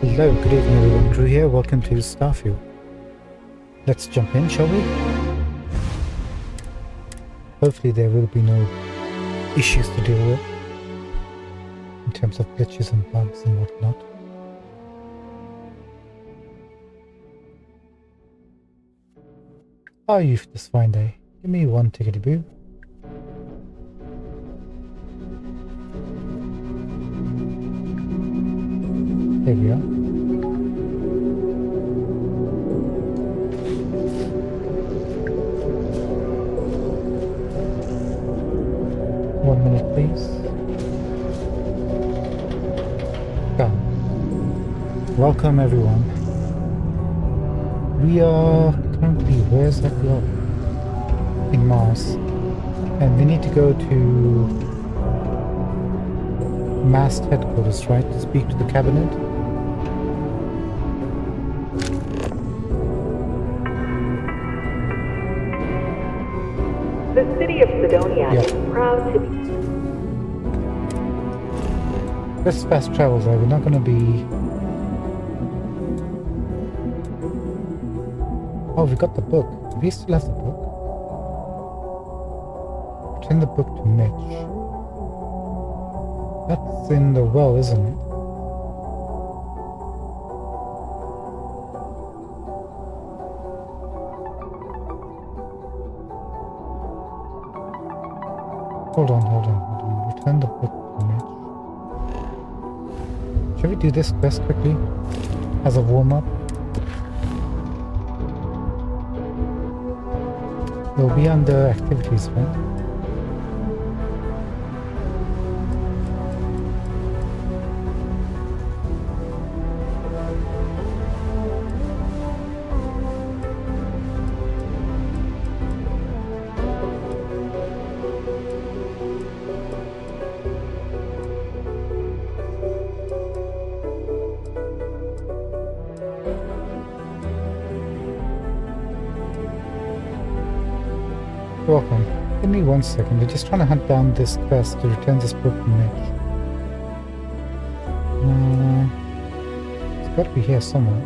Hello, good evening everyone, Drew here, welcome to Starfield. Let's jump in, shall we? Hopefully there will be no issues to deal with in terms of glitches and bugs and whatnot. How are you for this fine day? Give me one tickety boo. There we are. One minute, please. Go. Welcome, everyone. We are currently, where's that globe? In Mars. And we need to go to Mast headquarters, right? To speak to the cabinet. The city of Sidonia is proud to be... Let's fast travel though, we're not going to be... Oh, we got the book. Do we still have the book? Return the book to Mitch. That's in the well, isn't it? Hold on. Return the book to Mitch. Should we do this quest quickly? As a warm-up? We'll be under activities, right? Welcome. Give me 1 second. We're just trying to hunt down this quest to return this book to Mitch. It's got to be here somewhere.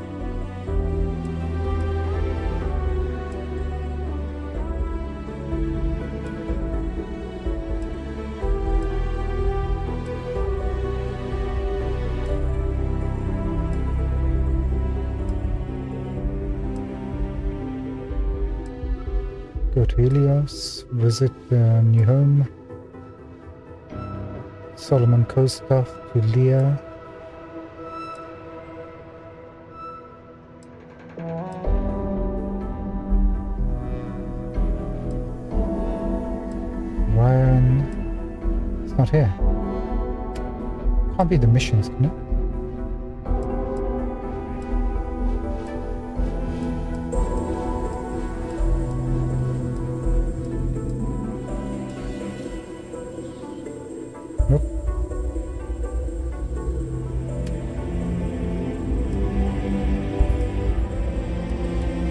Go to Helios, visit the new home, Solomon Coast stuff to Leah. Ryan, it's not here. Can't be the missions, can it?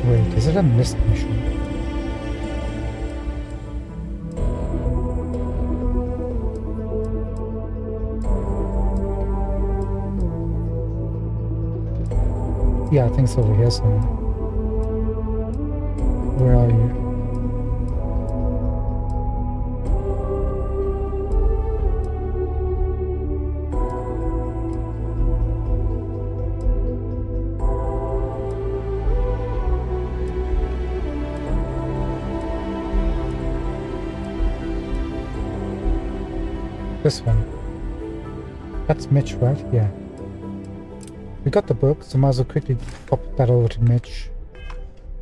Wait, is it a missed mission? Yeah, I think it's over here somewhere. Where are you? This one. That's Mitch, right? Yeah. We got the book, so might as well quickly pop that over to Mitch.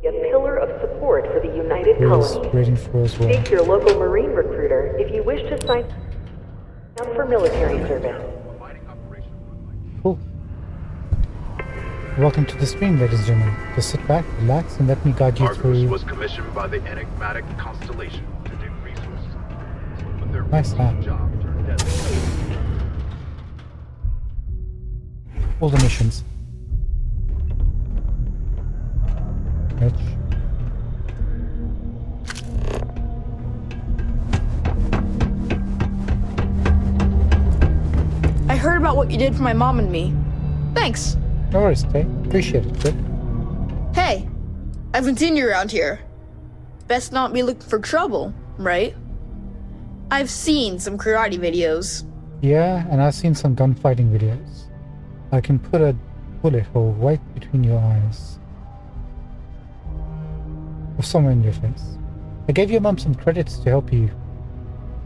a pillar of support for the United He's Colonies. waiting for us. Well. Seek your local Marine recruiter if you wish to sign up for military service. Cool. Welcome to the stream, ladies and gentlemen. Just sit back, relax, and let me guide you Argus through. was commissioned by the enigmatic constellation to dig resources, but their Nice hat. job turned deadly. All the missions. Mitch. I heard about what you did for my mom and me. Thanks. No worries, Tay. Appreciate it, kid. Hey, I haven't seen you around here. Best not be looking for trouble, right? I've seen some karate videos. Yeah, and I've seen some gunfighting videos. I can put a bullet hole right between your eyes. Or somewhere in your face. I gave your mum some credits to help you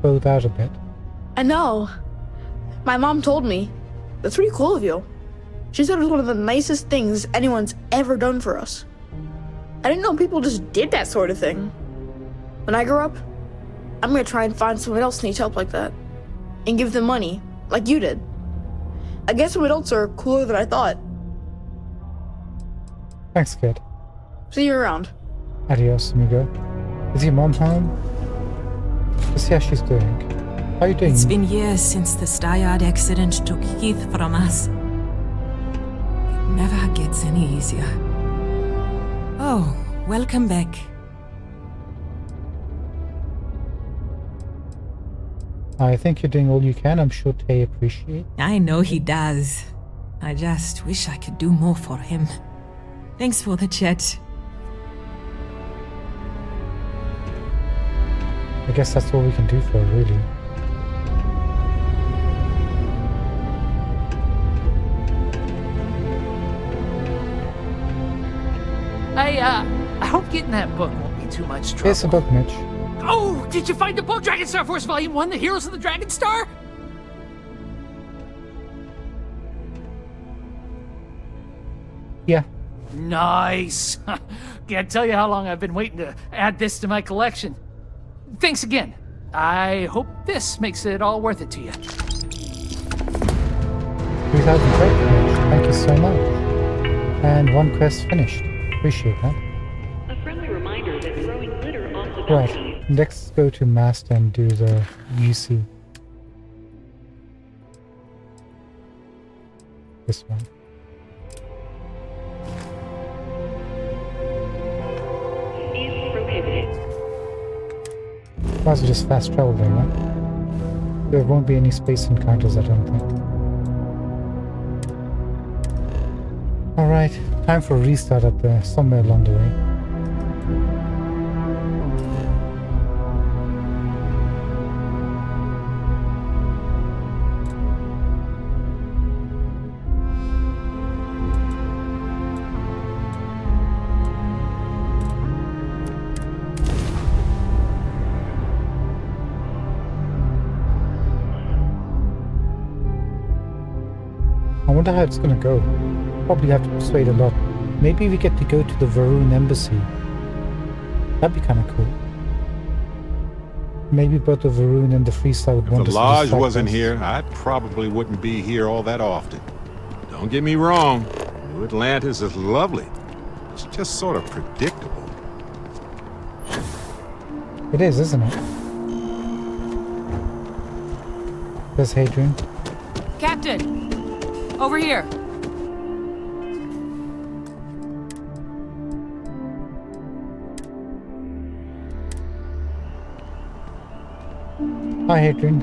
both out a bit. I know. My mom told me. That's pretty cool of you. She said it was one of the nicest things anyone's ever done for us. I didn't know people just did that sort of thing. When I grow up, I'm gonna try and find someone else who needs help like that. And give them money, like you did. I guess some adults are cooler than I thought. Thanks, kid. See you around. Adios, amigo. Is your mom home? Let's see how she's doing. How are you doing? It's been years since the Steyard accident took Keith from us. It never gets any easier. Oh, welcome back. I think you're doing all you can. I'm sure Tay appreciates. I know he does. I just wish I could do more for him. Thanks for the chat. I guess that's all we can do for her, really. I hope getting that book won't be too much trouble. Here's a book, Mitch. Oh, did you find the book, Dragon Star Force Volume 1, The Heroes of the Dragon Star? Yeah. Nice. Can't tell you how long I've been waiting to add this to my collection. Thanks again. I hope this makes it all worth it to you. 3,000 credits, Mitch. Thank you so much. And one quest finished. Appreciate that. A friendly reminder that throwing litter off the Right. balcony. Let's go to Master and do the UC. This one. Is prohibited. Might as well just fast travel there, right? There won't be any space encounters, I don't think. Alright, time for a restart at the somewhere along the way. I wonder how it's gonna go. Probably have to persuade a lot. Maybe we get to go to the Varun embassy. That'd be kind of cool. Maybe both the Varun and the Freestyle would If want the us to lodge distract wasn't us. here, I probably wouldn't be here all that often. Don't get me wrong, New Atlantis is lovely. It's just sort of predictable. It is, isn't it? There's Hadrian. Captain! Over here! Hi, Hadrian.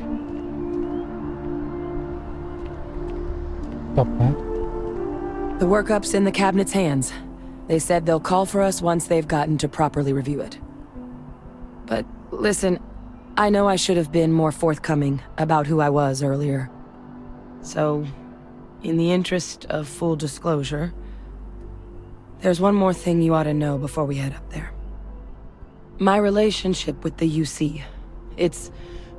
Stop that. The workup's in the cabinet's hands. They said they'll call for us once they've gotten to properly review it. But listen, I know I should have been more forthcoming about who I was earlier. So, in the interest of full disclosure, there's one more thing you ought to know before we head up there. My relationship with the UC. It's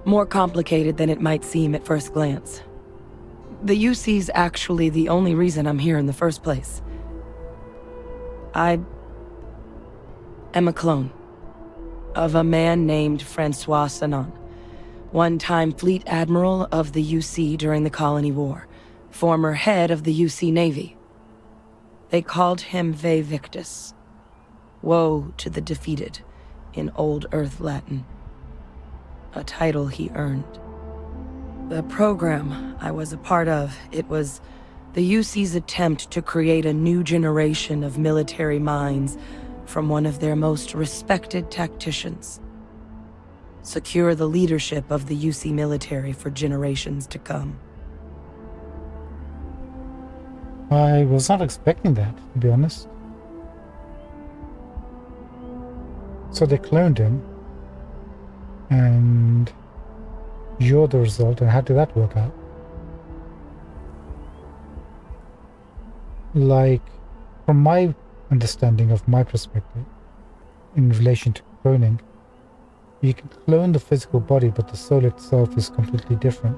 more complicated than it might seem at first glance. The UC's actually the only reason I'm here in the first place. I am a clone of a man named Francois Sanon, one-time fleet admiral of the UC during the Colony War, former head of the UC Navy. They called him Ve Victus, woe to the defeated, in Old Earth Latin, a title he earned. The program I was a part of, it was the UC's attempt to create a new generation of military minds from one of their most respected tacticians. Secure the leadership of the UC military for generations to come. I was not expecting that, to be honest. So they cloned him, and you're the result, and how did that work out? Like, from my understanding of my perspective, in relation to cloning, you can clone the physical body, but the soul itself is completely different.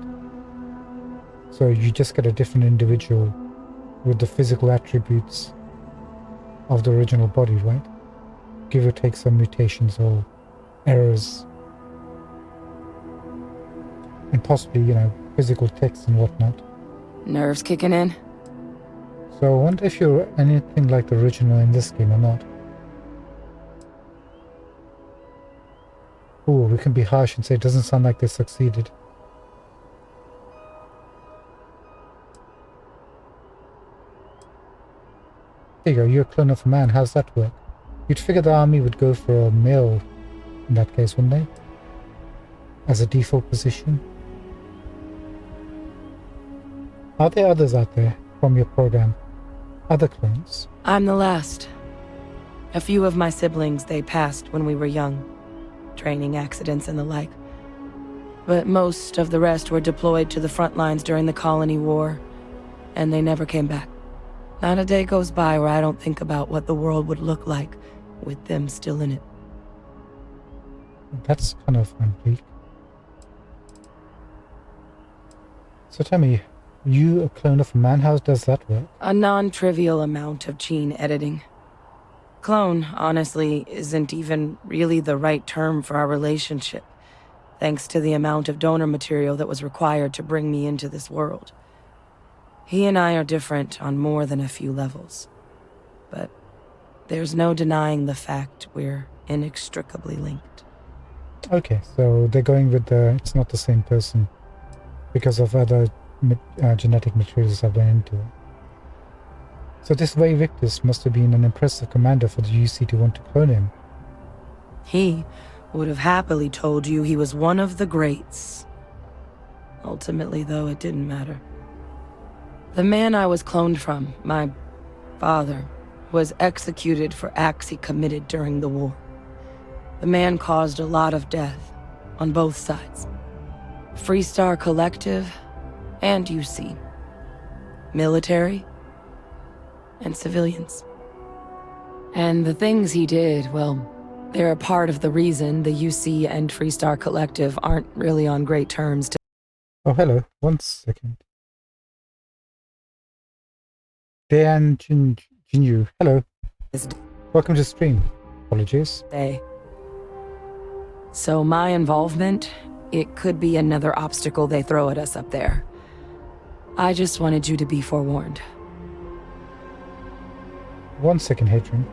So you just get a different individual with the physical attributes of the original body, right? Give or take some mutations or errors. And possibly, physical text and whatnot. Nerves kicking in? So I wonder if you're anything like the original in this game or not. Ooh, we can be harsh and say it doesn't sound like they succeeded. There you go, you're a clone of a man. How's that work? You'd figure the army would go for a male in that case, wouldn't they? As a default position. Are there others out there from your program? Other clones? I'm the last. A few of my siblings, they passed when we were young. Training accidents and the like. But most of the rest were deployed to the front lines during the Colony War, and they never came back. Not a day goes by where I don't think about what the world would look like with them still in it. That's kind of bleak. So tell me, you a clone of a man? How does that work? A non-trivial amount of gene editing. Clone, honestly, isn't even really the right term for our relationship, thanks to the amount of donor material that was required to bring me into this world. He and I are different on more than a few levels, but there's no denying the fact we're inextricably linked. Okay, so they're going with it's not the same person because of other genetic materials that went into it. So this Ray Victus must have been an impressive commander for the UC to want to clone him. He would have happily told you he was one of the greats. Ultimately, though, it didn't matter. The man I was cloned from, my father, was executed for acts he committed during the war. The man caused a lot of death, on both sides. Freestar Collective and UC. Military and civilians. And the things he did, well, they're a part of the reason the UC and Freestar Collective aren't really on great terms to— Oh, hello. 1 second. Dan Jinyu. Hello. Welcome to stream. Apologies. day. So my involvement, it could be another obstacle they throw at us up there. I just wanted you to be forewarned. 1 second, Hadrian.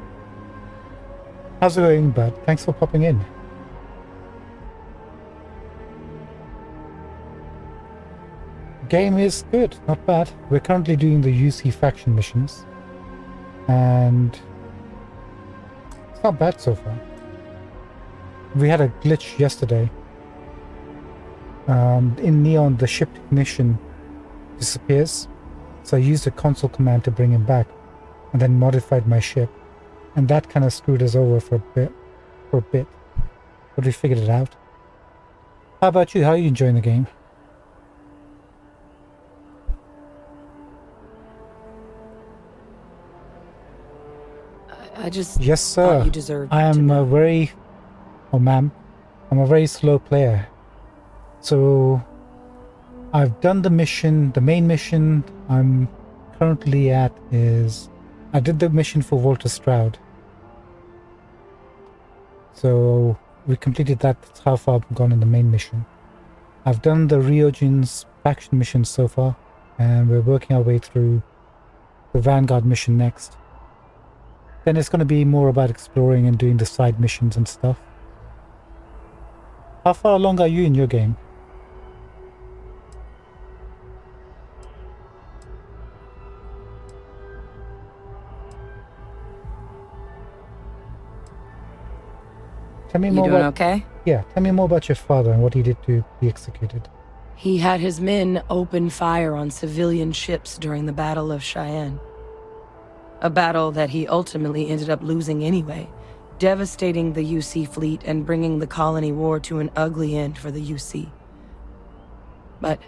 How's it going, bud? Thanks for popping in. Game is good, not bad. We're currently doing the UC faction missions, and it's not bad so far. We had a glitch yesterday. In Neon, the ship technician disappears, so I used a console command to bring him back, and then modified my ship, and that kind of screwed us over for a bit. But we figured it out. How about you? How are you enjoying the game? I just Yes, sir. thought you deserved I to am know. ma'am, I'm a very slow player. So I've done the mission, the main mission I'm currently at is, I did the mission for Walter Stroud. So we completed that. That's how far I've gone in the main mission. I've done the Ryogin's faction mission so far, and we're working our way through the Vanguard mission next. Then it's going to be more about exploring and doing the side missions and stuff. How far along are you in your game? Tell me You more doing about, okay? yeah, tell me more about your father and what he did to be executed. He had his men open fire on civilian ships during the Battle of Cheyenne. A battle that he ultimately ended up losing anyway, devastating the UC fleet and bringing the colony war to an ugly end for the UC. But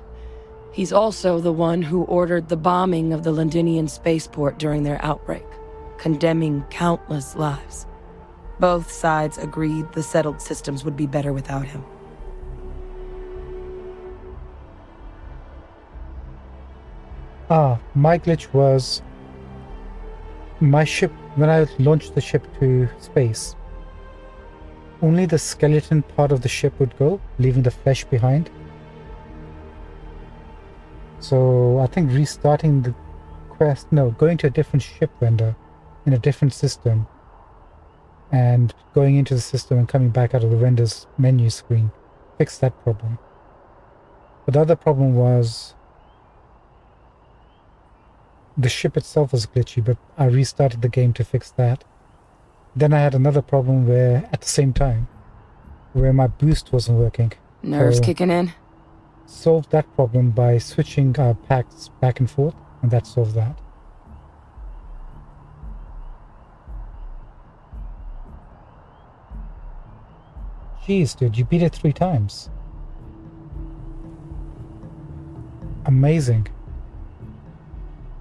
he's also the one who ordered the bombing of the Londinian spaceport during their outbreak, condemning countless lives. Both sides agreed the settled systems would be better without him. My glitch was my ship, when I launched the ship to space, only the skeleton part of the ship would go, leaving the flesh behind. So I think restarting the quest, no, going to a different ship vendor in a different system and going into the system and coming back out of the vendor's menu screen fixed that problem. But the other problem was the ship itself was glitchy, but I restarted the game to fix that. Then I had another problem where, at the same time, where my boost wasn't working. Nerves kicking in? Solved that problem by switching packs back and forth, and that solved that. Jeez, dude, you beat it 3 times. Amazing.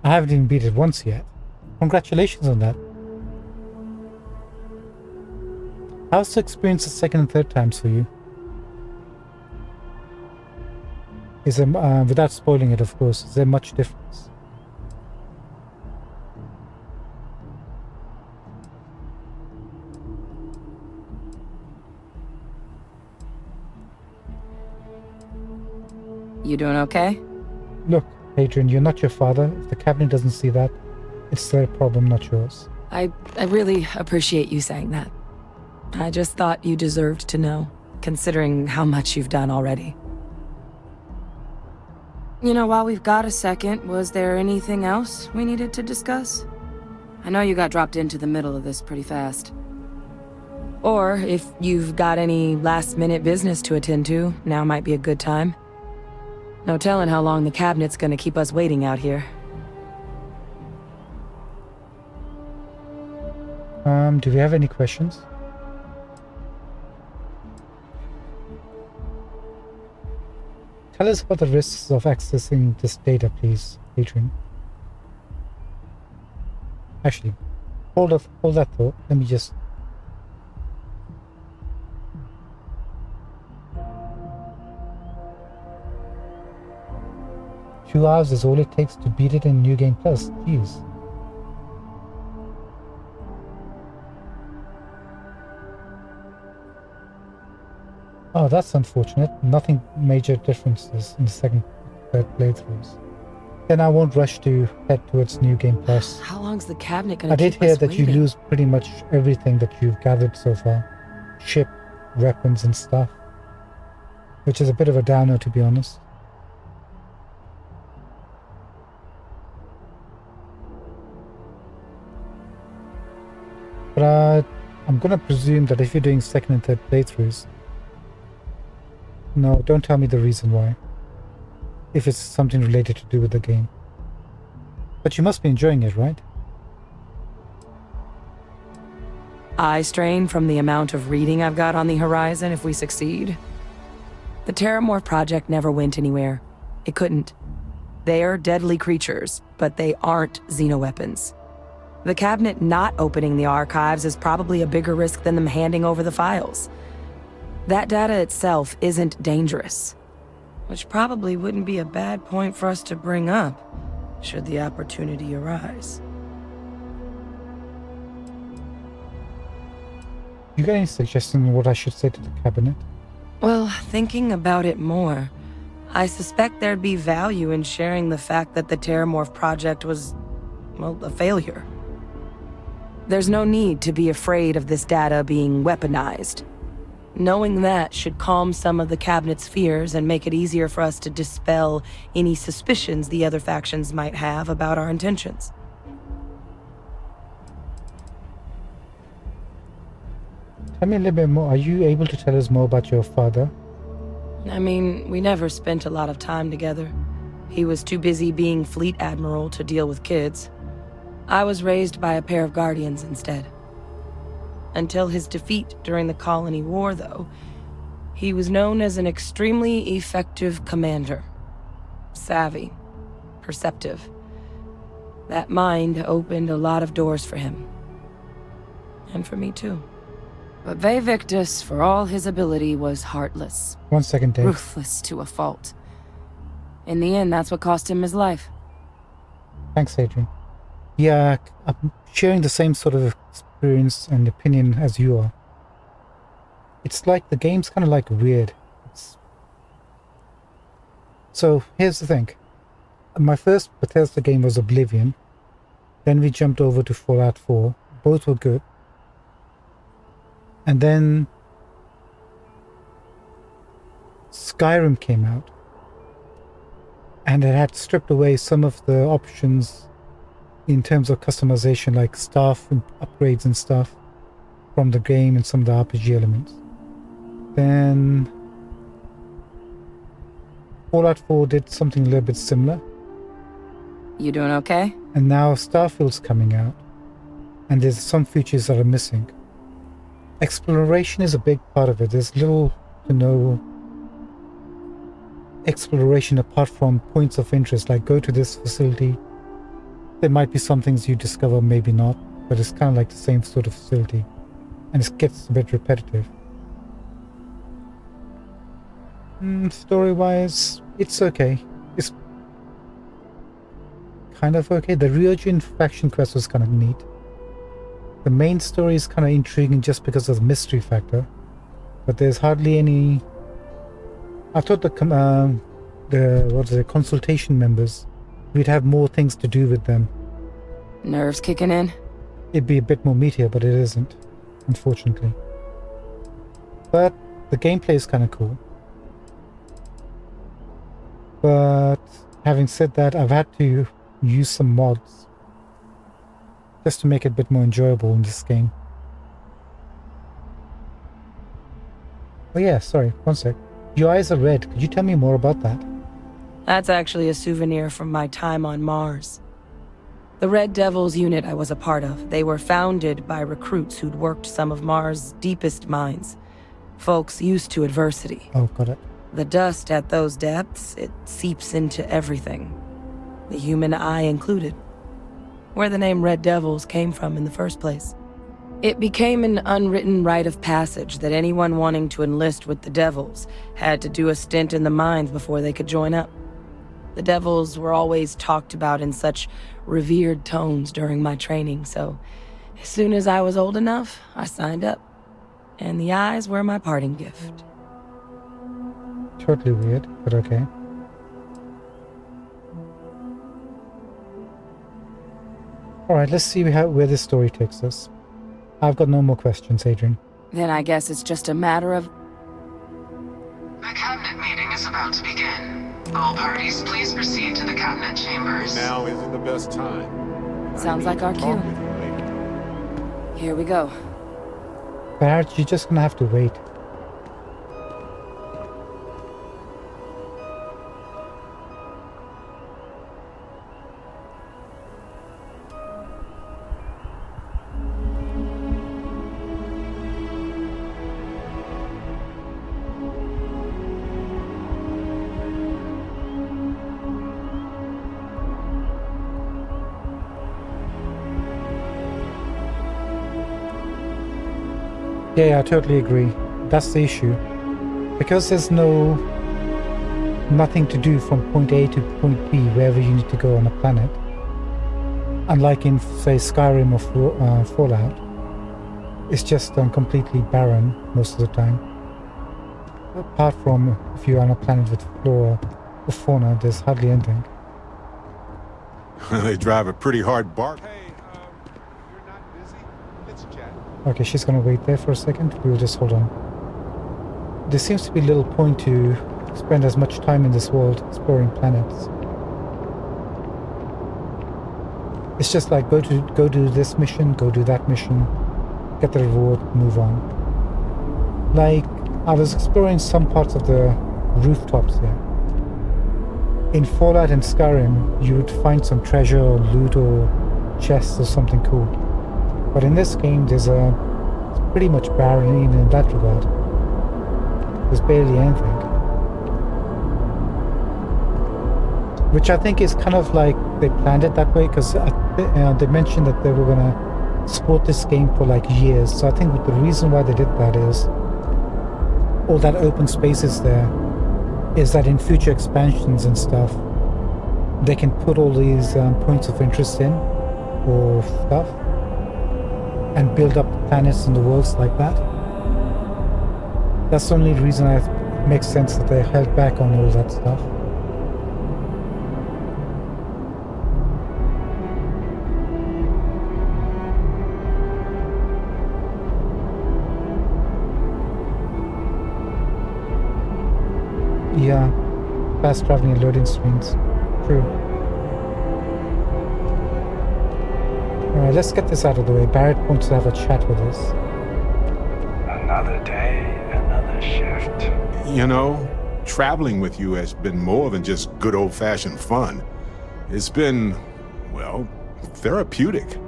I haven't even beat it once yet. Congratulations on that. How's the experience the second and third times for you? Is there, without spoiling it, of course, is there much difference? You doing okay? Look, Adrian, you're not your father. If the cabinet doesn't see that, it's their problem, not yours. I really appreciate you saying that. I just thought you deserved to know, considering how much you've done already. You know, while we've got a second, was there anything else we needed to discuss? I know you got dropped into the middle of this pretty fast. Or if you've got any last-minute business to attend to, now might be a good time. No telling how long the cabinet's gonna keep us waiting out here. Do we have any questions? Tell us about the risks of accessing this data, please, Adrian. Actually, hold that thought. Let me just... Two hours is all it takes to beat it in New Game Plus. Jeez. Oh, that's unfortunate. Nothing major differences in the third playthroughs. Then I won't rush to head towards New Game Plus. How long's the cabinet gonna I did keep hear us that you waiting? lose pretty much everything that you've gathered so far. Ship, weapons and stuff. Which is a bit of a downer, to be honest. But I'm gonna presume that if you're doing second and third playthroughs... No, don't tell me the reason why. If it's something related to do with the game. But you must be enjoying it, right? Eye strain from the amount of reading I've got on the horizon if we succeed. The Terramorph project never went anywhere. It couldn't. They're deadly creatures, but they aren't xenoweapons. The cabinet not opening the archives is probably a bigger risk than them handing over the files. That data itself isn't dangerous, which probably wouldn't be a bad point for us to bring up, should the opportunity arise. You got any suggestions on what I should say to the cabinet? Well, thinking about it more, I suspect there'd be value in sharing the fact that the Terramorph project was, well, a failure. There's no need to be afraid of this data being weaponized. Knowing that should calm some of the cabinet's fears and make it easier for us to dispel any suspicions the other factions might have about our intentions. Tell me a little bit more. Are you able to tell us more about your father? I mean, we never spent a lot of time together. He was too busy being fleet admiral to deal with kids. I was raised by a pair of guardians instead. Until his defeat during the Colony War, though, he was known as an extremely effective commander. Savvy, perceptive. That mind opened a lot of doors for him. And for me too. But Ve Victus, for all his ability, was heartless. 1 second, Dave. Ruthless to a fault. In the end, that's what cost him his life. Thanks, Adrian. Yeah, I'm sharing the same sort of experience and opinion as you are. It's like the game's kind of like weird. So here's the thing. My first Bethesda game was Oblivion. Then we jumped over to Fallout 4. Both were good. And then Skyrim came out. And it had stripped away some of the options in terms of customization, like staff and upgrades and stuff from the game and some of the RPG elements. Then Fallout 4 did something a little bit similar. You doing okay? And now Starfield's coming out. And there's some features that are missing. Exploration is a big part of it. There's little to no exploration apart from points of interest, like go to this facility. There might be some things you discover, maybe not, but it's kind of like the same sort of facility. And it gets a bit repetitive. Story-wise, it's okay. It's kind of okay. The Ryujin faction quest was kind of neat. The main story is kind of intriguing just because of the mystery factor. But there's hardly any... I thought the consultation members, we'd have more things to do with them. Nerves kicking in? It'd be a bit more meatier, but it isn't, unfortunately. But the gameplay is kind of cool. But having said that, I've had to use some mods just to make it a bit more enjoyable in this game. Oh yeah, sorry, one sec. Your eyes are red. Could you tell me more about that? That's actually a souvenir from my time on Mars. The Red Devils unit I was a part of, they were founded by recruits who'd worked some of Mars' deepest mines. Folks used to adversity. Oh, got it. The dust at those depths, it seeps into everything. The human eye included. Where the name Red Devils came from in the first place. It became an unwritten rite of passage that anyone wanting to enlist with the Devils had to do a stint in the mines before they could join up. The Devils were always talked about in such revered tones during my training, so as soon as I was old enough, I signed up. And the eyes were my parting gift. Totally weird, but okay. Alright, let's see where this story takes us. I've got no more questions, Adrian. Then I guess it's just a matter of... The cabinet meeting is about to begin. All parties, please proceed to the cabinet chambers. Now isn't the best time. Sounds like our cue. Here we go. Perhaps you're just gonna have to wait. Yeah, I totally agree. That's the issue. Because there's nothing to do from point A to point B wherever you need to go on a planet. Unlike in, say, Skyrim or Fallout. It's just completely barren most of the time. Apart from if you're on a planet with flora or fauna, there's hardly anything. They drive a pretty hard bark. Hey, you're not busy? Let's chat. Okay, she's gonna wait there for a second. We'll just hold on. There seems to be little point to spend as much time in this world exploring planets. It's just like go do this mission, go do that mission, get the reward, move on. Like I was exploring some parts of the rooftops here. In Fallout and Skyrim, you would find some treasure or loot or chests or something cool. But in this game, it's pretty much barren even in that regard. There's barely anything. Which I think is kind of like they planned it that way, because they mentioned that they were going to support this game for like years. So I think the reason why they did that is all that open space is there, is that in future expansions and stuff, they can put all these points of interest in, or stuff, and build up planets and the worlds like that. That's the only reason it makes sense that they held back on all that stuff. Yeah, fast traveling and loading screens. True. Alright, let's get this out of the way. Barrett wants to have a chat with us. Another day, another shift. You know, traveling with you has been more than just good old-fashioned fun. It's been, well, therapeutic.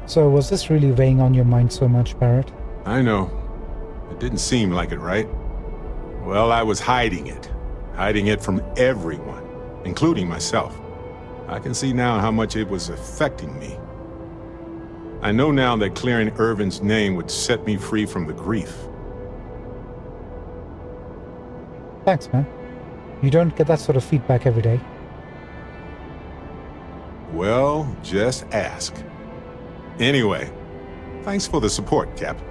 So was this really weighing on your mind so much, Barrett? I know. It didn't seem like it, right? Well, I was hiding it. Hiding it from everyone, including myself. I can see now how much it was affecting me. I know now that clearing Irvin's name would set me free from the grief. Thanks, man. You don't get that sort of feedback every day. Well, just ask. Anyway, thanks for the support, Cap.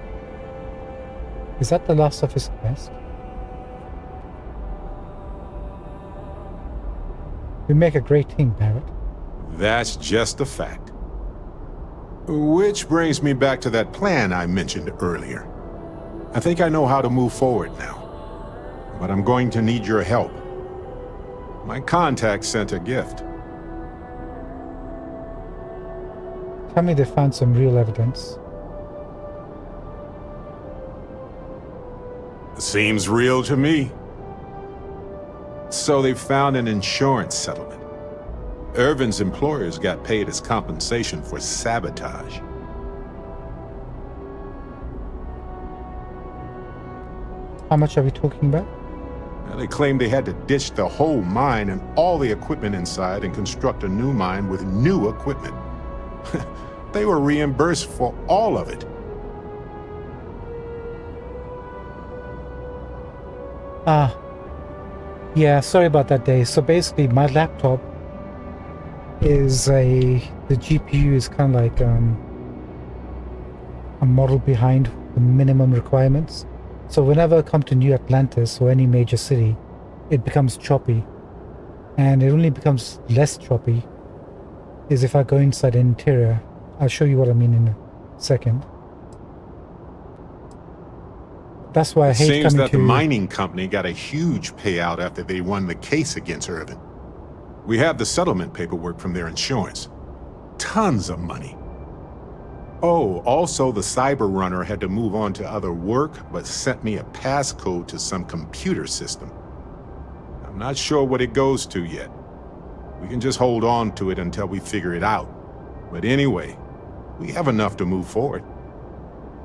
Is that the last of his quest? We make a great team, Barrett. That's just a fact. Which brings me back to that plan I mentioned earlier. I think I know how to move forward now. But I'm going to need your help. My contact sent a gift. Tell me they found some real evidence. Seems real to me. So they found an insurance settlement. Irvin's employers got paid as compensation for sabotage. How much are we talking about? Now, they claimed they had to ditch the whole mine and all the equipment inside and construct a new mine with new equipment. They were reimbursed for all of it. Yeah, sorry about that, Dave. So basically, my laptop is the GPU is kind of like a model behind the minimum requirements. So whenever I come to New Atlantis or any major city, it becomes choppy. And it only becomes less choppy is if I go inside the interior. I'll show you what I mean in a second. That's why I hate coming to... It seems that the mining company got a huge payout after they won the case against Irvin. We have the settlement paperwork from their insurance. Tons of money. Oh, also the cyber runner had to move on to other work, but sent me a passcode to some computer system. I'm not sure what it goes to yet. We can just hold on to it until we figure it out. But anyway, we have enough to move forward.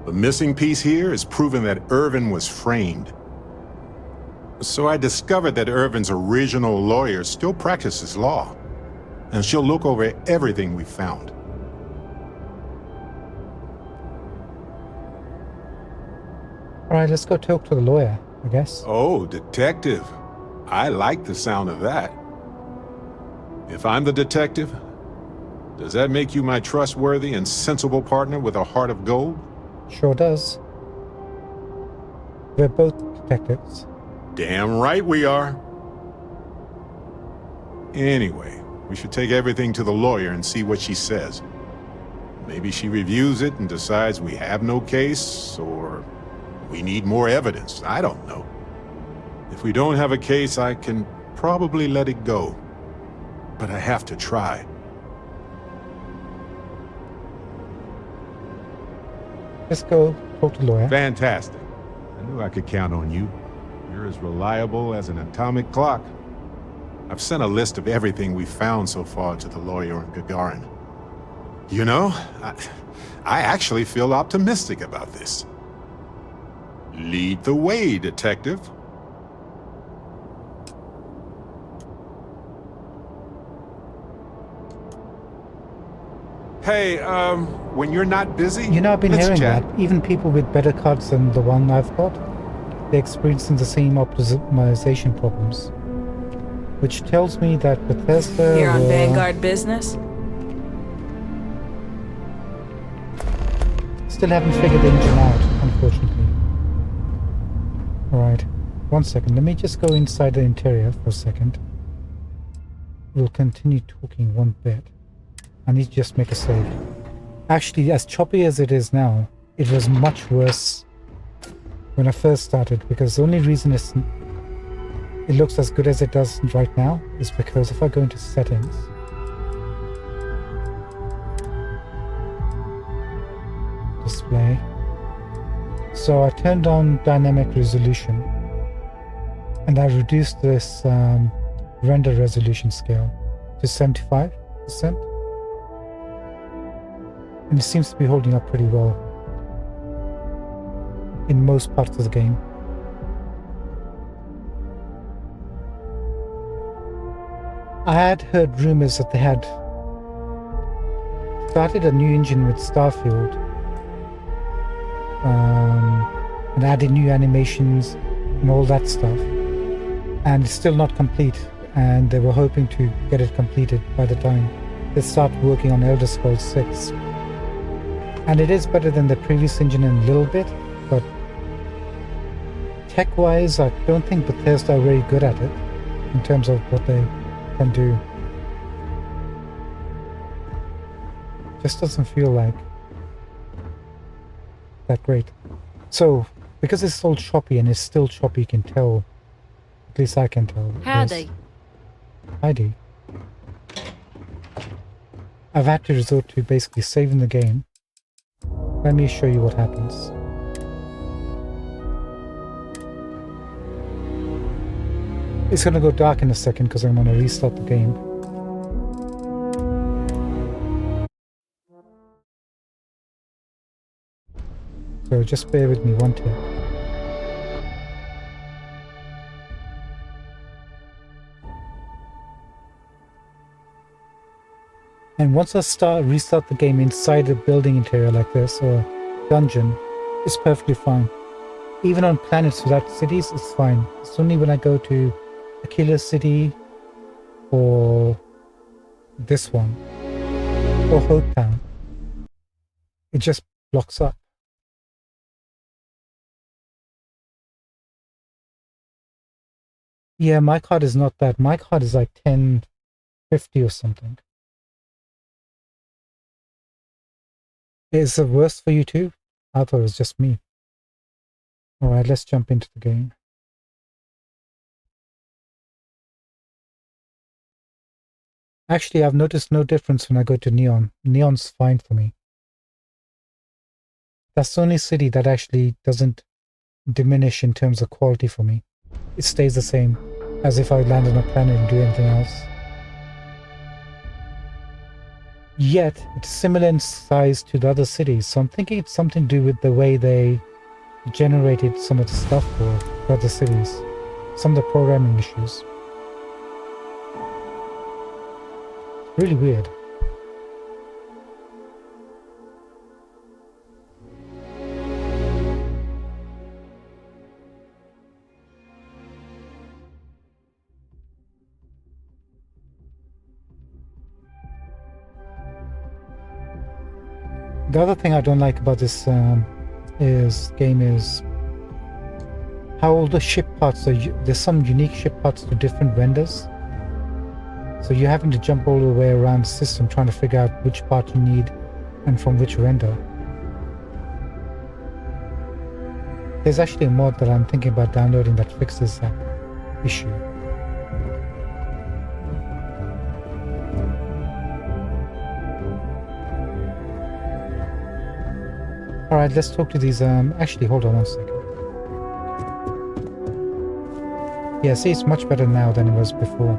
The missing piece here is proving that Irvin was framed. So I discovered that Irvin's original lawyer still practices law, and she'll look over everything we found. Alright, let's go talk to the lawyer, I guess. Oh, detective. I like the sound of that. If I'm the detective, does that make you my trustworthy and sensible partner with a heart of gold? Sure does. We're both detectives. Damn right we are. Anyway, we should take everything to the lawyer and see what she says. Maybe she reviews it and decides we have no case, or we need more evidence. I don't know. If we don't have a case, I can probably let it go. but I have to try. Let's go talk to the lawyer. Fantastic. I knew I could count on you. You're as reliable as an atomic clock. I've sent a list of everything we've found so far to the lawyer in Gagarin. You know, I actually feel optimistic about this. Lead the way, detective. Hey, when you're not busy, You know, I've been let's hearing chat. that. Even people with better cards than the one I've got, they're experiencing the same optimization problems. Which tells me that Bethesda Here on were- Vanguard business? still haven't figured the engine out, unfortunately. Alright, 1 second. Let me just go inside the interior for a second. We'll continue talking one bit. I need to just make a save. Actually, as choppy as it is now, it was much worse when I first started, because the only reason it looks as good as it does right now is because if I go into settings, display, so I turned on dynamic resolution and I reduced this render resolution scale to 75%, and it seems to be holding up pretty well in most parts of the game. I had heard rumors that they had started a new engine with Starfield and added new animations and all that stuff, and it's still not complete, and they were hoping to get it completed by the time they start working on Elder Scrolls 6. And it is better than the previous engine in a little bit, but tech-wise I don't think Bethesda are very good at it in terms of what they can do. Just doesn't feel like that great. So, because it's all choppy and it's still choppy, you can tell. At least I can tell. Howdy. Heidi. I've had to resort to basically saving the game. Let me show you what happens. It's gonna go dark in a second because I'm gonna restart the game. So just bear with me one tick. And once I restart the game inside a building interior like this, or dungeon, it's perfectly fine. Even on planets without cities, it's fine. It's only when I go to a killer city, or this one, or Hope Town, it just blocks up. Yeah, my card is not that. My card is like 1050 or something. Is it worse for you too? I thought it was just me. Alright, let's jump into the game. Actually, I've noticed no difference when I go to Neon. Neon's fine for me. That's the only city that actually doesn't diminish in terms of quality for me. It stays the same as if I land on a planet and do anything else. Yet, it's similar in size to the other cities, so I'm thinking it's something to do with the way they generated some of the stuff for the other cities. Some of the programming issues. Really weird. The other thing I don't like about this game is how all the ship parts are. There's some unique ship parts to different vendors, so you're having to jump all the way around the system trying to figure out which part you need and from which vendor. There's actually a mod that I'm thinking about downloading that fixes that issue. Alright, let's talk to these, actually, hold on one second. Yeah, see, it's much better now than it was before.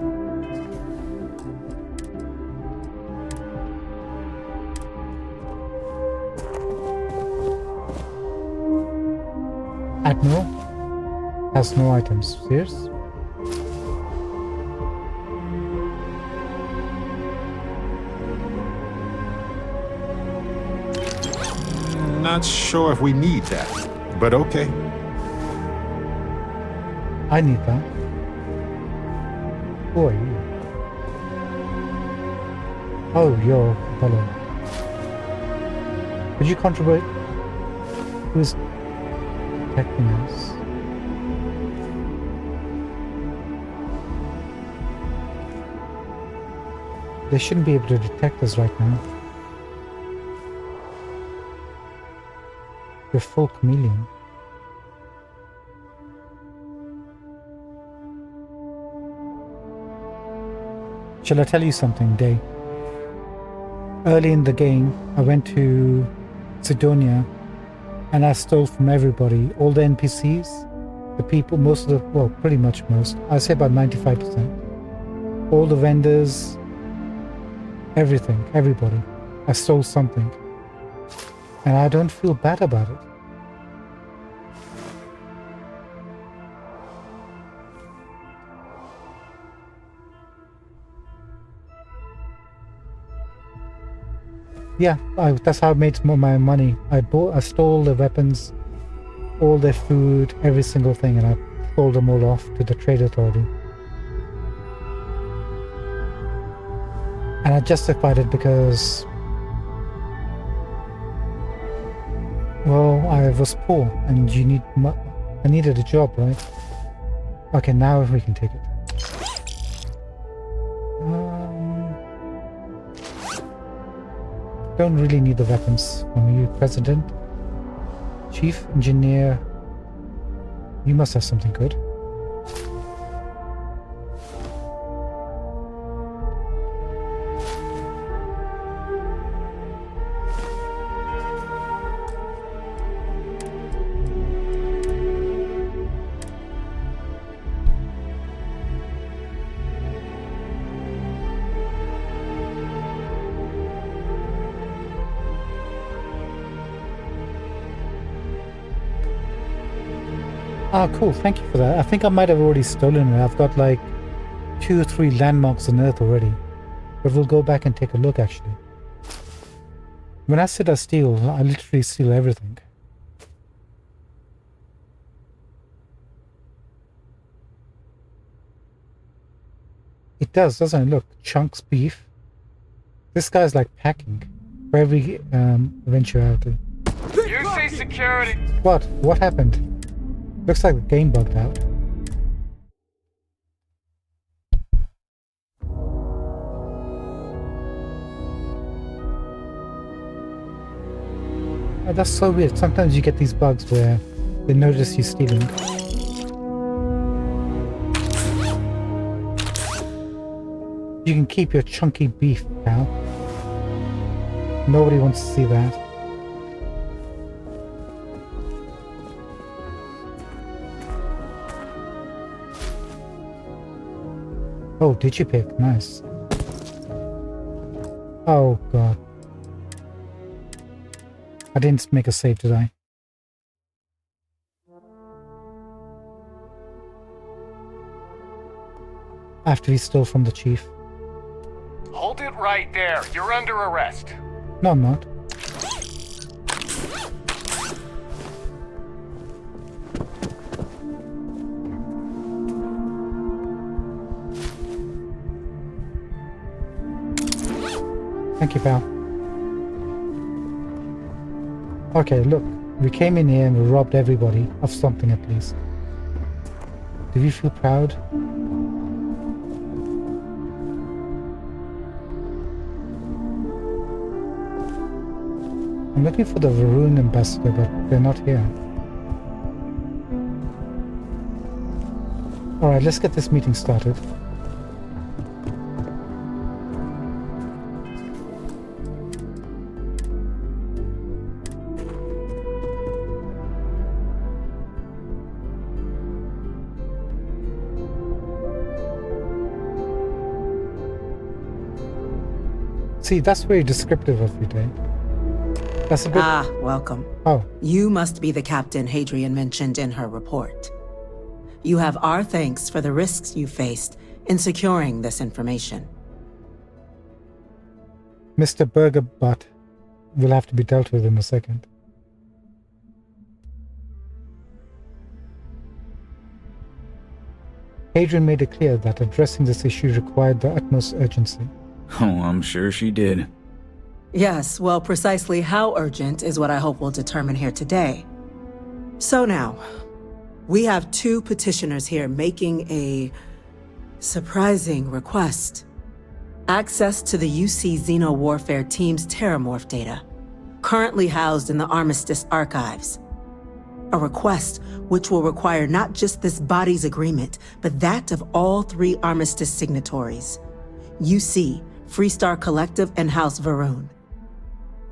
Admiral has no items. Serious? Not sure if we need that, but okay. I need that. Who are you? Oh, you're fellow. Could you contribute? Who's protecting us? They shouldn't be able to detect us right now. You're full chameleon. Shall I tell you something, Day? Early in the game, I went to Sidonia and I stole from everybody, all the NPCs, the people, most of the, well, pretty much most. I'd say about 95%. All the vendors, everything, everybody. I stole something. And I don't feel bad about it. Yeah, that's how I made my money. I stole the weapons, all their food, every single thing, and I sold them all off to the trade authority. And I justified it because, well, I was poor and I needed a job, right? Okay, now we can take it. Don't really need the weapons from you, President. Chief Engineer, you must have something good. Ah, cool. Thank you for that. I think I might have already stolen it. I've got like 2 or 3 landmarks on Earth already. But we'll go back and take a look, actually. When I said I steal, I literally steal everything. It does, doesn't it? Look, chunks beef. This guy's like packing for every eventuality. You see security. What? What happened? Looks like the game bugged out. Oh, that's so weird. Sometimes you get these bugs where they notice you stealing. You can keep your chunky beef, pal. Nobody wants to see that. Oh, digipick, nice. Oh god. I didn't make a save, did I? After he stole from the chief. Hold it right there. You're under arrest. No, I'm not. Thank you, pal. Okay, look. We came in here and we robbed everybody of something at least. Do we feel proud? I'm looking for the Varun ambassador, but they're not here. Alright, let's get this meeting started. See, that's very descriptive of you, Dave. That's a bit... Ah, welcome. Oh, You must be the captain Hadrian mentioned in her report. You have our thanks for the risks you faced in securing this information. Mr. Burger Butt will have to be dealt with in a second. Hadrian made it clear that addressing this issue required the utmost urgency. Oh, I'm sure she did. Yes, well, precisely how urgent is what I hope we'll determine here today. So now, we have two petitioners here making a surprising request. Access to the UC Xeno Warfare Team's Terramorph data, currently housed in the Armistice archives. A request which will require not just this body's agreement, but that of all three Armistice signatories. UC, Freestar Collective, and House Varun.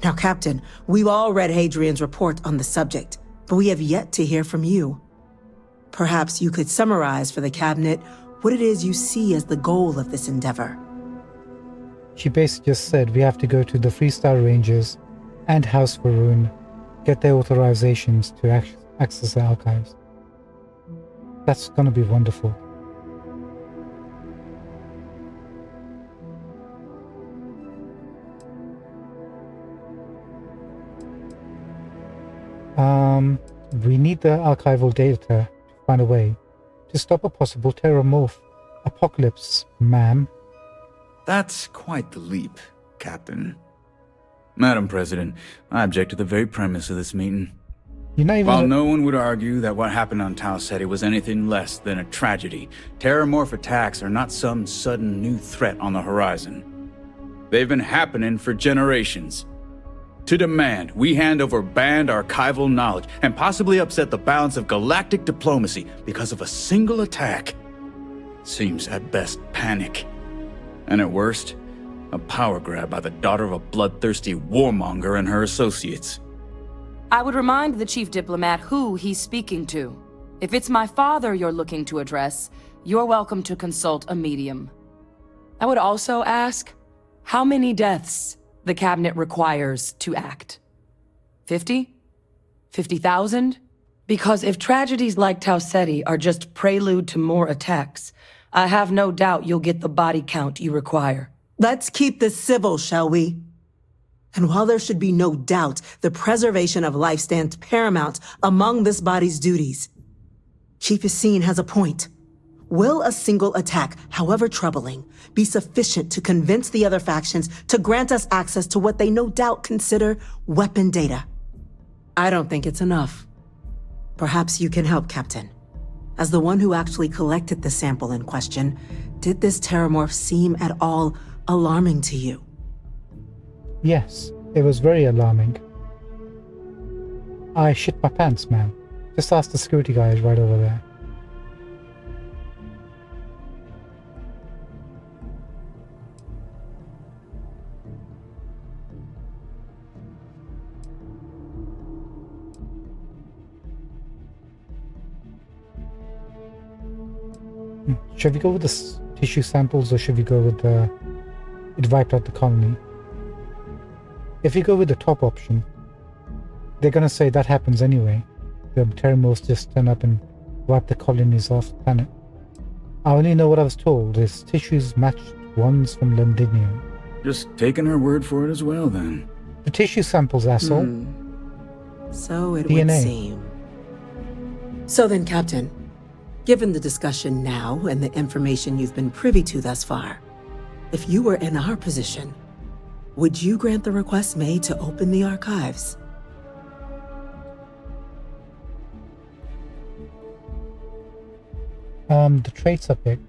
Now, Captain, we've all read Hadrian's report on the subject, but we have yet to hear from you. Perhaps you could summarize for the Cabinet what it is you see as the goal of this endeavor. She basically just said we have to go to the Freestar Rangers and House Varun, get their authorizations to access the archives. That's gonna be wonderful. We need the archival data to find a way to stop a possible terramorph apocalypse, ma'am. That's quite the leap, Captain. Madam President, I object to the very premise of this meeting. You're not even... While no one would argue that what happened on Tau Ceti was anything less than a tragedy, terramorph attacks are not some sudden new threat on the horizon. They've been happening for generations. To demand we hand over banned archival knowledge and possibly upset the balance of galactic diplomacy because of a single attack seems at best panic. And at worst, a power grab by the daughter of a bloodthirsty warmonger and her associates. I would remind the chief diplomat who he's speaking to. If it's my father you're looking to address, you're welcome to consult a medium. I would also ask, how many deaths the Cabinet requires to act? 50? 50,000? Because if tragedies like Tau Ceti are just prelude to more attacks, I have no doubt you'll get the body count you require. Let's keep this civil, shall we? And while there should be no doubt the preservation of life stands paramount among this body's duties, Chief Yassine has a point. Will a single attack, however troubling, be sufficient to convince the other factions to grant us access to what they no doubt consider weapon data? I don't think it's enough. Perhaps you can help, Captain. As the one who actually collected the sample in question, did this terramorph seem at all alarming to you? Yes, it was very alarming. I shit my pants, man. Just ask the security guys right over there. Should we go with the tissue samples or should we go with the... It wiped out the colony? If you go with the top option, they're gonna say that happens anyway. The terramorphs just turn up and wipe the colonies off the planet. I only know what I was told is tissues matched ones from Londinium. Just taking her word for it as well, then. The tissue samples, asshole. So it DNA. would seem. So then, Captain, given the discussion now and the information you've been privy to thus far, if you were in our position, would you grant the request made to open the archives? The traits are picked.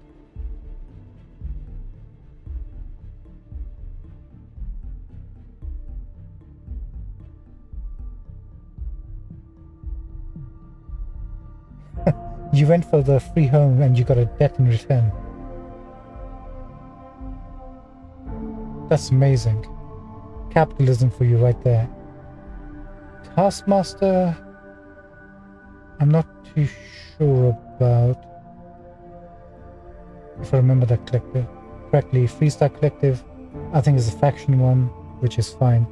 You went for the free home and you got a debt in return. That's amazing. Capitalism for you right there. Taskmaster, I'm not too sure about. If I remember that collective correctly, Freestar Collective I think it's a faction one, which is fine.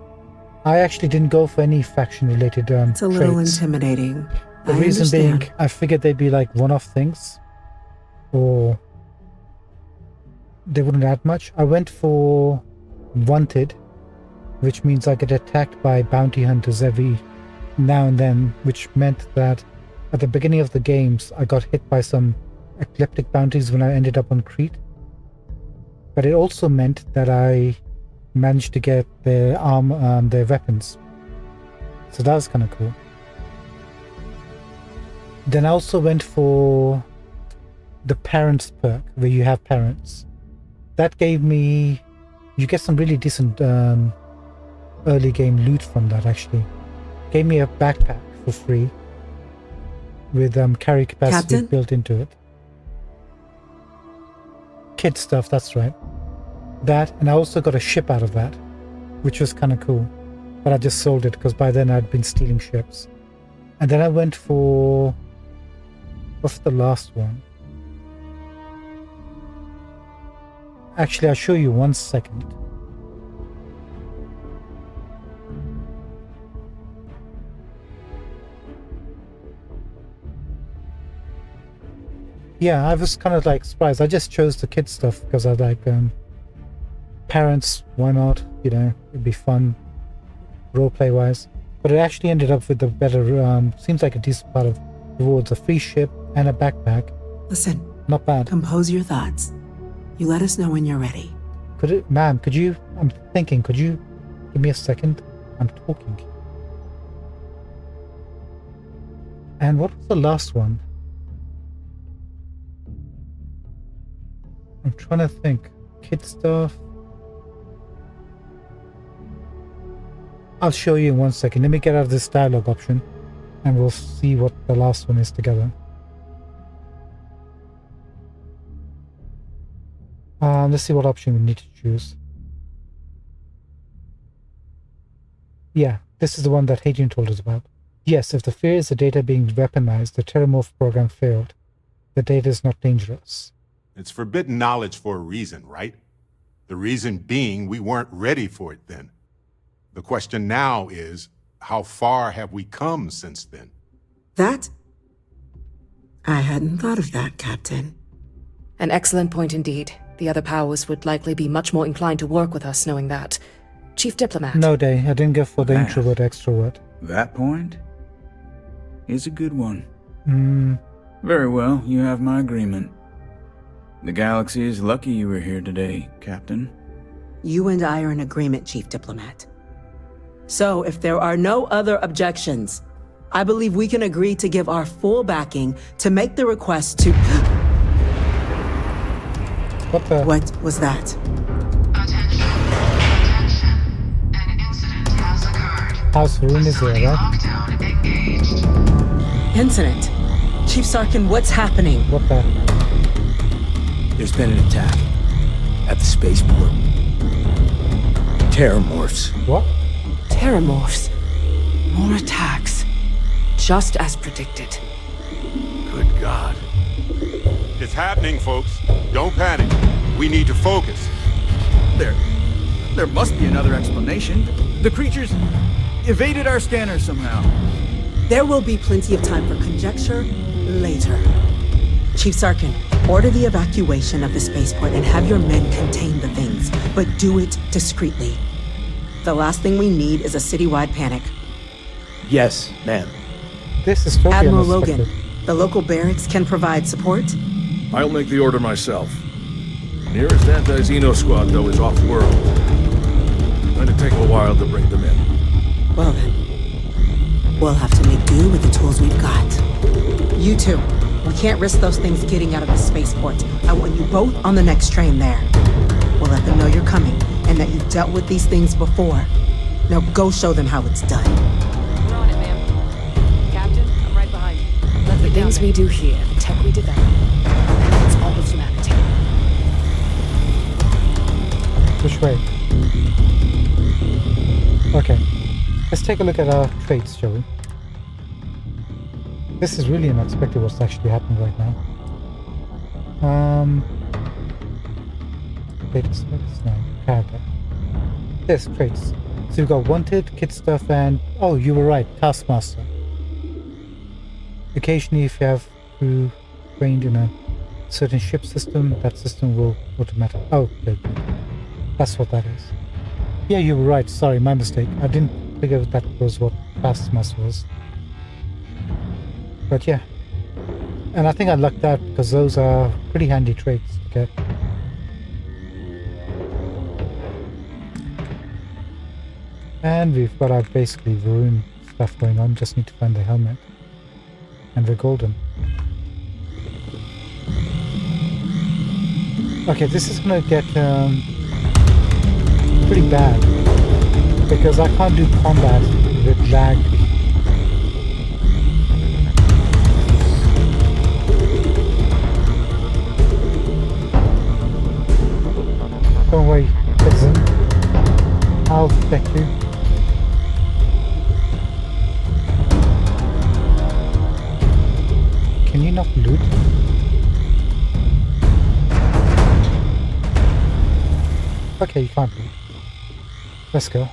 I actually didn't go for any faction-related It's a little traits. intimidating. The I reason understand. being, I figured they'd be like one-off things, or they wouldn't add much. I went for wanted, which means I get attacked by bounty hunters every now and then, which meant that at the beginning of the games, I got hit by some ecliptic bounties when I ended up on Crete. But it also meant that I managed to get their their weapons. So that was kind of cool. Then I also went for the parents perk, where you have parents. That gave me, you get some really decent early game loot from that actually. Gave me a backpack for free with carry capacity Captain? built into it. Kid stuff, that's right. That, and I also got a ship out of that, which was kind of cool. But I just sold it because by then I'd been stealing ships. And then I went for, what's the last one? Actually, I'll show you 1 second. Yeah, I was kind of like surprised. I just chose the kid stuff because I like parents, why not? You know, it'd be fun roleplay wise. But it actually ended up with a better, seems like a decent part of rewards, a free ship and a backpack. Listen, Not bad. compose your thoughts. You let us know when you're ready. Ma'am, could you, I'm thinking, could you give me a second? I'm talking. And what was the last one? I'm trying to think. Kid stuff. I'll show you in 1 second. Let me get out of this dialogue option and we'll see what the last one is together. Let's see what option we need to choose. Yeah, this is the one that Hadrian told us about. Yes, if the fear is the data being weaponized, the Terramorph program failed. The data is not dangerous. It's forbidden knowledge for a reason, right? The reason being we weren't ready for it then. The question now is, how far have we come since then? That? I hadn't thought of that, Captain. An excellent point indeed. The other powers would likely be much more inclined to work with us knowing that. Chief Diplomat. No, Day. I didn't go for the Math. introvert extrovert. That point is a good one. Hmm. Very well, you have my agreement. The galaxy is lucky you were here today, Captain. You and I are in agreement, Chief Diplomat. So, if there are no other objections, I believe we can agree to give our full backing to make the request to... What the? What was that? Attention. Attention. An incident has occurred. House Rune is there, Facility right? lockdown engaged. Incident. Chief Sarkin, what's happening? What the? There's been an attack at the spaceport. Terramorphs. What? Terramorphs. More attacks. Just as predicted. Good God. It's happening, folks. Don't panic. We need to focus. There must be another explanation. The creatures evaded our scanner somehow. There will be plenty of time for conjecture later. Chief Sarkin, order the evacuation of the spaceport and have your men contain the things, but do it discreetly. The last thing we need is a citywide panic. Yes, ma'am. This is totally Admiral unexpected. Logan, the local barracks can provide support. I'll make the order myself. Nearest anti-Xeno squad, though, is off-world. Going to take a while to bring them in. Well then, we'll have to make do with the tools we've got. You two, we can't risk those things getting out of the spaceport. I want you both on the next train there. We'll let them know you're coming and that you've dealt with these things before. Now go show them how it's done. We're on it, ma'am. Captain, I'm right behind you. The things we do here, the tech we develop, it's all of humanity. Which way? Okay. Let's take a look at our traits, shall we? This is really unexpected what's actually happening right now. Data specs, no, character. There's crates. So you've got Wanted, Kid Stuff, and... Oh, you were right, Taskmaster. Occasionally, if you have crew trained in a certain ship system, that system will automatically... Oh, okay. That's what that is. Yeah, you were right. Sorry, my mistake. I didn't figure that was what Taskmaster was. But yeah. And I think I lucked out because those are pretty handy traits to get. And we've got our basically Varun stuff going on. Just need to find the helmet. And we're golden. Okay, this is gonna get pretty bad. Because I can't do combat with lag. Don't worry, citizen. I'll protect you. Can you not loot? Okay, you can't loot. Let's go.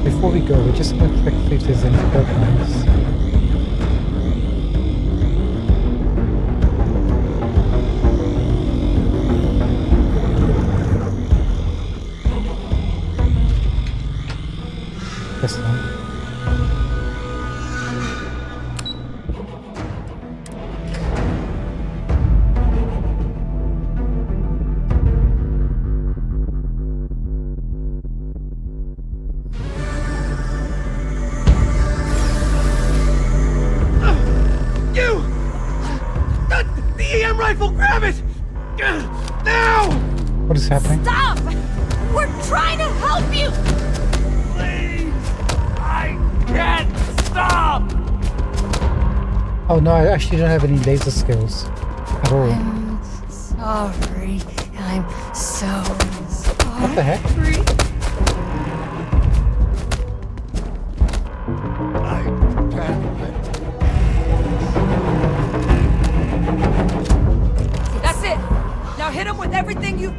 Before we go, we're just going to check if there's any pipelines. This one. Grab it! Now! What is happening? Stop! We're trying to help you! Please! I can't stop! Oh no, I actually don't have any laser skills at all. I'm sorry. I'm so sorry. What the heck? I can't let That's it! Now hit him with everything you...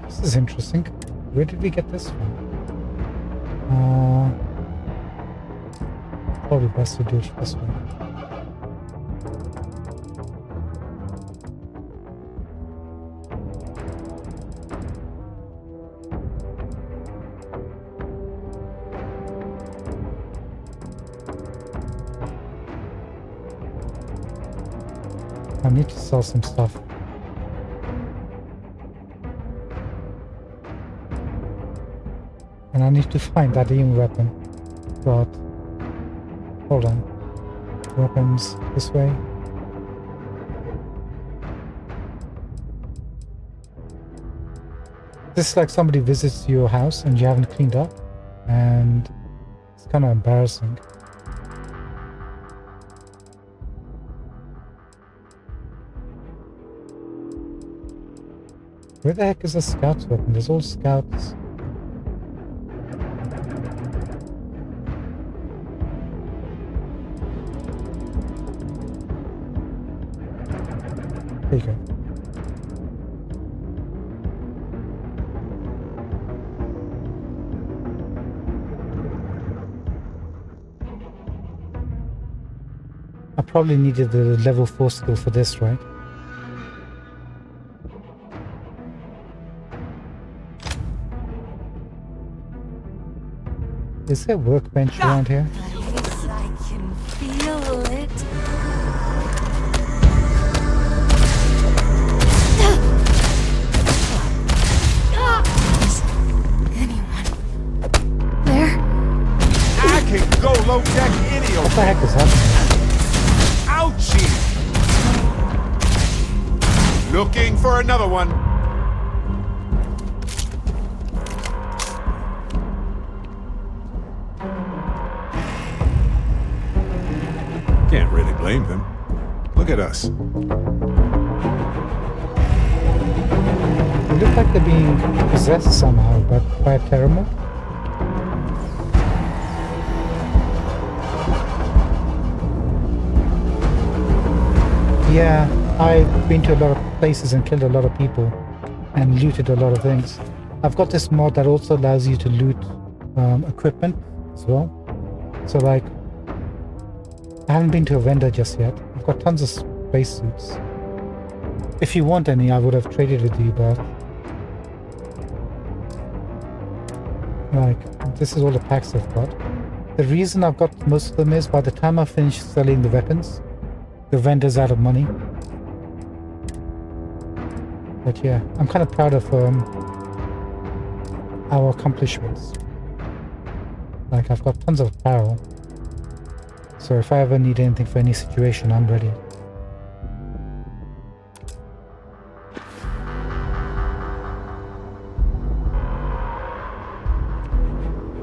This is interesting. Where did we get this from? Probably best to do it this way. I need to sell some stuff. And I need to find that EM weapon. But hold on. Weapons this way. This is like somebody visits your house and you haven't cleaned up, and it's kind of embarrassing. Where the heck is the scout's weapon? There's all scouts. There you go. I probably needed the level 4 skill for this, right? Is there a workbench around here? I can feel it. Is anyone there? I can go low jack any What the heck is happening? Ouchie! Looking for another one. Can't really blame them. Look at us. like they're being possessed somehow, but by a Terramorph. Yeah, I've been to a lot of places and killed a lot of people and looted a lot of things. I've got this mod that also allows you to loot equipment as well. So like, I haven't been to a vendor just yet. I've got tons of spacesuits. If you want any, I would have traded with you, but like, this is all the packs I've got. The reason I've got most of them is by the time I finish selling the weapons, the vendor's out of money. But yeah, I'm kind of proud of our accomplishments. Like, I've got tons of apparel. So if I ever need anything for any situation, I'm ready.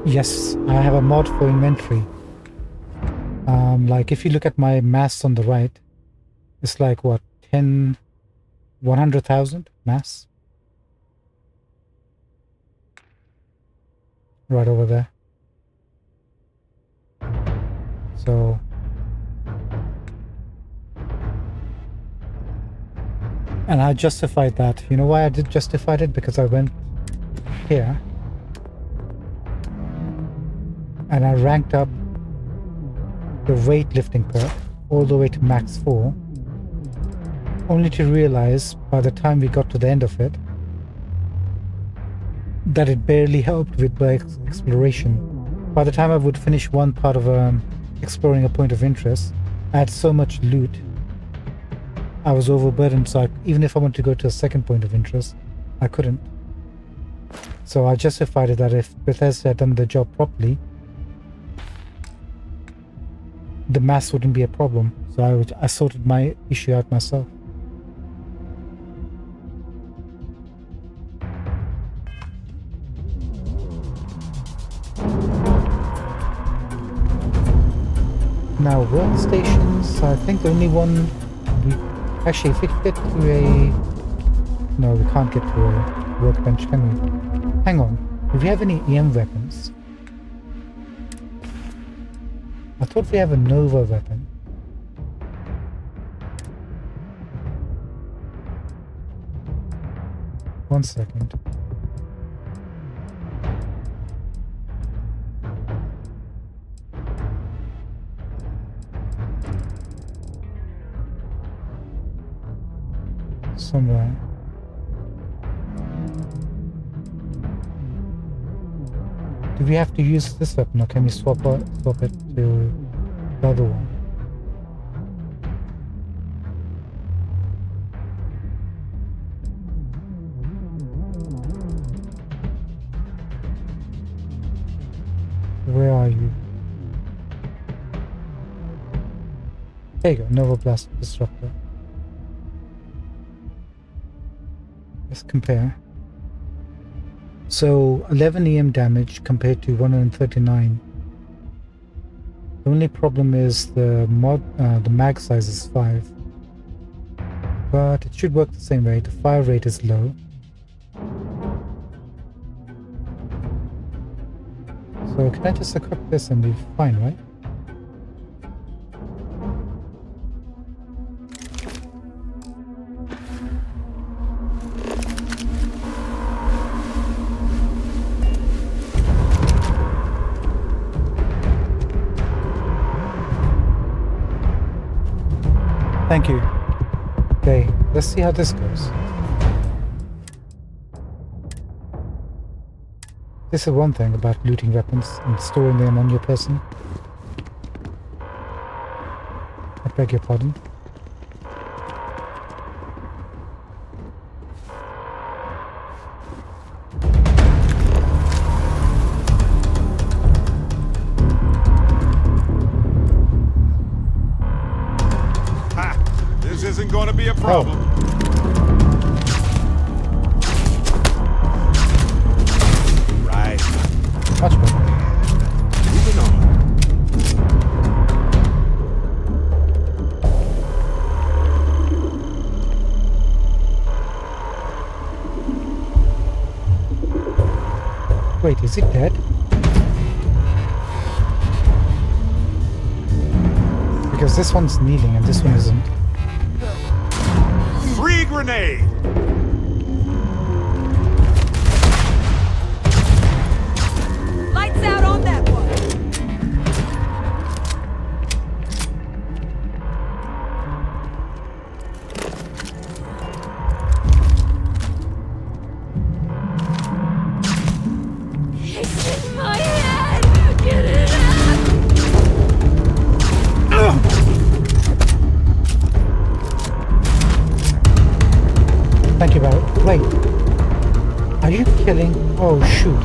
Yes, I have a mod for inventory. Like if you look at my mass on the right, it's like what, 100,000 mass? Right over there. So and I justified that. You know why I did justify it? Because I went here and I ranked up the weightlifting perk all the way to max 4, only to realize by the time we got to the end of it that it barely helped with my exploration. By the time I would finish one part of exploring a point of interest, I had so much loot, I was overburdened, so even if I wanted to go to a second point of interest, I couldn't. So I justified it that if Bethesda had done the job properly, the mass wouldn't be a problem. So I sorted my issue out myself. Now workstations, I think the only one we actually, if we get to a, no, we can't get to a workbench, can we? Hang on, do we have any EM weapons? I thought we have a Nova weapon. One second. Somewhere. Do we have to use this weapon, or can we swap it to the other one? Where are you? There you go, Nova Blast Disruptor. Let's compare. So 11 EM damage compared to 139. The only problem is the mag size is 5. But it should work the same way. The fire rate is low. So can I just equip this and be fine, right? Thank you. Okay, let's see how this goes. This is one thing about looting weapons and storing them on your person. I beg your pardon. This isn't going to be a problem. Right. Much better. Moving on. Wait, is it dead? Because this one's kneeling and this one isn't. Free grenade! Lights out on that one! It's in my head! Get it out! Thank you, Barrett. Wait. Are you killing... Oh, shoot.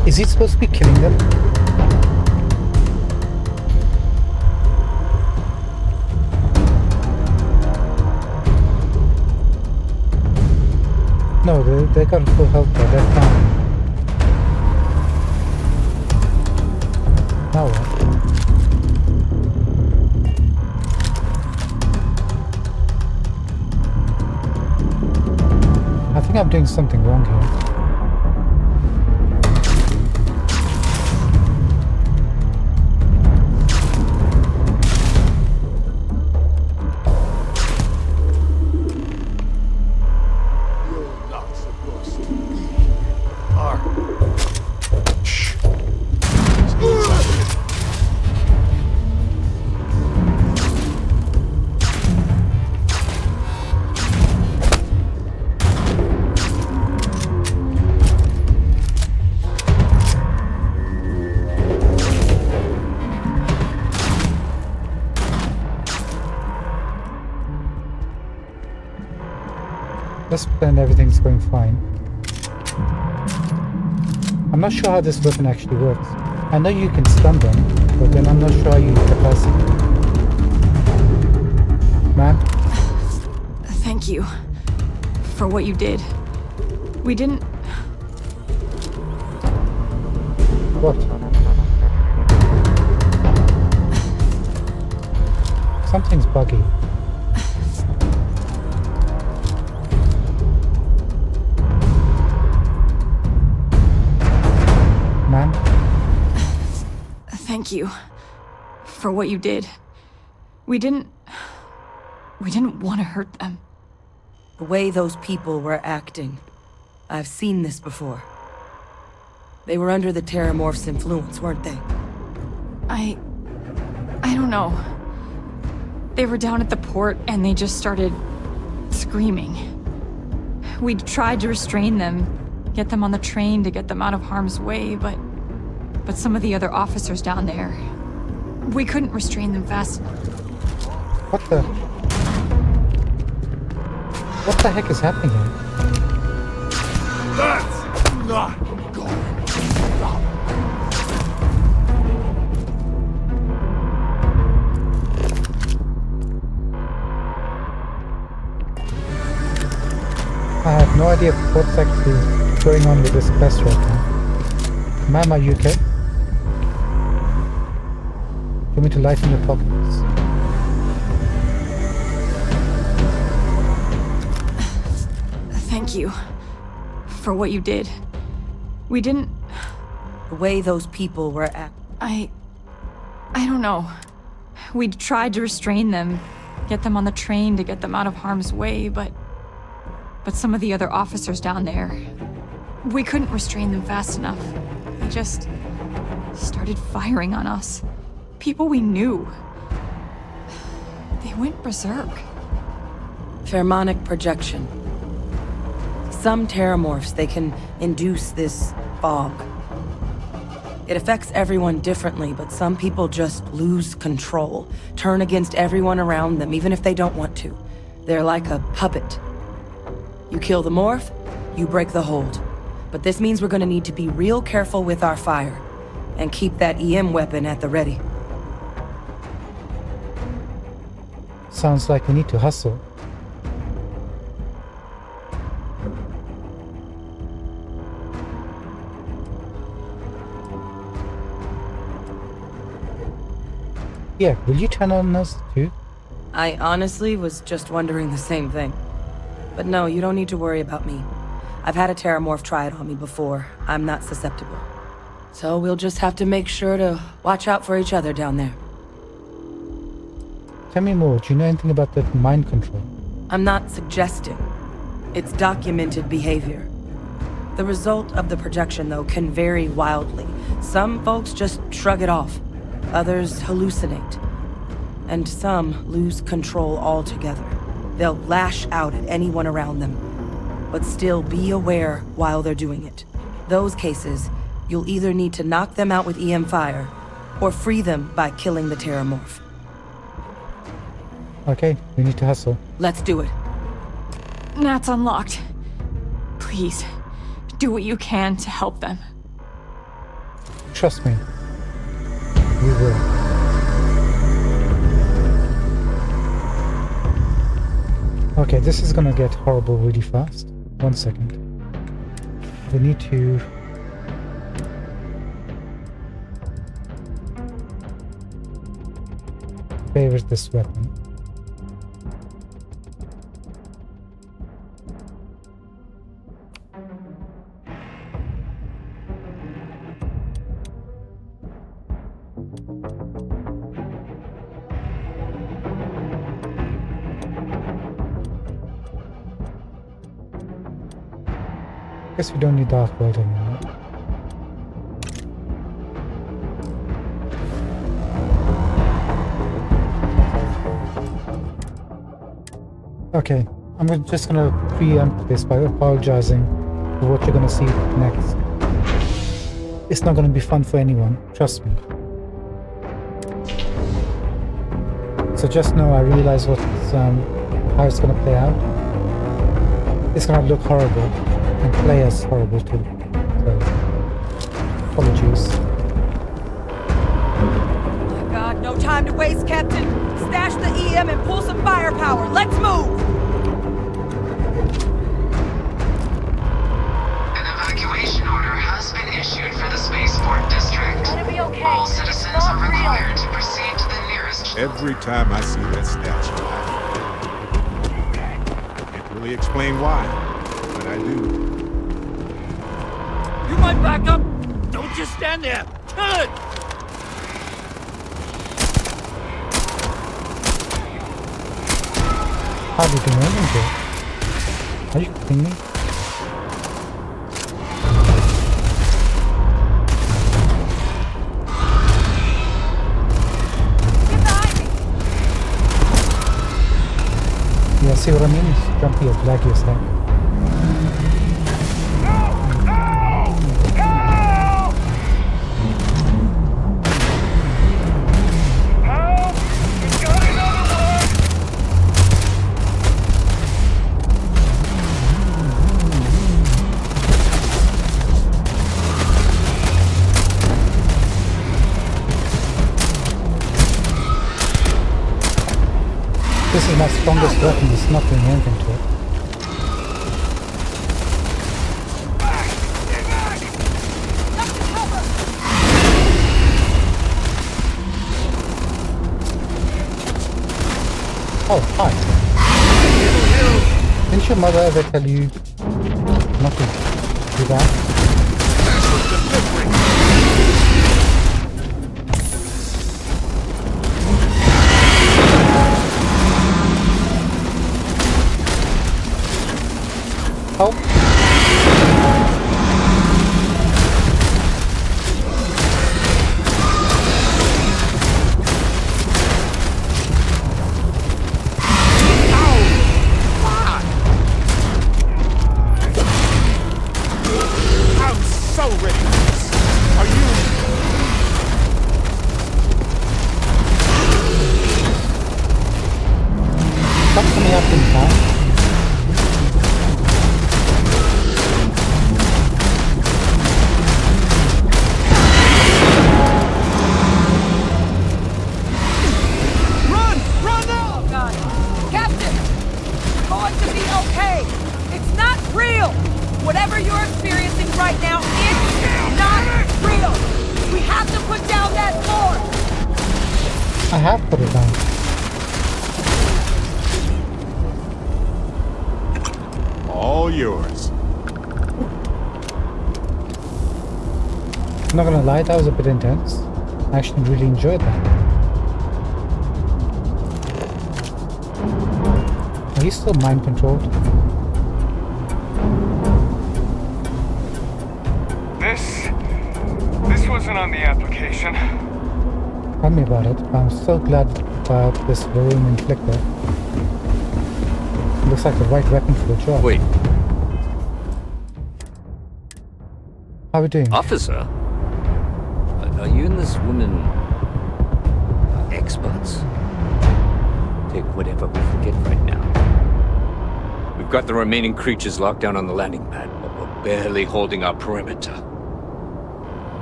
Is he supposed to be killing them? No, they got full health bar. They're fine. Now what? I think I'm doing something wrong here. Let's pretend everything's going fine. I'm not sure how this weapon actually works. I know you can stun them, but then I'm not sure how you incapacitate. Ma'am? Thank you for what you did. We didn't... What? Something's buggy. Ma'am? Thank you for what you did. We didn't want to hurt them. The way those people were acting, I've seen this before. They were under the Terramorph's influence, weren't they? I don't know. They were down at the port and they just started screaming. We tried to restrain them, get them on the train to get them out of harm's way, but some of the other officers down there, we couldn't restrain them fast enough. What the heck is happening here? That's not going to stop. I have no idea what's actually going on with this quest right now. Ma'am, are you okay? For me to lighten your pockets. Thank you for what you did. We didn't... The way those people were acting. I don't know. We tried to restrain them, get them on the train to get them out of harm's way, but some of the other officers down there, we couldn't restrain them fast enough. They just started firing on us. People we knew. They went berserk. Pheromonic projection. Some Terramorphs, they can induce this fog. It affects everyone differently, but some people just lose control, turn against everyone around them, even if they don't want to. They're like a puppet. You kill the morph, you break the hold. But this means we're gonna need to be real careful with our fire, and keep that EM weapon at the ready. Sounds like we need to hustle. Yeah, will you turn on us too? I honestly was just wondering the same thing. But no, you don't need to worry about me. I've had a Terramorph try it on me before. I'm not susceptible. So we'll just have to make sure to watch out for each other down there. Tell me more. Do you know anything about the mind control? I'm not suggesting. It's documented behavior. The result of the projection, though, can vary wildly. Some folks just shrug it off. Others hallucinate. And some lose control altogether. They'll lash out at anyone around them, but still be aware while they're doing it. Those cases, you'll either need to knock them out with EM fire, or free them by killing the Terramorph. Okay, we need to hustle. Let's do it. Nat's unlocked. Please, do what you can to help them. Trust me. We will. Okay, this is gonna get horrible really fast. 1 second. We need to... favor this weapon. Guess we don't need Dark World anymore. Okay, I'm just gonna preempt this by apologizing for what you're gonna see next. It's not gonna be fun for anyone, trust me. So just know I realize how it's gonna play out. It's gonna look horrible. And play as horrible too. So, apologies. Oh my God, no time to waste, Captain. Stash the EM and pull some firepower. Let's move! An evacuation order has been issued for the spaceport district. It'll be okay. All citizens are required to proceed to the nearest... Every time I see that statue, I can't really explain why, but I do. You might back up! Don't just stand there! Kill it! How did you know that? Are you kidding me? Get behind me! Yeah, see what I mean? It's jumpy as laggy as heck. This is my strongest weapon, it's not doing anything to it. Oh, hi. Didn't your mother ever tell you not to do that? Help. I'm so ready for this. Are you... Stop coming up in time. Whatever you're experiencing right now, it's not real! We have to put down that sword! I have put it down. All yours. Not gonna lie, that was a bit intense. I actually really enjoyed that. Are you still mind controlled? This wasn't on the application. Tell me about it. I'm so glad about this balloon inflictor. Looks like the right weapon for the job. Wait. How are we doing? Officer? Are you and this woman experts? Take whatever we can get right now. We've got the remaining creatures locked down on the landing pad, but we're barely holding our perimeter.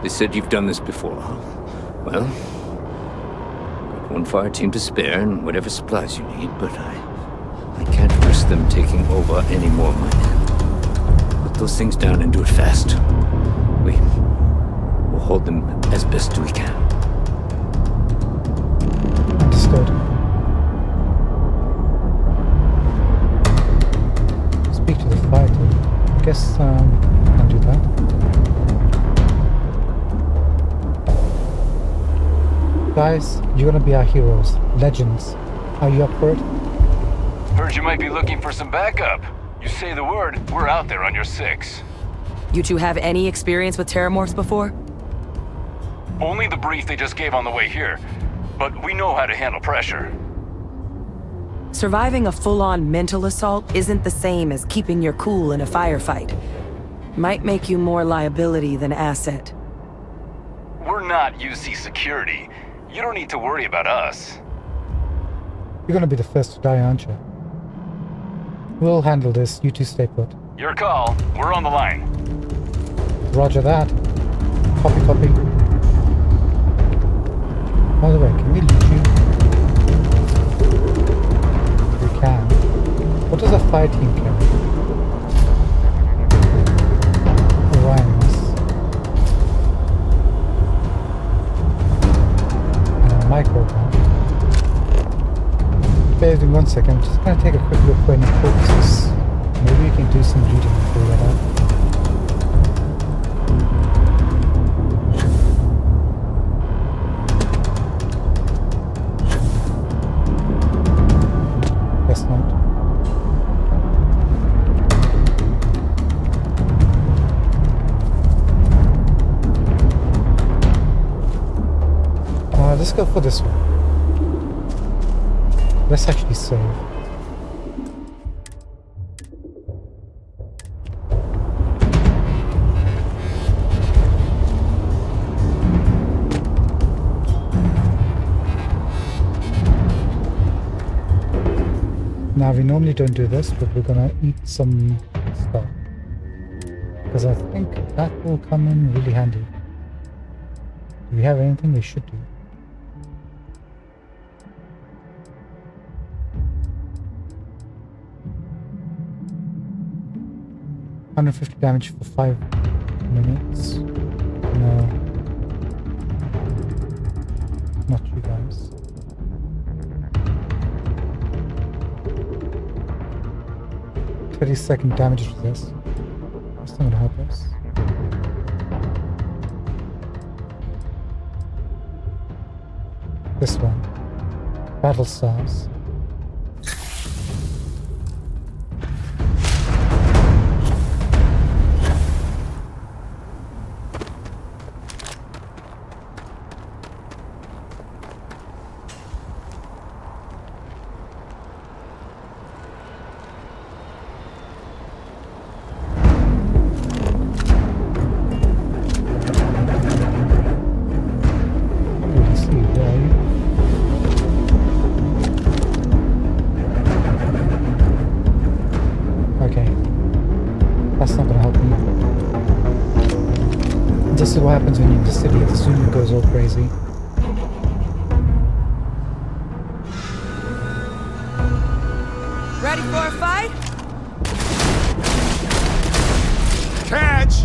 They said you've done this before. Well, got one fire team to spare and whatever supplies you need, but I can't risk them taking over any more of my men. Put those things down and do it fast. We'll hold them as best we can. Understood. Speak to the fire team. Guess I'll do that. Guys, you're gonna be our heroes, legends. Are you up for it? Heard you might be looking for some backup. You say the word, we're out there on your 6. You two have any experience with terramorphs before? Only the brief they just gave on the way here, but we know how to handle pressure. Surviving a full-on mental assault isn't the same as keeping your cool in a firefight. Might make you more liability than asset. We're not UC security. You don't need to worry about us. You're gonna be the first to die, aren't you? We'll handle this. You two stay put. Your call. We're on the line. Roger that. Copy, copy. By the way, can we loot you? We can. What does a fire team carry? Orion's. And a micro gun. Bear with me 1 second. I'm just going to take a quick look for any corpses. Maybe we can do some reading and figure that out. Guess not. Let's go for this one. Let's actually save. Now we normally don't do this, but we're gonna eat some stuff. Because I think that will come in really handy. Do we have anything we should do? $150 damage for 5 minutes. No. Not you guys. $30-second damage resist. That's not gonna help us. This one. Battle Stars. This is what happens when you're in the city. The student goes all crazy. Ready for a fight? Catch!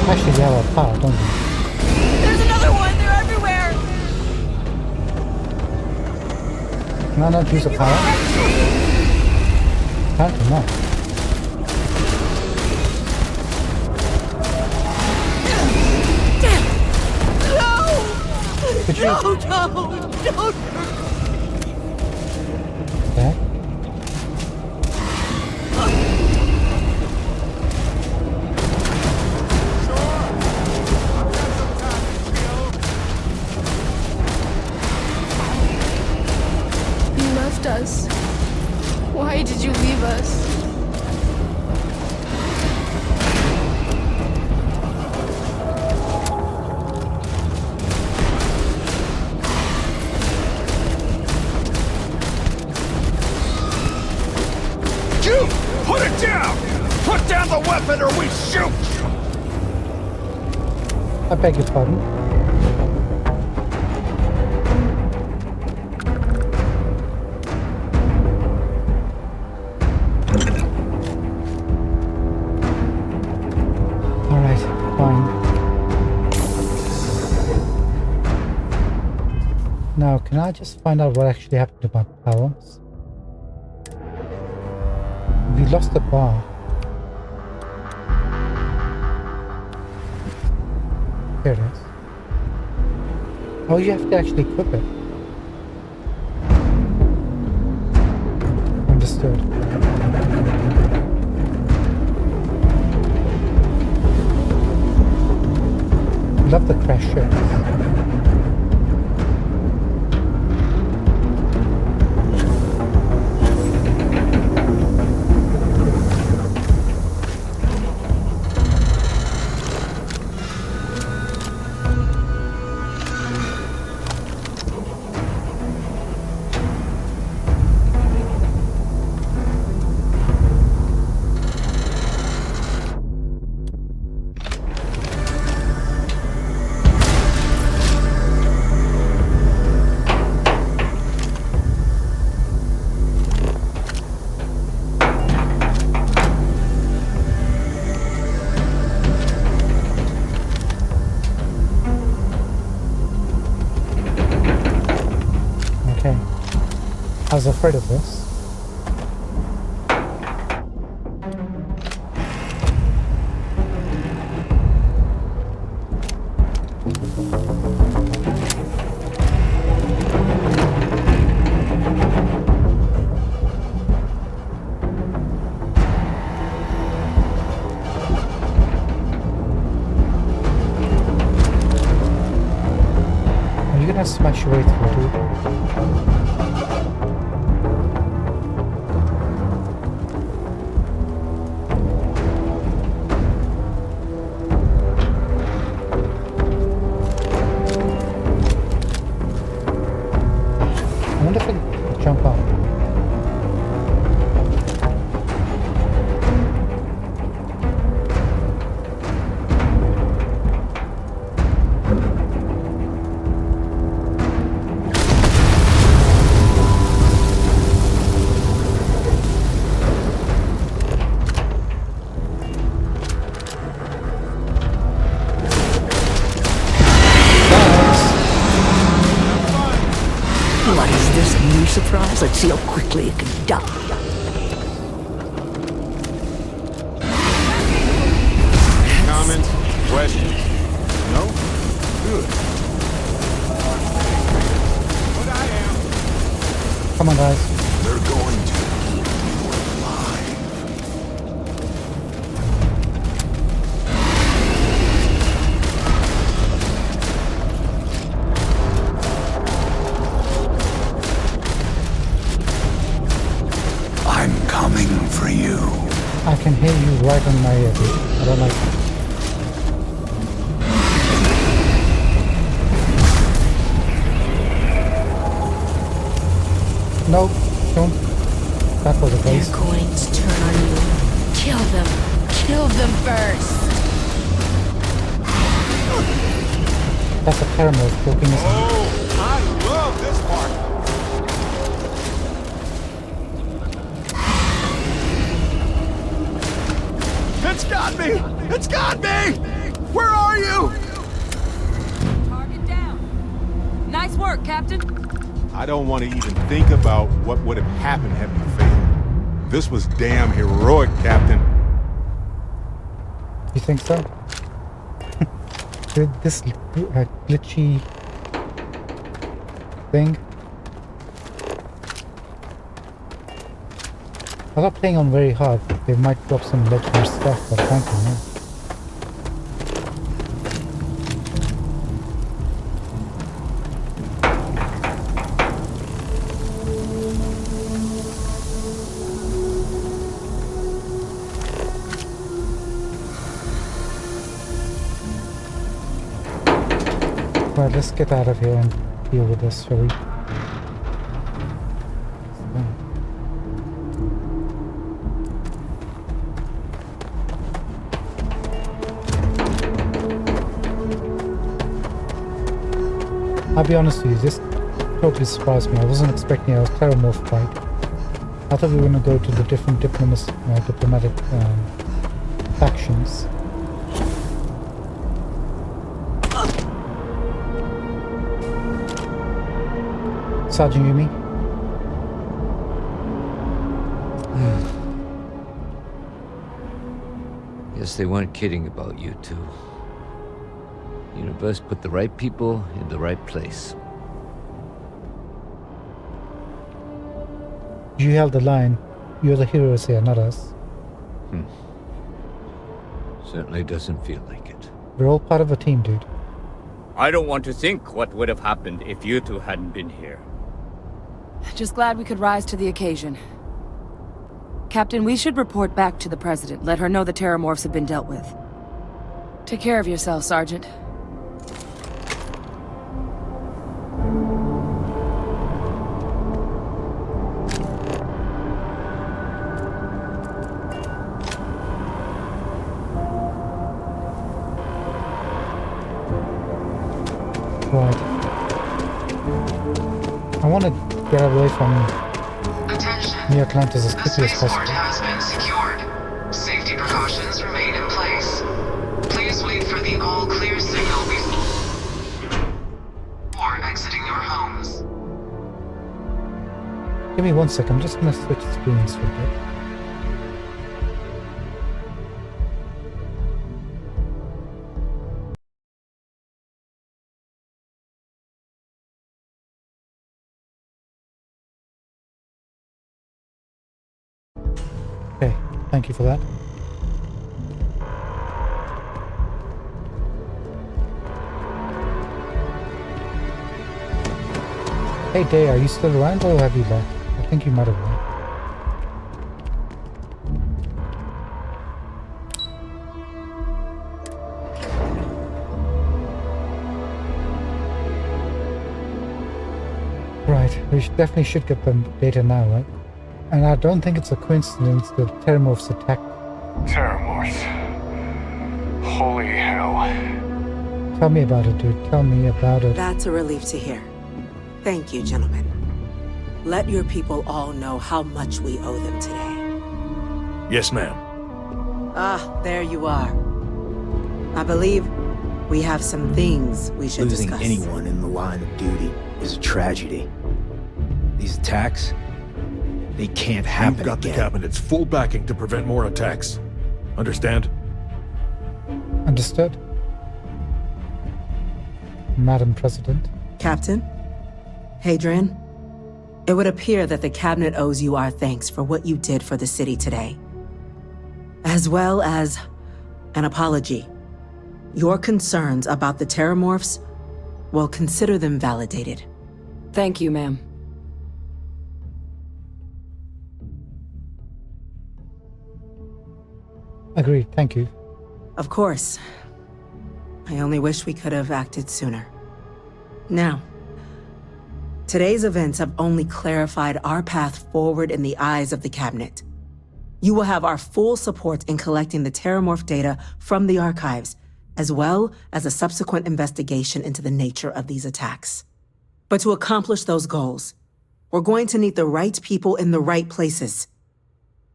Actually, they have a power, don't they? There's another one! They're everywhere! Can I not use the power? Apparently not. Could you? No! Okay. You left us. Why did you leave us? You! Put it down! Put down the weapon or we shoot! I beg your pardon. Alright, fine. Now, can I just find out what actually happened to my powers? We lost the bar. Here it is. Oh, you have to actually equip it. Understood. Love the crash ships. Okay. I was afraid of this. Are you gonna smash your way through, dude? I wonder if I can jump up. What is this, a new surprise? Let's see how quickly it can die. Comments? Questions? No? Good. Come on, guys. They're going to keep you alive. I'm coming for you. I can hear you right on my ear, dude. I don't like it. No, don't. That was a waste. They're going to turn on you. Kill them. Kill them first. That's a caramel poking his hand. Oh, I love this part. It's got me! It's got me! Where are you? Target down. Nice work, Captain. I don't want to even think about what would have happened had we failed. This was damn heroic, Captain. You think so? This glitchy thing. I'm not playing on very hard. They might drop some legendary stuff, but frankly, no. Right, let's get out of here and deal with this, shall we? I'll be honest with you, this totally surprised me. I wasn't expecting a Terramorph fight. I thought we were going to go to the different diplomatic factions. Sergeant Yumi? Guess they weren't kidding about you two. Universe put the right people in the right place. You held the line. You're the heroes here, not us. Certainly doesn't feel like it. We're all part of a team, dude. I don't want to think what would have happened if you two hadn't been here. Just glad we could rise to the occasion. Captain, we should report back to the President. Let her know the Terramorphs have been dealt with. Take care of yourself, Sergeant. Right. I want to get away from New Atlantis as quickly as possible. Has been secured. Safety precautions remain in place. Please wait for the all-clear signal before exiting your homes. Give me 1 second, I'm just going to switch screens for a bit. Okay, thank you for that. Hey Day, are you still around or have you left? I think you might have left. Right, we definitely should get the data now, right? And I don't think it's a coincidence that Terramorphs attacked. Terramorphs. Holy hell. Tell me about it, dude. Tell me about it. That's a relief to hear. Thank you, gentlemen. Let your people all know how much we owe them today. Yes, ma'am. Ah, there you are. I believe we have some things we should Losing discuss. anyone in the line of duty is a tragedy. These attacks, they can't happen You've got again. the Cabinet's full backing to prevent more attacks. Understand? Understood. Madam President. Captain? Hadrian? It would appear that the Cabinet owes you our thanks for what you did for the city today. As well as an apology. Your concerns about the Terramorphs, well, consider them validated. Thank you, ma'am. Agreed, thank you. Of course. I only wish we could have acted sooner. Now, today's events have only clarified our path forward in the eyes of the Cabinet. You will have our full support in collecting the Terramorph data from the archives, as well as a subsequent investigation into the nature of these attacks. But to accomplish those goals, we're going to need the right people in the right places.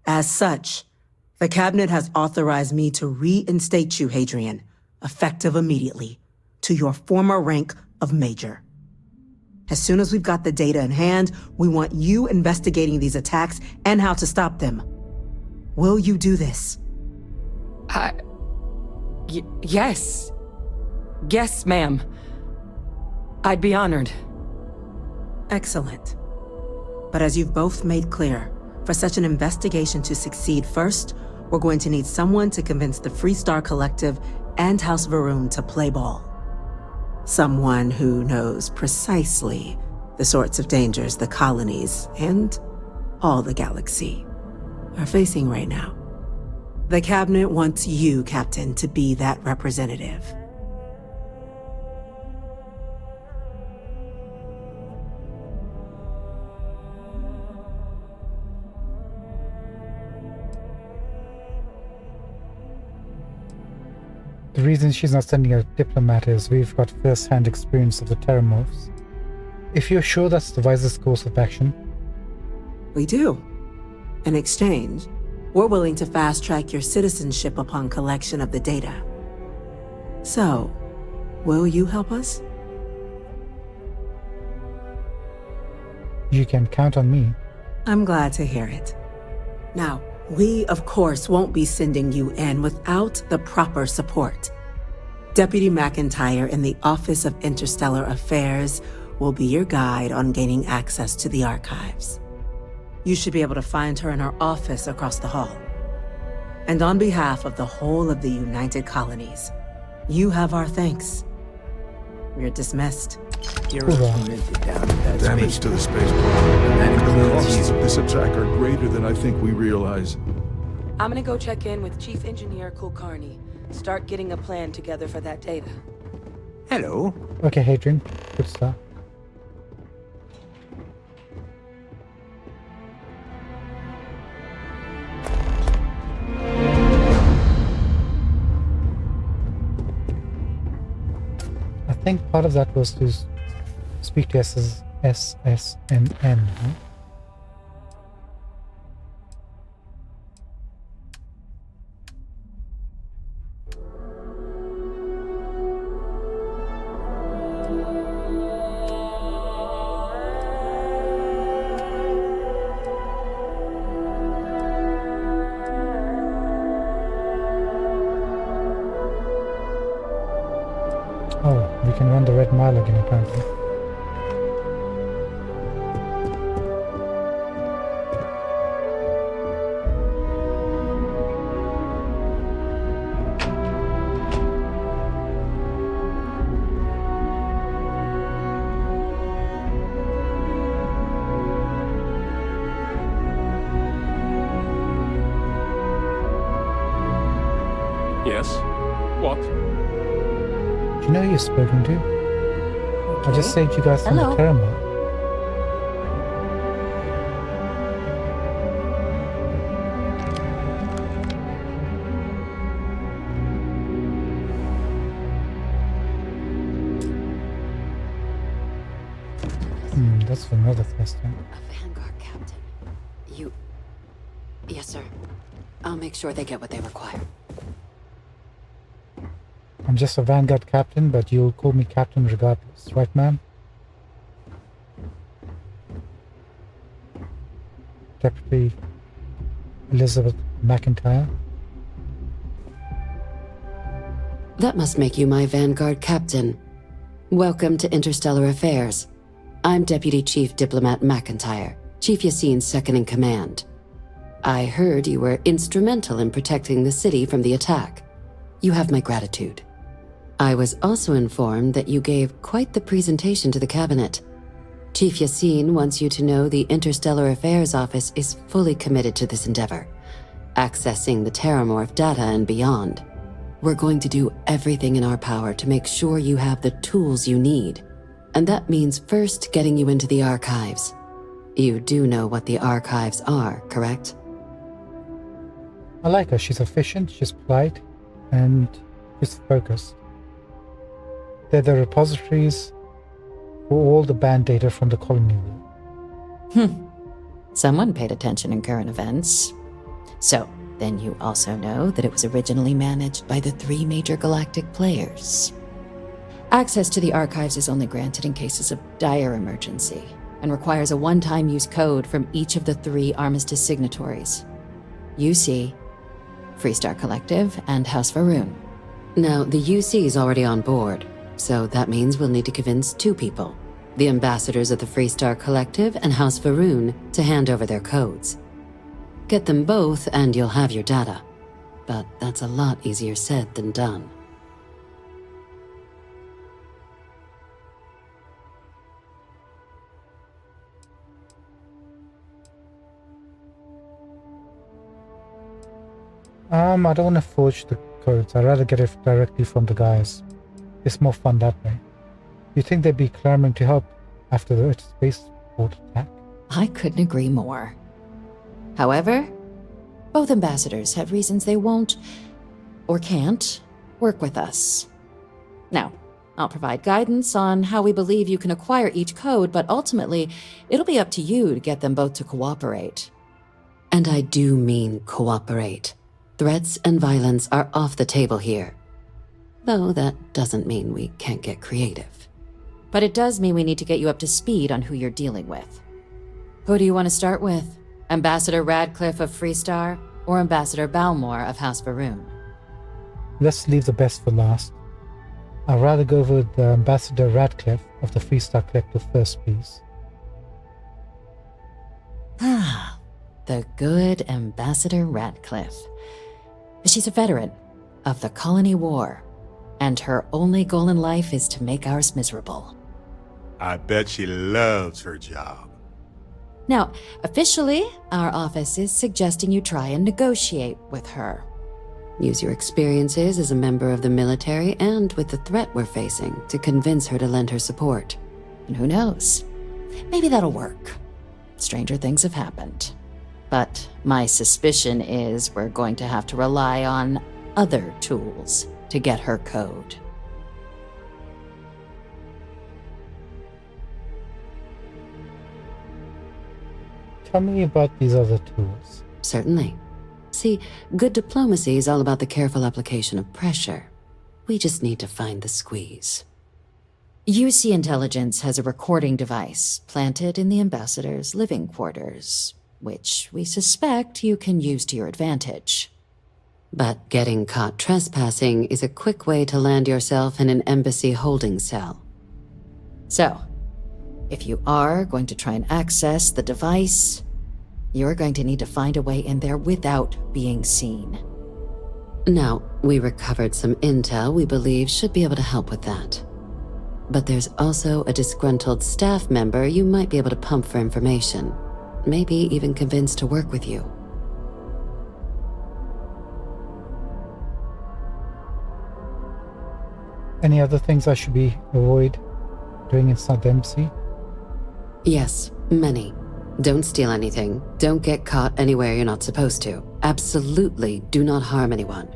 As such, the Cabinet has authorized me to reinstate you, Hadrian, effective immediately, to your former rank of Major. As soon as we've got the data in hand, we want you investigating these attacks and how to stop them. Will you do this? Yes. Yes, ma'am. I'd be honored. Excellent. But as you've both made clear, for such an investigation to succeed first, we're going to need someone to convince the Freestar Collective and House Varun to play ball. Someone who knows precisely the sorts of dangers the colonies and all the galaxy are facing right now. The Cabinet wants you, Captain, to be that representative. The reason she's not sending a diplomat is we've got first-hand experience of the Terramorphs. If you're sure that's the wisest course of action. We do. In exchange, we're willing to fast-track your citizenship upon collection of the data. So, will you help us? You can count on me. I'm glad to hear it. Now, we, of course, won't be sending you in without the proper support. Deputy McIntyre in the Office of Interstellar Affairs will be your guide on gaining access to the archives. You should be able to find her in her office across the hall. And on behalf of the whole of the United Colonies, you have our thanks. You're dismissed. Damage to the spaceport. The costs of this attack are greater than I think we realize. I'm gonna go check in with Chief Engineer Kulkarni. Start getting a plan together for that data. Hello. Okay, Hadrian. Good start. I think part of that was to speak to SSNN, huh? Oh, we can run the Red Mile again, apparently. Yes? What? Do you know who you've spoken to? I just saved you guys from the Terramorph. That's for another question. A Vanguard captain. You... Yes, sir. I'll make sure they get what they require. I'm just a Vanguard captain, but you'll call me captain regardless, right, ma'am? Deputy Elizabeth McIntyre. That must make you my Vanguard captain. Welcome to Interstellar Affairs. I'm Deputy Chief Diplomat McIntyre, Chief Yassine's second-in-command. I heard you were instrumental in protecting the city from the attack. You have my gratitude. I was also informed that you gave quite the presentation to the cabinet. Chief Yassine wants you to know the Interstellar Affairs Office is fully committed to this endeavor, accessing the Terramorph data and beyond. We're going to do everything in our power to make sure you have the tools you need. And that means first getting you into the archives. You do know what the archives are, correct? I like her. She's efficient, she's polite, and she's focused. They're the repositories for all the banned data from the colony war. Someone paid attention in current events. So, then you also know that it was originally managed by the 3 major galactic players. Access to the archives is only granted in cases of dire emergency and requires a one-time use code from each of the 3 Armistice signatories. UC, Freestar Collective, and House Faroon. Now, the UC is already on board, so that means we'll need to convince 2 people, the ambassadors of the Freestar Collective and House Faroon, to hand over their codes. Get them both and you'll have your data. But that's a lot easier said than done. I don't want to forge the codes. I'd rather get it directly from the guys. It's more fun that way. You think they'd be clamoring to help after the spaceport attack? I couldn't agree more. However, both ambassadors have reasons they won't, or can't, work with us. Now, I'll provide guidance on how we believe you can acquire each code, but ultimately, it'll be up to you to get them both to cooperate. And I do mean cooperate. Threats and violence are off the table here. Though that doesn't mean we can't get creative. But it does mean we need to get you up to speed on who you're dealing with. Who do you want to start with? Ambassador Radcliffe of Freestar, or Ambassador Balmore of House Faroon? Let's leave the best for last. I'd rather go with Ambassador Radcliffe of the Freestar Collective first, please. Ah, the good Ambassador Radcliffe. She's a veteran of the Colony War, and her only goal in life is to make ours miserable. I bet she loves her job. Now, officially, our office is suggesting you try and negotiate with her. Use your experiences as a member of the military and with the threat we're facing to convince her to lend her support. And who knows? Maybe that'll work. Stranger things have happened. But my suspicion is we're going to have to rely on other tools to get her code. Tell me about these other tools. Certainly. See, good diplomacy is all about the careful application of pressure. We just need to find the squeeze. UC Intelligence has a recording device planted in the ambassador's living quarters, which we suspect you can use to your advantage. But getting caught trespassing is a quick way to land yourself in an embassy holding cell. So, if you are going to try and access the device, you're going to need to find a way in there without being seen. Now, we recovered some intel we believe should be able to help with that. But there's also a disgruntled staff member you might be able to pump for information. Maybe even convince to work with you. Any other things I should avoid doing inside the embassy? Yes, many. Don't steal anything. Don't get caught anywhere you're not supposed to. Absolutely do not harm anyone.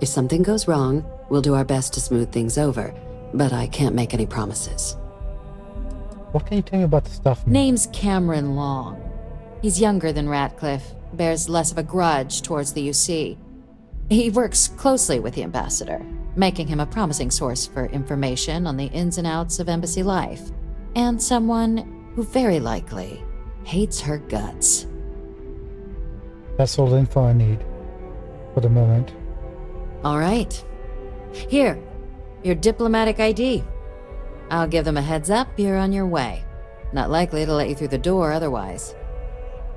If something goes wrong, we'll do our best to smooth things over, but I can't make any promises. What can you tell me about the staff? Name's Cameron Long. He's younger than Ratcliffe, bears less of a grudge towards the UC. He works closely with the ambassador, making him a promising source for information on the ins and outs of embassy life, and someone who very likely hates her guts. That's all the info I need for the moment. All right. Here, your diplomatic ID. I'll give them a heads up you're on your way. Not likely to let you through the door otherwise.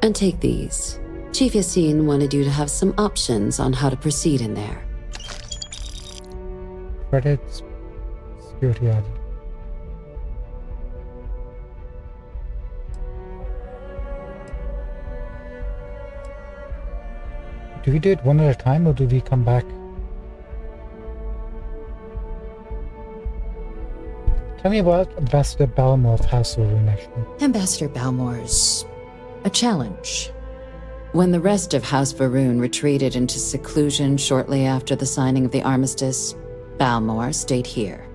And take these. Chief Yassine wanted you to have some options on how to proceed in there. Credits, security ID. Do we do it one at a time or do we come back? Tell me about Ambassador Balmore of House Faroon, actually. Ambassador Balmore's a challenge. When the rest of House Faroon retreated into seclusion shortly after the signing of the armistice, Balmore stayed here.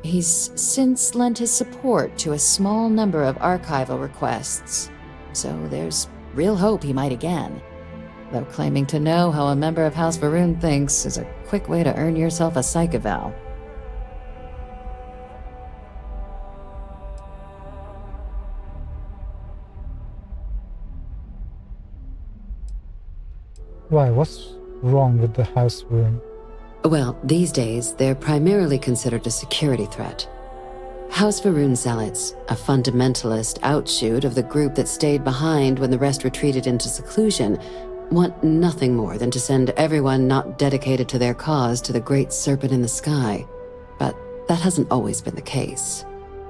He's since lent his support to a small number of archival requests, so there's real hope he might again. Though claiming to know how a member of House Faroon thinks is a quick way to earn yourself a psych eval. Why, what's wrong with the house room? Well, these days, they're primarily considered a security threat. House Varun Zealots, a fundamentalist outshoot of the group that stayed behind when the rest retreated into seclusion, want nothing more than to send everyone not dedicated to their cause to the great serpent in the sky. But that hasn't always been the case.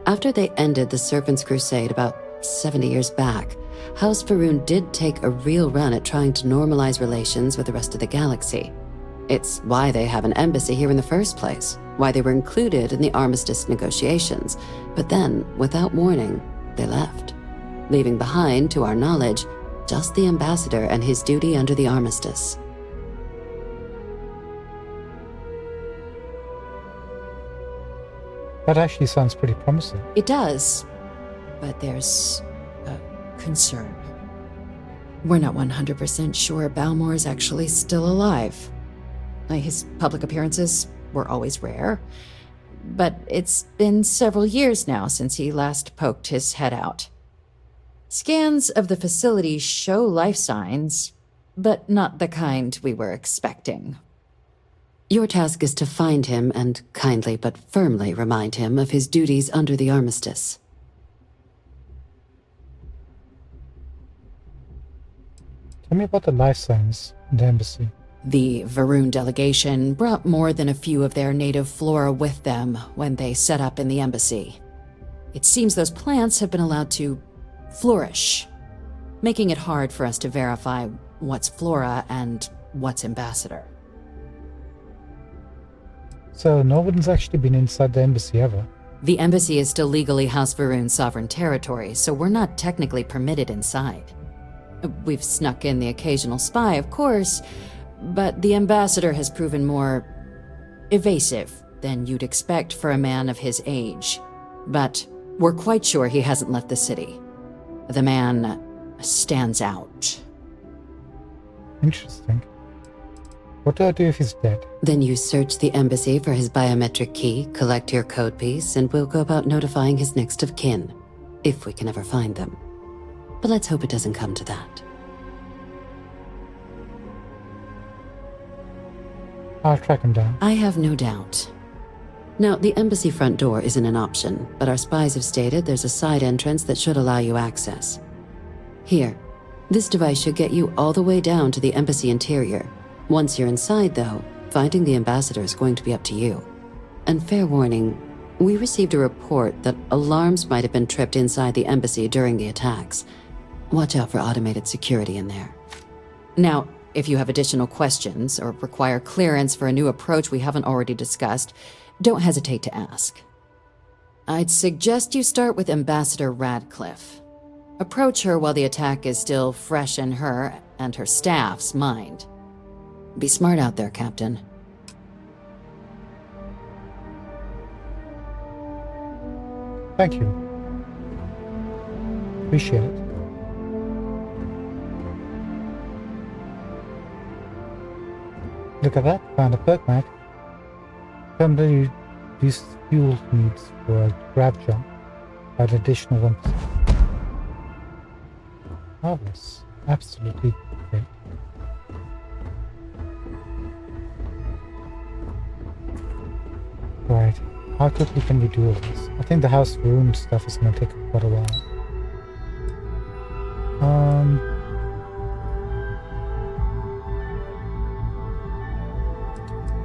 After they ended the Serpent's Crusade about 70 years back, House Varun did take a real run at trying to normalize relations with the rest of the galaxy. It's why they have an embassy here in the first place, why they were included in the armistice negotiations. But then, without warning, they left, leaving behind, to our knowledge, just the ambassador and his duty under the armistice. That actually sounds pretty promising. It does, but there's a concern. We're not 100% sure Balmor is actually still alive. His public appearances were always rare, but it's been several years now since he last poked his head out. Scans of the facility show life signs, but not the kind we were expecting. Your task is to find him and kindly but firmly remind him of his duties under the armistice. Tell me about the life signs in the embassy. The Varun delegation brought more than a few of their native flora with them when they set up in the embassy. It seems those plants have been allowed to flourish, making it hard for us to verify what's flora and what's ambassador. So no one's actually been inside the embassy ever? The embassy is still legally House Varun's sovereign territory, so we're not technically permitted inside. We've snuck in the occasional spy, of course, but the ambassador has proven more evasive than you'd expect for a man of his age. But we're quite sure he hasn't left the city. The man stands out. Interesting. What do I do if he's dead? Then you search the embassy for his biometric key, collect your code piece, and we'll go about notifying his next of kin, if we can ever find them. But let's hope it doesn't come to that. I'll track him down. I have no doubt. Now, the embassy front door isn't an option, but our spies have stated there's a side entrance that should allow you access. Here, this device should get you all the way down to the embassy interior. Once you're inside, though, finding the ambassador is going to be up to you. And fair warning, we received a report that alarms might have been tripped inside the embassy during the attacks. Watch out for automated security in there. Now, if you have additional questions or require clearance for a new approach we haven't already discussed, don't hesitate to ask. I'd suggest you start with Ambassador Radcliffe. Approach her while the attack is still fresh in her and her staff's mind. Be smart out there, Captain. Thank you. Appreciate it. Look at that, found a perk map. Permanently reduces fuel needs for a grab jump by an additional 1%. Marvelous. Absolutely great. Right, how quickly can we do all this? I think the house room stuff is going to take quite a while.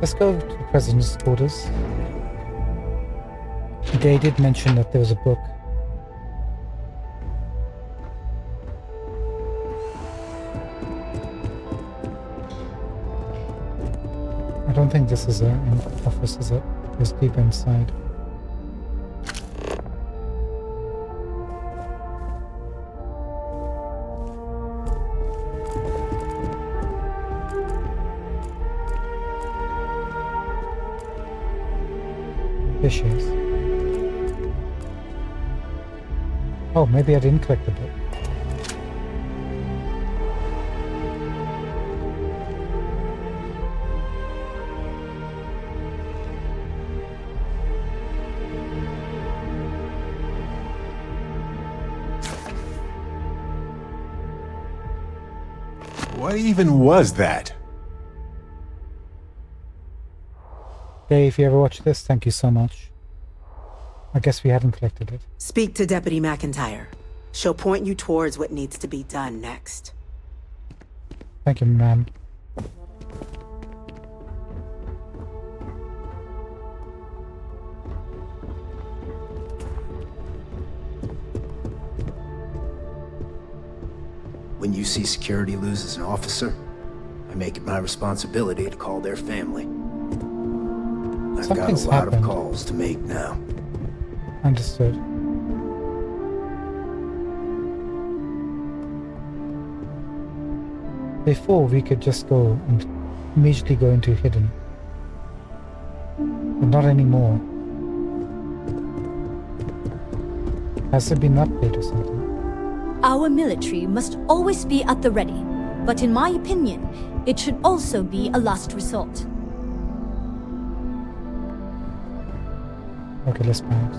Let's go to the President's quarters. They did mention that there was a book. I don't think this is an office, is it? It's deeper inside. Here she is. Oh, maybe I didn't collect the book. What even was that? Okay, if you ever watch this, thank you so much. I guess we haven't collected it. Speak to Deputy McIntyre. She'll point you towards what needs to be done next. Thank you, ma'am. When you see security loses an officer, I make it my responsibility to call their family. I've got a lot of calls to make now. Understood. Before, we could just go and immediately go into hidden. But not anymore. Has there been an update or something? Our military must always be at the ready, but in my opinion, it should also be a last resort. Okay, let's bounce.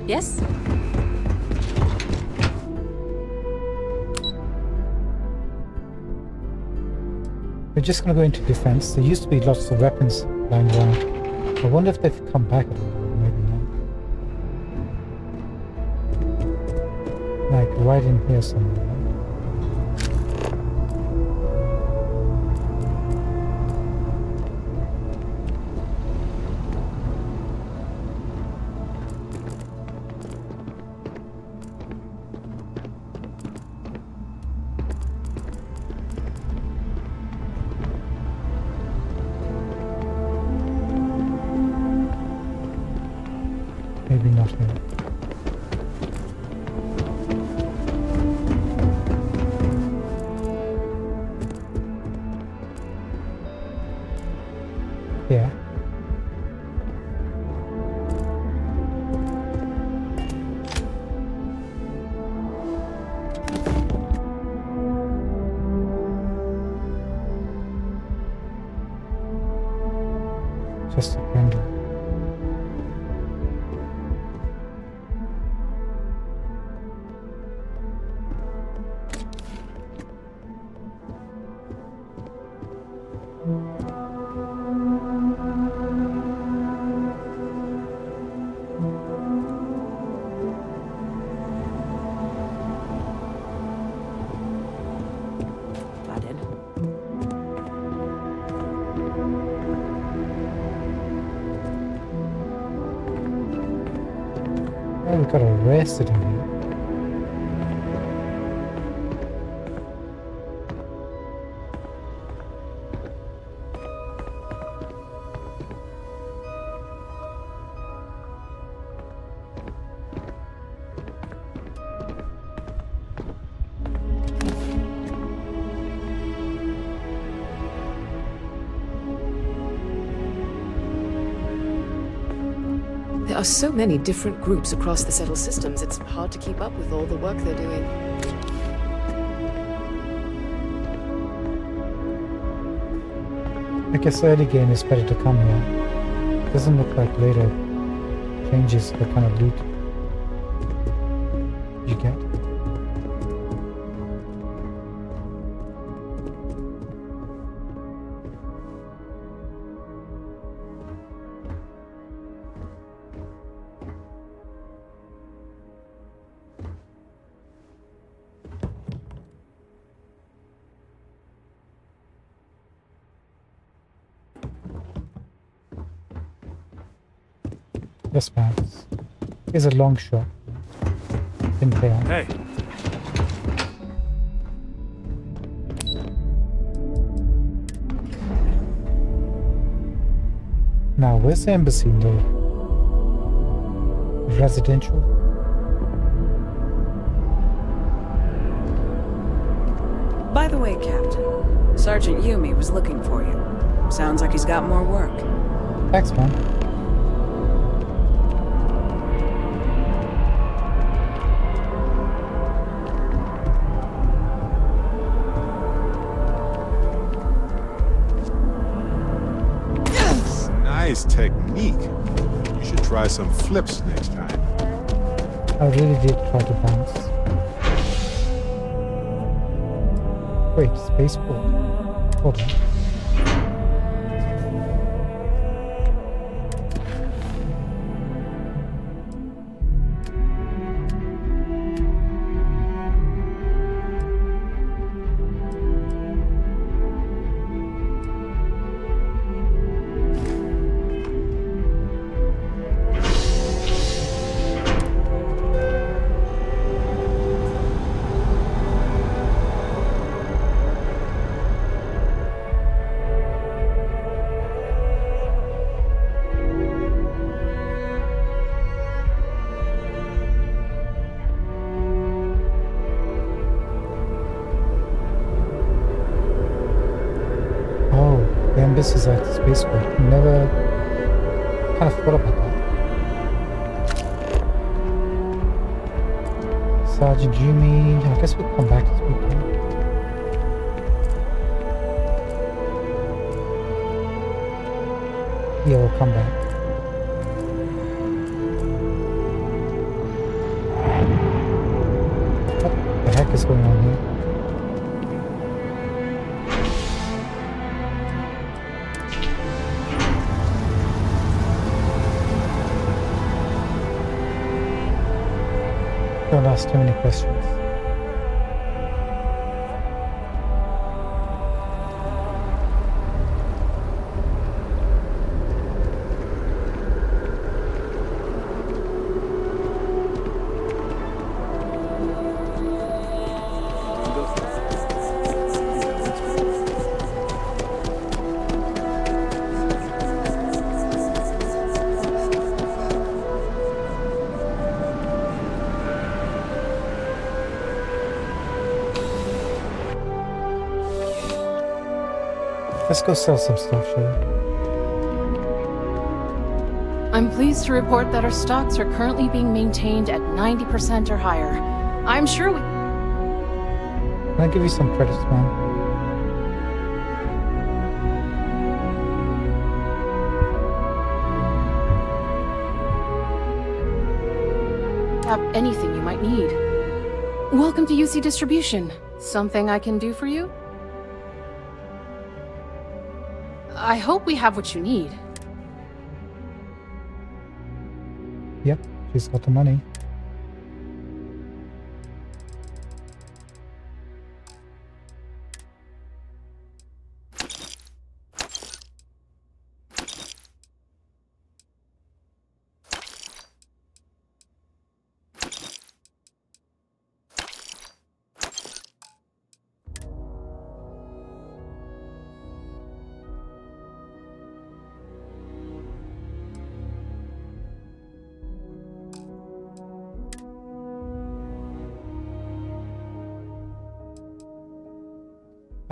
Yes? We're just gonna go into defense. There used to be lots of weapons lying around. I wonder if they've come back at all. Maybe not. Like right in here somewhere. Maybe not here. Yeah. Just a random. Oh, we got arrested in here. There are so many different groups across the settled systems, it's hard to keep up with all the work they're doing. I guess early game is better to come here. Doesn't look like later changes the kind of loot you get. Let's bounce. Here's a long shot. Didn't pay off. Hey. Now, where's the embassy in the residential? By the way, Captain, Sergeant Yumi was looking for you. Sounds like he's got more work. Thanks, man. Nice technique. You should try some flips next time. I really did try to bounce. Wait, spaceport. Hold on. The embassy is at the spaceport. Never kind of thought about that. Sergeant Yumi, I guess we'll come back to speak to him. Yeah, we'll come back. What the heck is going on here? Don't ask too many questions. Let's go sell some stuff, shall we? I'm pleased to report that our stocks are currently being maintained at 90% or higher. I'm sure we... Can I give you some credits, man? Have anything you might need. Welcome to UC Distribution. Something I can do for you? I hope we have what you need. Yep, she's got the money.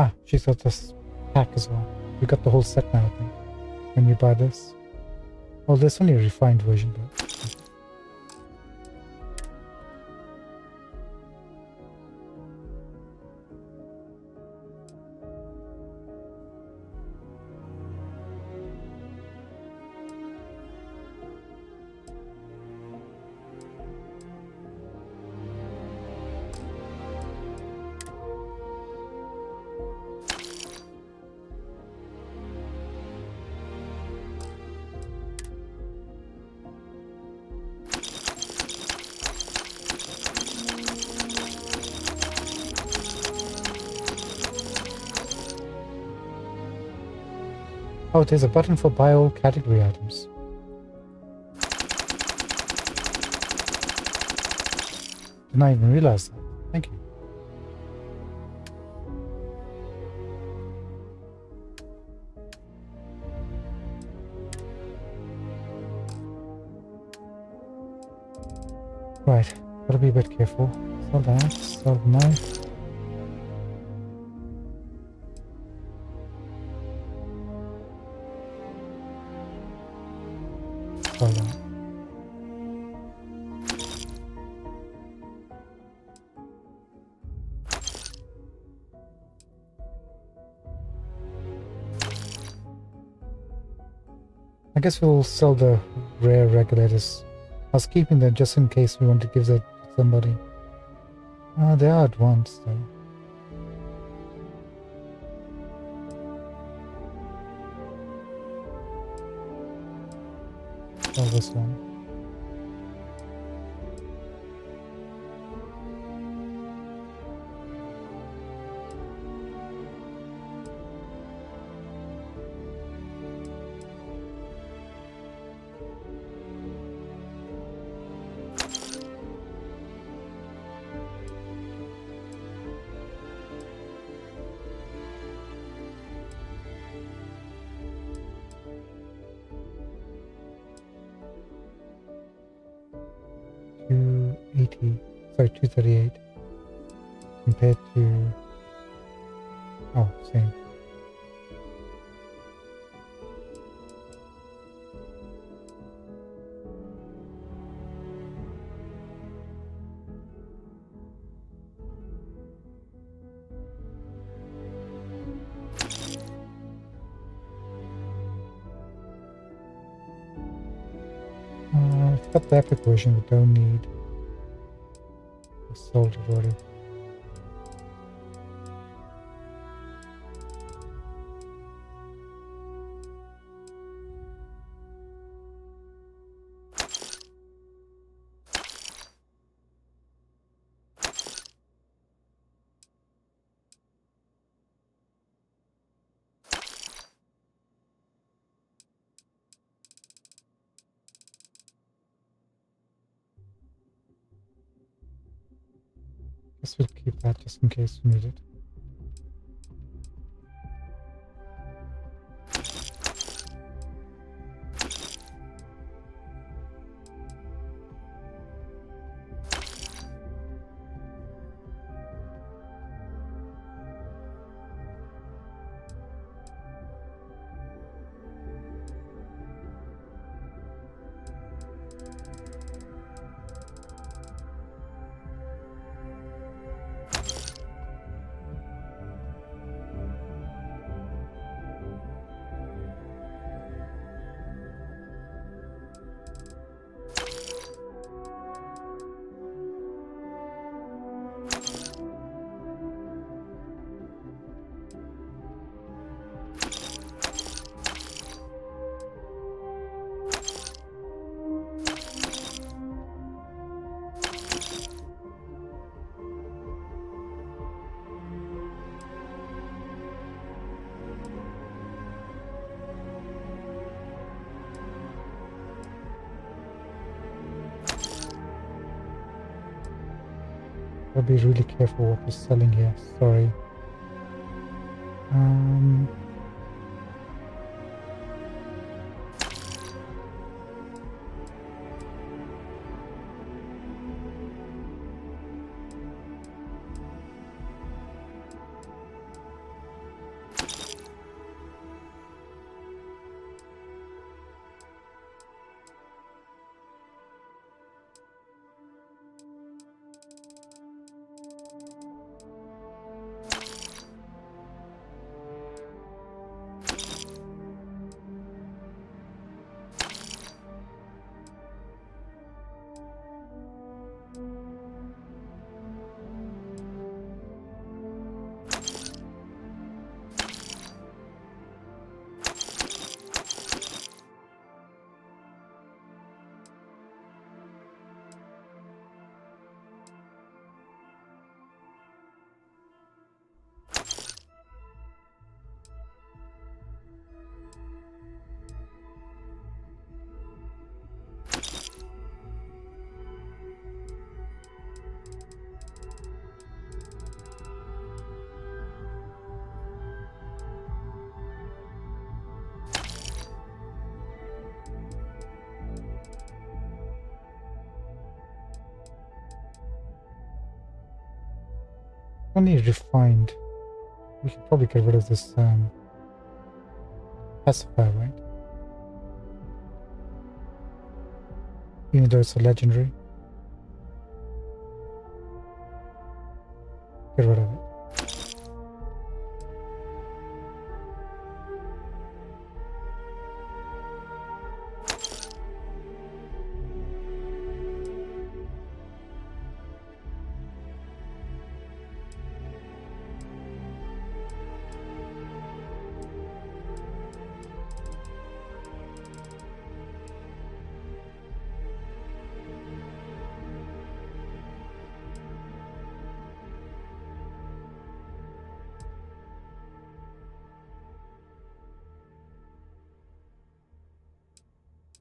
Ah, she's got this pack as well. We got the whole set now, I think, when you buy this. Well, there's only a refined version, but... Oh, there's a button for buy all category items. Did not even realize that. Thank you. Right, gotta be a bit careful. Sell that, sell the knife. Sell that. I guess we'll sell the rare regulators. I was keeping them just in case we want to give that to somebody. They are advanced though. Oh, this one. Sorry, 238 compared to, oh, same. I've got the epic version, we don't need a soldier already. Guess we'll keep that just in case we need it. Gotta be really careful what we're selling here, sorry. Only refined. We should probably get rid of this pacifier, right? Even though it's a legendary. Get rid of it.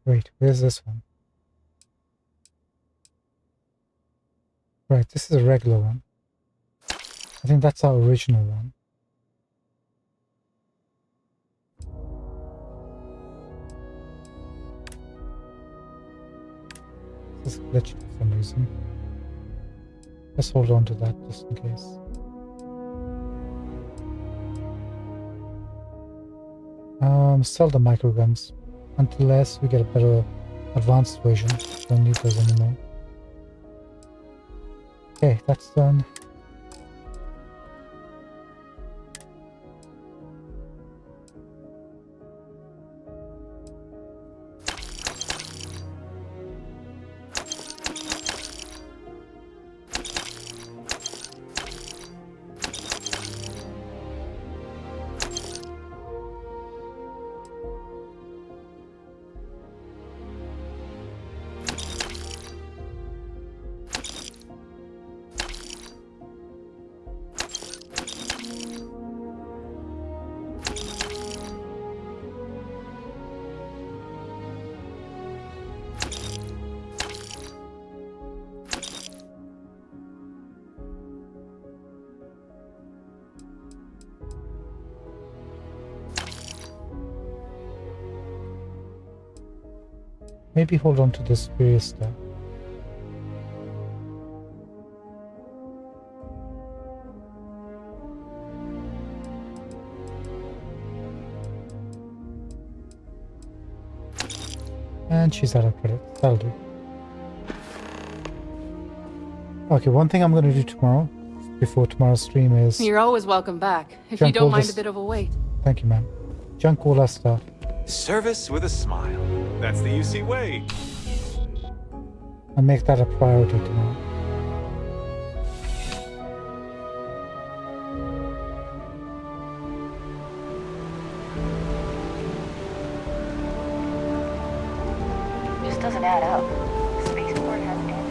Wait, where's this one? Right, this is a regular one. I think that's our original one. This is glitched for some reason. Let's hold on to that just in case. Sell the microguns unless we get a better advanced version. Don't need those anymore. Okay, that's done. Maybe hold on to this various stuff. And she's out of credit. That'll do. Okay, one thing I'm going to do tomorrow, before tomorrow's stream is... You're always welcome back, if you don't mind a bit of a wait. Thank you, ma'am. Junk all our stuff. Service with a smile. That's the UC way. And make that a priority tomorrow. This doesn't add up. Spaceport has answered.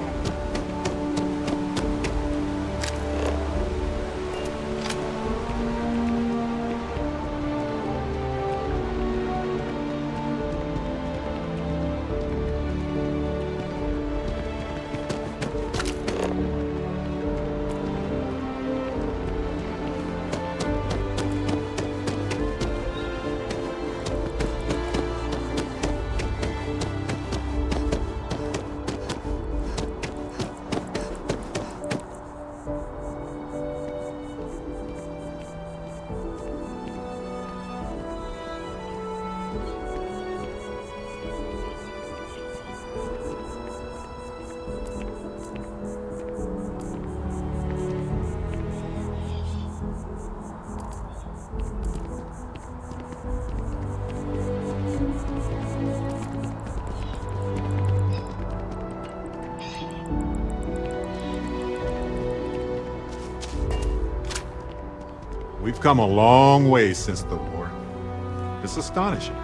We've come a long way since the war. It's astonishing.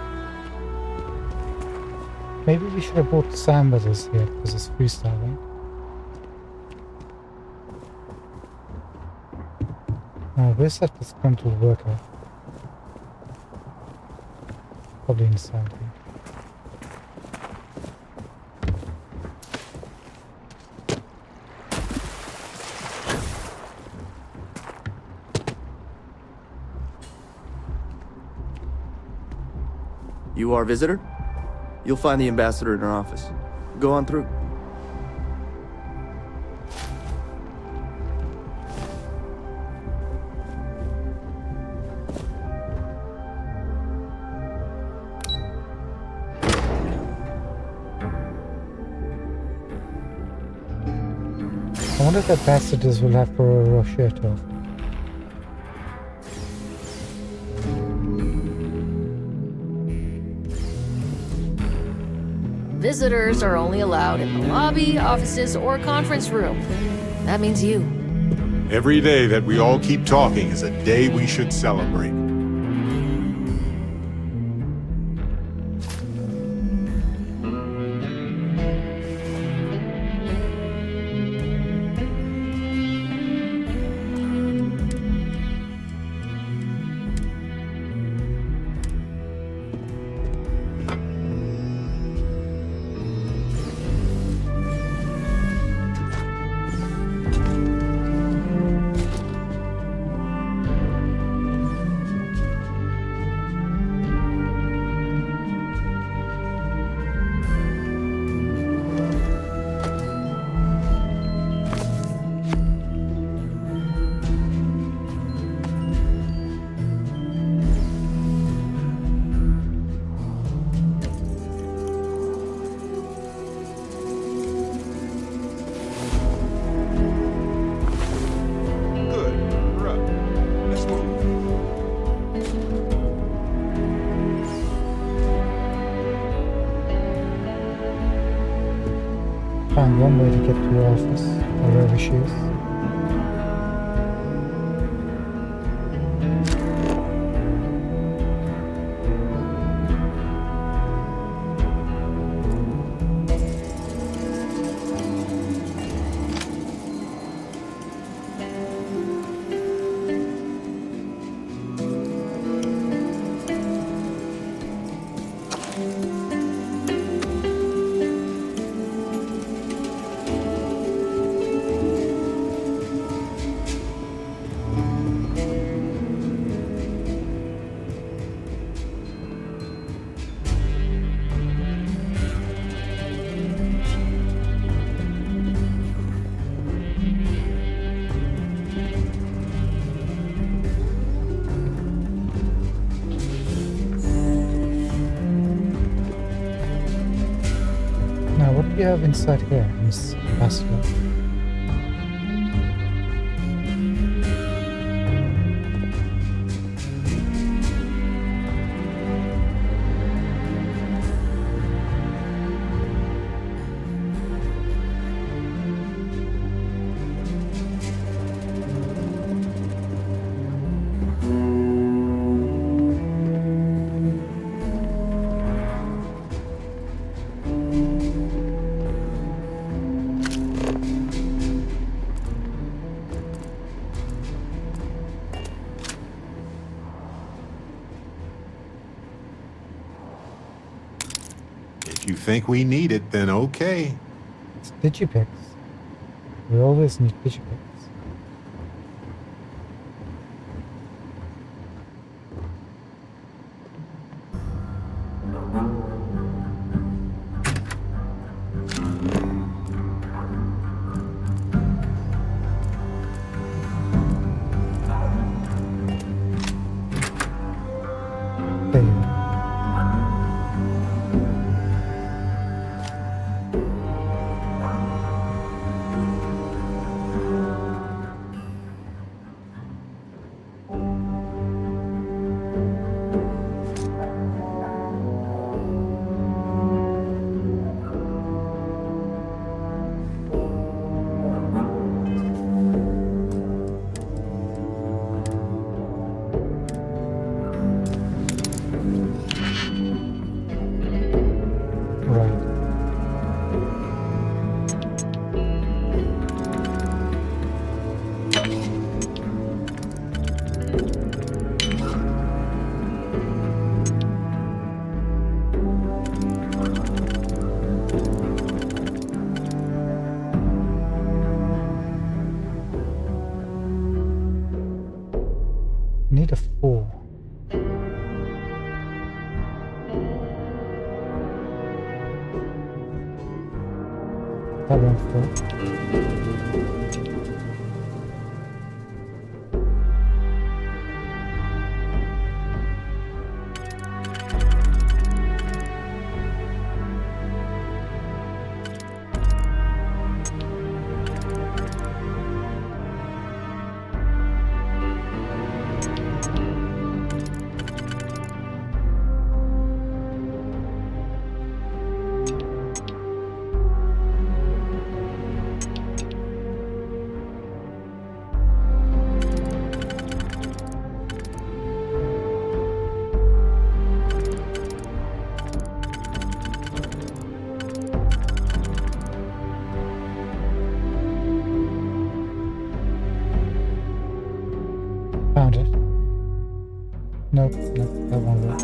Maybe we should have brought Sam with us here because it's freestyling. Now, where's that disgruntled worker? Probably inside here. You our visitor? You'll find the ambassador in her office. Go on through. I wonder if the ambassadors will have for a shirt off. Visitors are only allowed in the lobby, offices, or conference room. That means you. Every day that we all keep talking is a day we should celebrate. Find one way to get to her office, or wherever she is. What do you have inside here, Miss Ambassador? If you think we need it, then okay. It's Digipix. We always need Digipix. Need a 4. That won't fit. Found it. Nope, that won't work.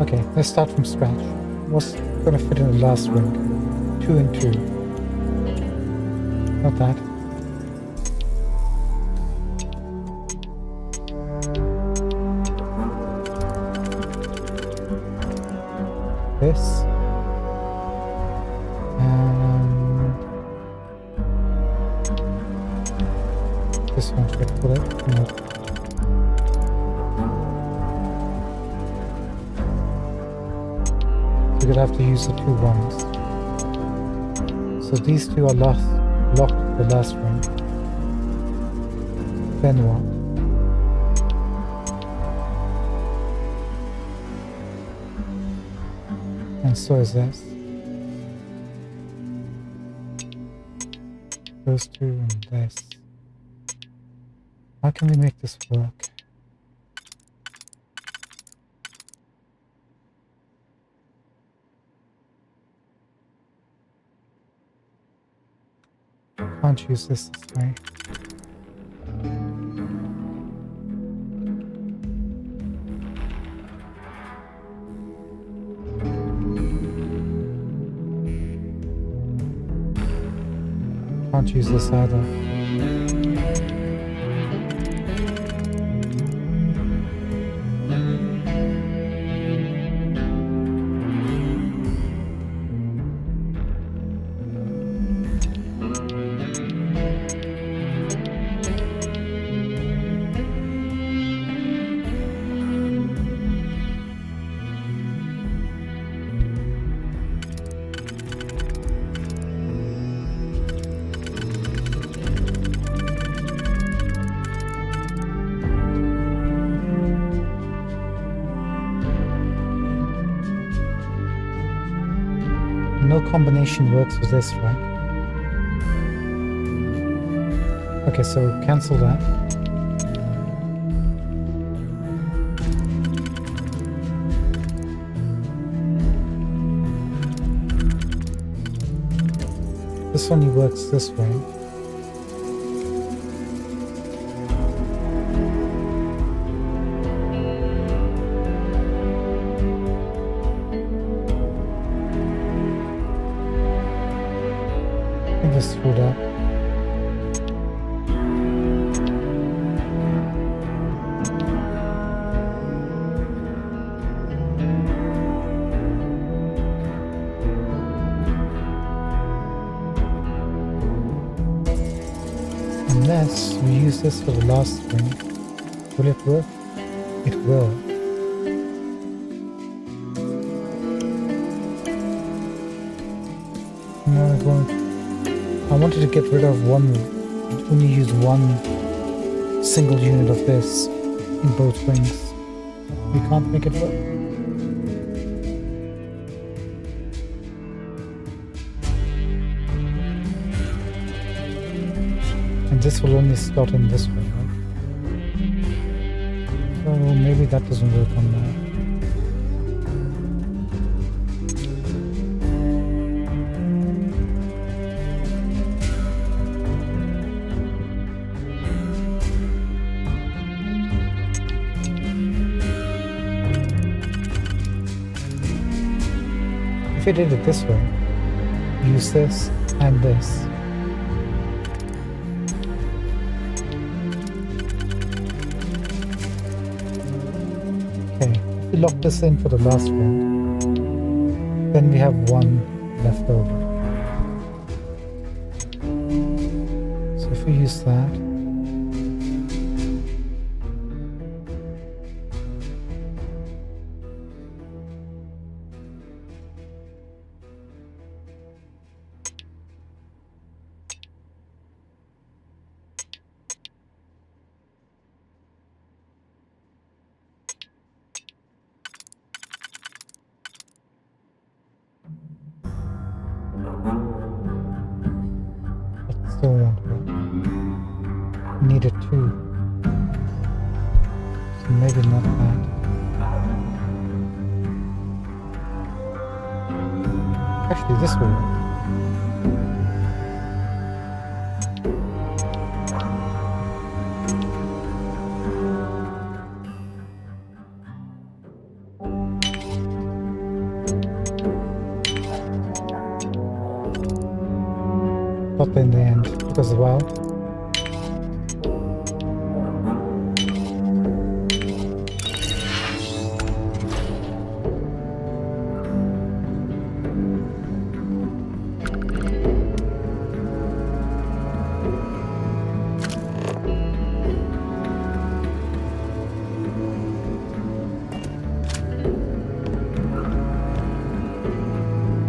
Okay, let's start from scratch. What's gonna fit in the last ring? 2 and 2. Not that. This. This won't fit, will it? No. So you'll have to use the 2 ones. So these 2 are locked to the last ring. Then what? so is this. Those two and this. How can we make this work? Can't use this way. Can't use this either. No combination works with this, right? Okay, so cancel that. This only works this way. This screwed up. Unless we use this for the last string. Will it work? It will. No, it won't. I wanted to get rid of only use one single unit of this in both wings. We can't make it work. And this will only slot in this way, right? So maybe that doesn't work on that. If I did it this way, use this and this. Okay, if we lock this in for the last round, then we have one left over. So if we use that, still won't work. Needed two. So maybe not that. Actually, this will work. But in the end, because well,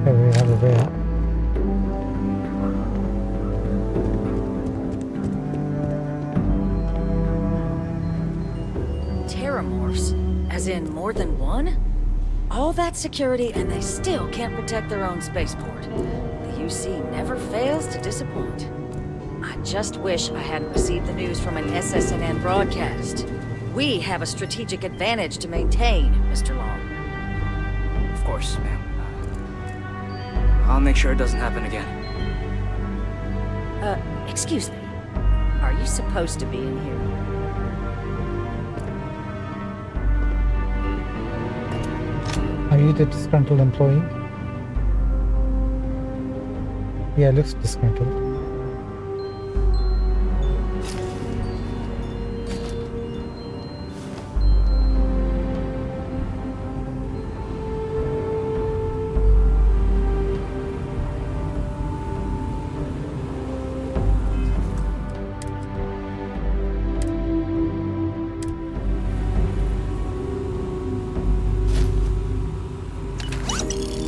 here we have a way up. Terramorphs? As in more than one? All that security and they still can't protect their own spaceport. The UC never fails to disappoint. I just wish I hadn't received the news from an SSNN broadcast. We have a strategic advantage to maintain, Mr. Long. Of course, ma'am. I'll make sure it doesn't happen again. Excuse me. Are you supposed to be in here? Are you the disgruntled employee? Yeah, looks disgruntled.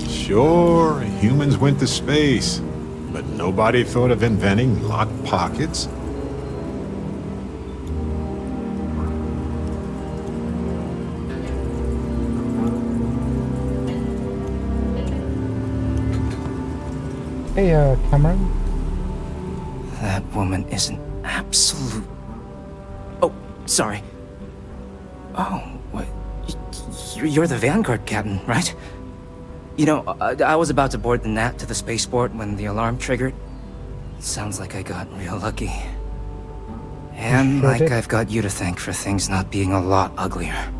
Sure, humans went to space, but nobody thought of inventing locked pockets. Hey, Cameron? That woman is an absolute... Oh, sorry. Oh, what? You're the Vanguard captain, right? You know, I was about to board the Nat to the spaceport when the alarm triggered. Sounds like I got real lucky. And like I've got you to thank for things not being a lot uglier.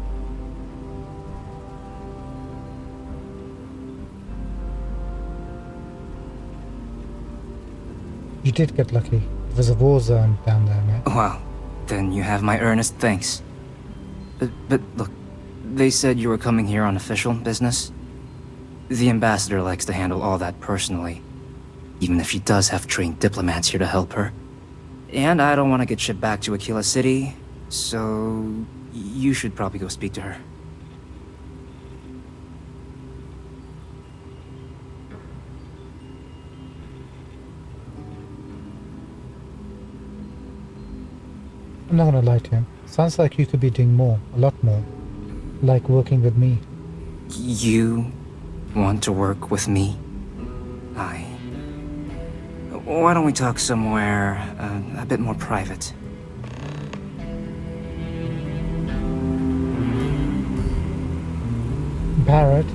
You did get lucky. It was a war zone down there, mate. Well, then you have my earnest thanks. But look, they said you were coming here on official business. The ambassador likes to handle all that personally, even if she does have trained diplomats here to help her. And I don't want to get shipped back to Aquila City, so you should probably go speak to her. I'm not gonna lie to him. Sounds like you could be doing more, a lot more. Like working with me. You want to work with me? Why don't we talk somewhere a bit more private? Barrett,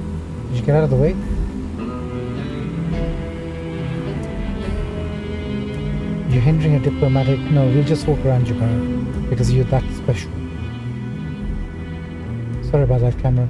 did you get out of the way? You're hindering a diplomatic... No, we'll just walk around you, Barrett, because you're that special. Sorry about that, Cameron.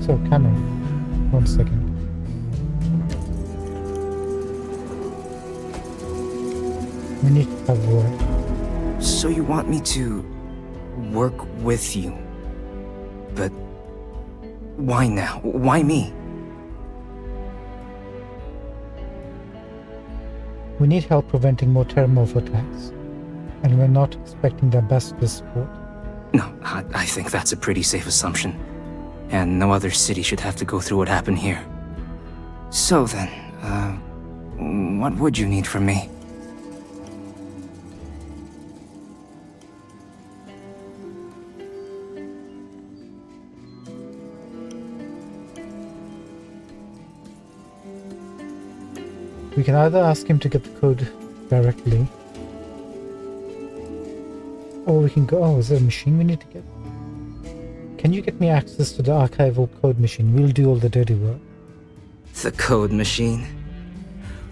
So, Cameron, 1 second. We need to have a word. So you want me to work with you? But why now? Why me? We need help preventing more terramorph attacks, and we're not expecting the ambassador's support. No, I think that's a pretty safe assumption. And no other city should have to go through what happened here. So then, what would you need from me? We can either ask him to get the code directly, or we can go... Oh, is there a machine we need to get? Can you get me access to the archival code machine? We'll do all the dirty work. The code machine?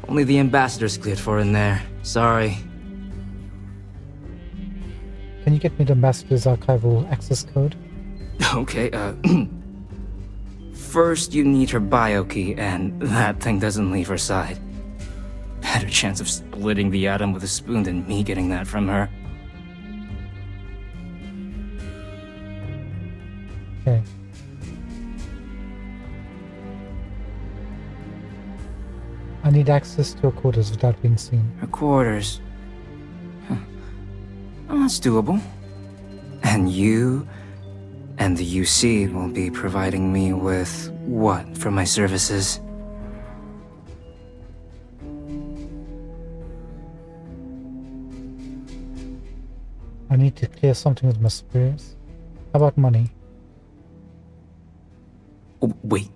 Only the ambassador's cleared for in there. Sorry. Can you get me the ambassador's archival access code? Okay, first you need her bio key, and that thing doesn't leave her side. Better chance of splitting the atom with a spoon than me getting that from her. Okay. I need access to her quarters without being seen. Her quarters? Huh. Oh, that's doable. And you and the UC will be providing me with what for my services? I need to clear something with my superiors. How about money? Oh, wait.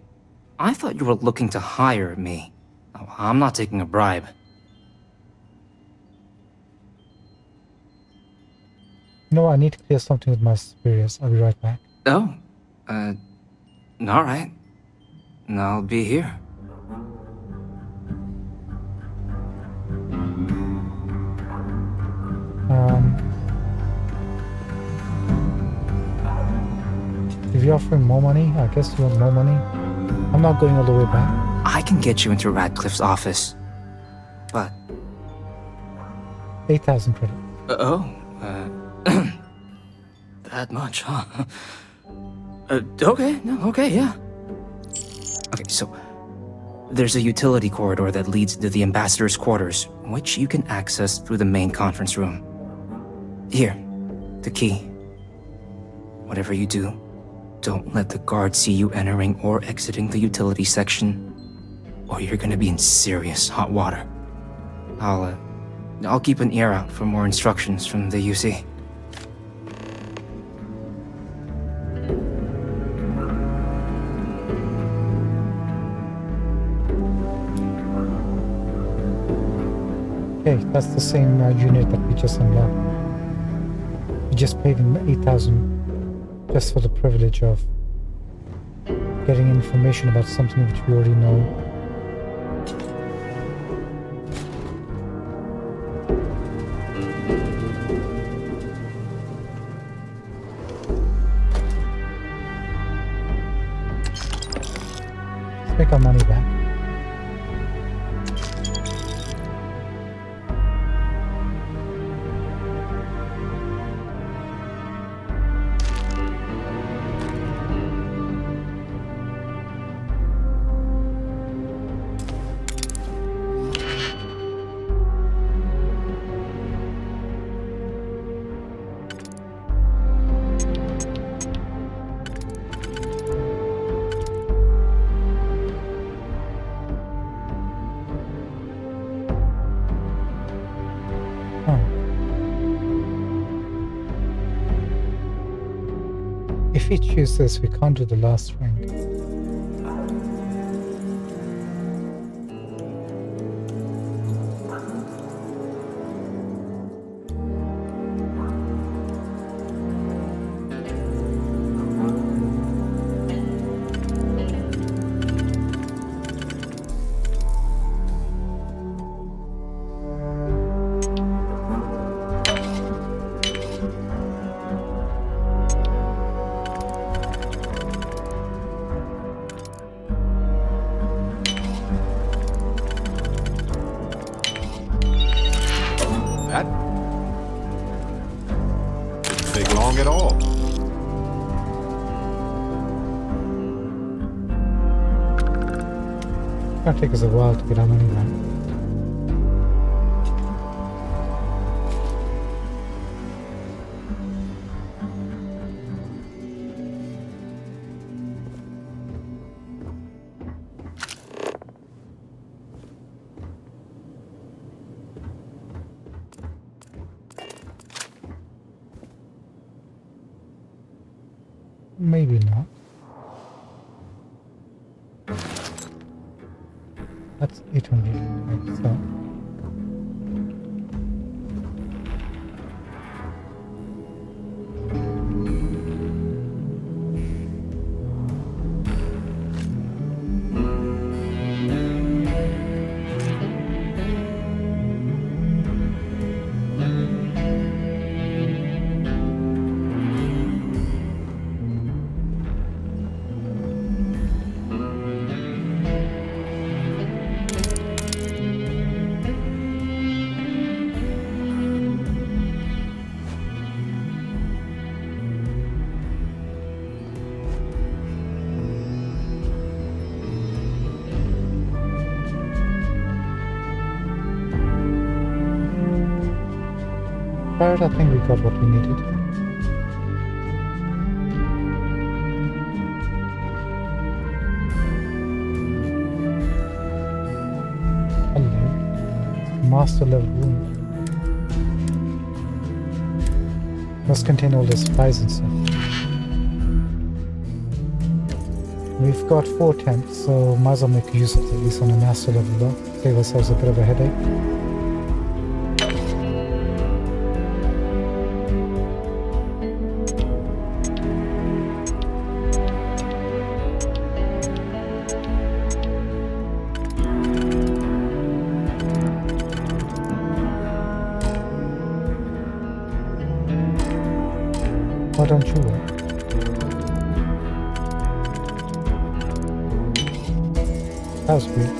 I thought you were looking to hire me. Oh, I'm not taking a bribe. No, I need to clear something with my superiors. I'll be right back. Oh, alright. I'll be here. If you're offering more money, I guess you want more money. I'm not going all the way back. I can get you into Radcliffe's office. But 8,000 credit. That much, huh? Okay, yeah. Okay, so there's a utility corridor that leads to the ambassador's quarters, which you can access through the main conference room. Here, the key. Whatever you do, don't let the guards see you entering or exiting the utility section, or you're gonna be in serious hot water. I'll keep an ear out for more instructions from the UC. Okay, that's the same unit that we just unlocked. We just paid him 8,000 just for the privilege of getting information about something which we already know. Let's make our money back. If we choose this, we can't do the last ring. That didn't take long at all. It's gonna take us a while to get our money back. Maybe not. That's 800. So Barrett, I think we got what we needed. Hello. Master level room. Must contain all the supplies and stuff. We've got 4 temps, so might as well make use of it, at least on a master level lock. Save ourselves a bit of a headache. Why don't you work? That was weird.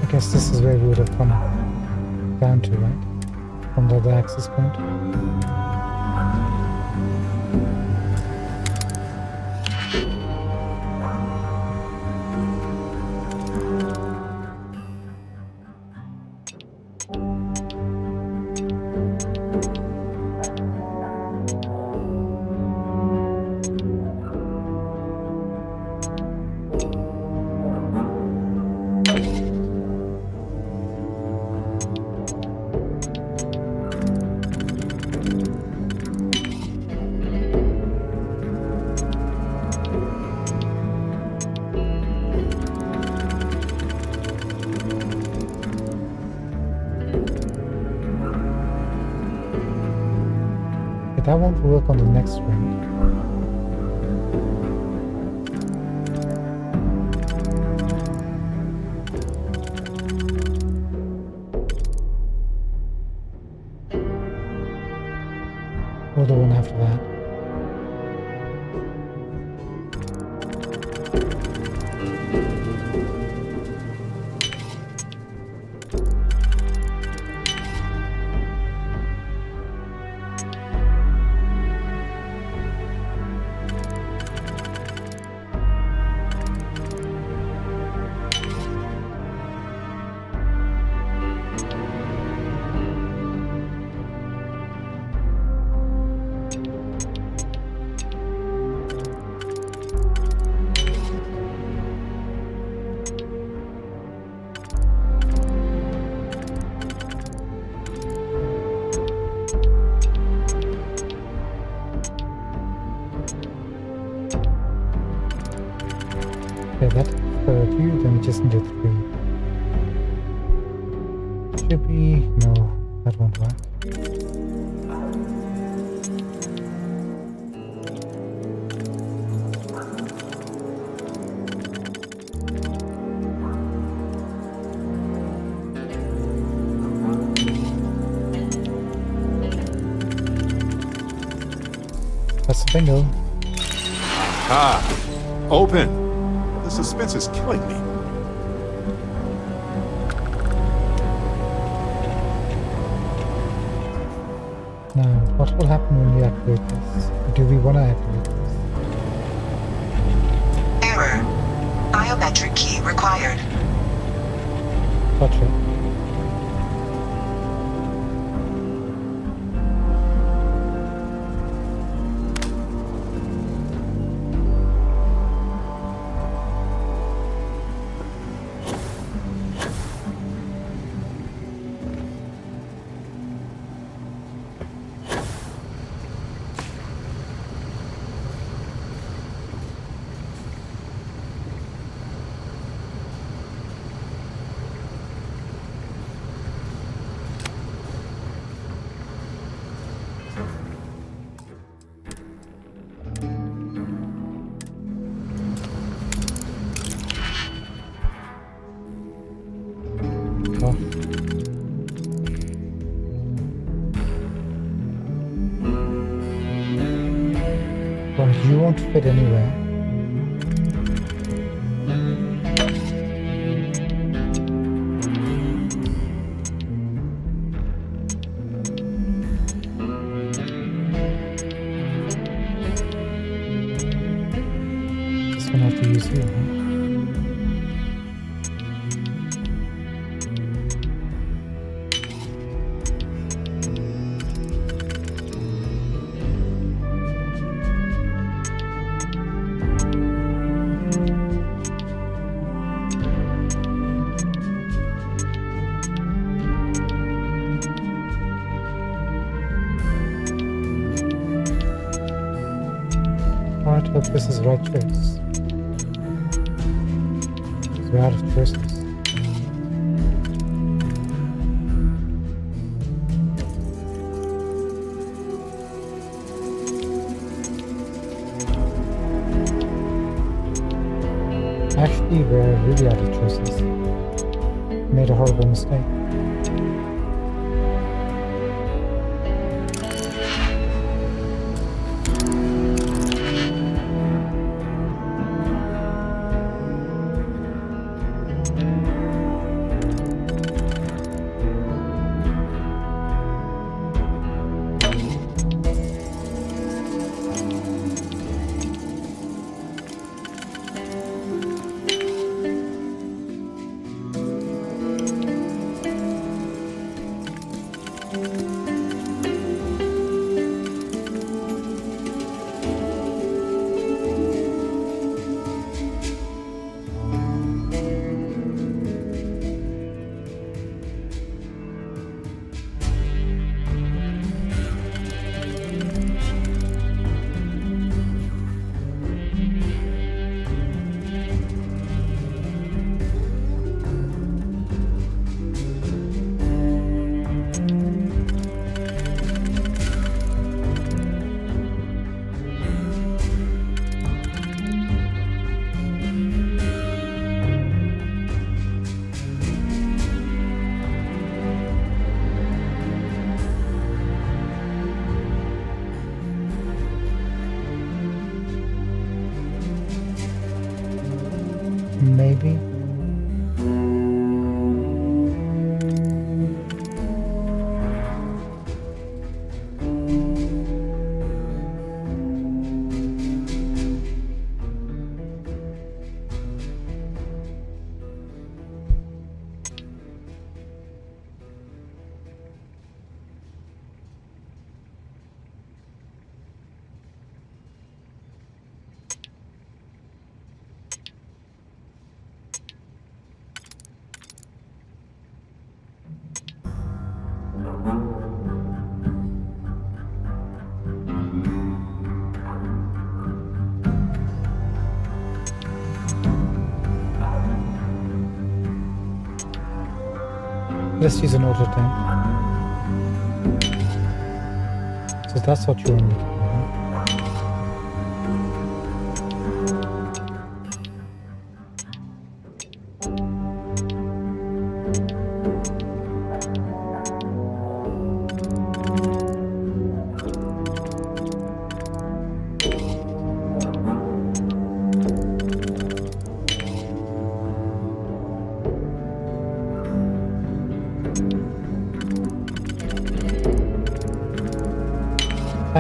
I guess this is where we would have come down to, right? From the other access point. That won't work on the next ring. Or the one after that. Okay, that's 30, then we just need a 3. Should be... no, that won't work. That's the bingo. Ah, open. The suspense is killing me. Now, what will happen when we activate this? Do we want to activate this? Error. Biometric key required. Gotcha. Well, you won't fit anywhere. Just gonna have to use you, huh? Alright, hope this is the right choice. We're out of choices. Actually, we're really out of choices. Made a horrible mistake. Maybe. Let's use an auto tank. So that's what you want me to do.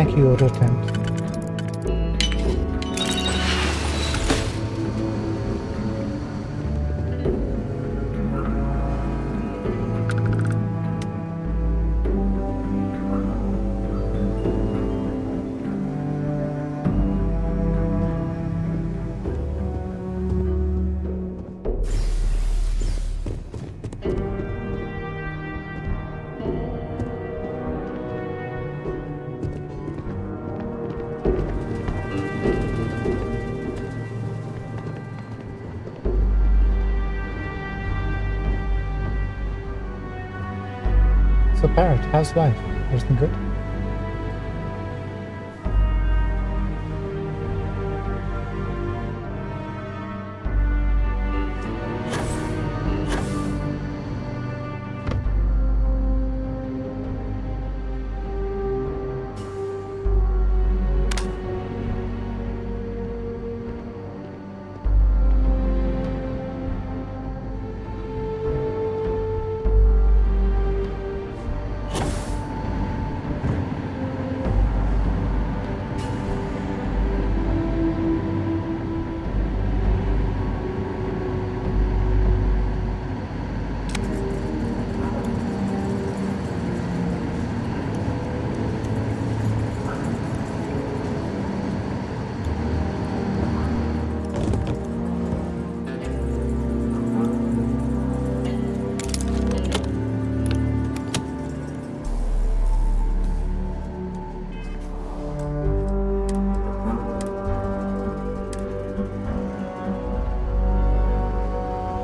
Thank you, Rotent. So Parrot, how's life? Everything good?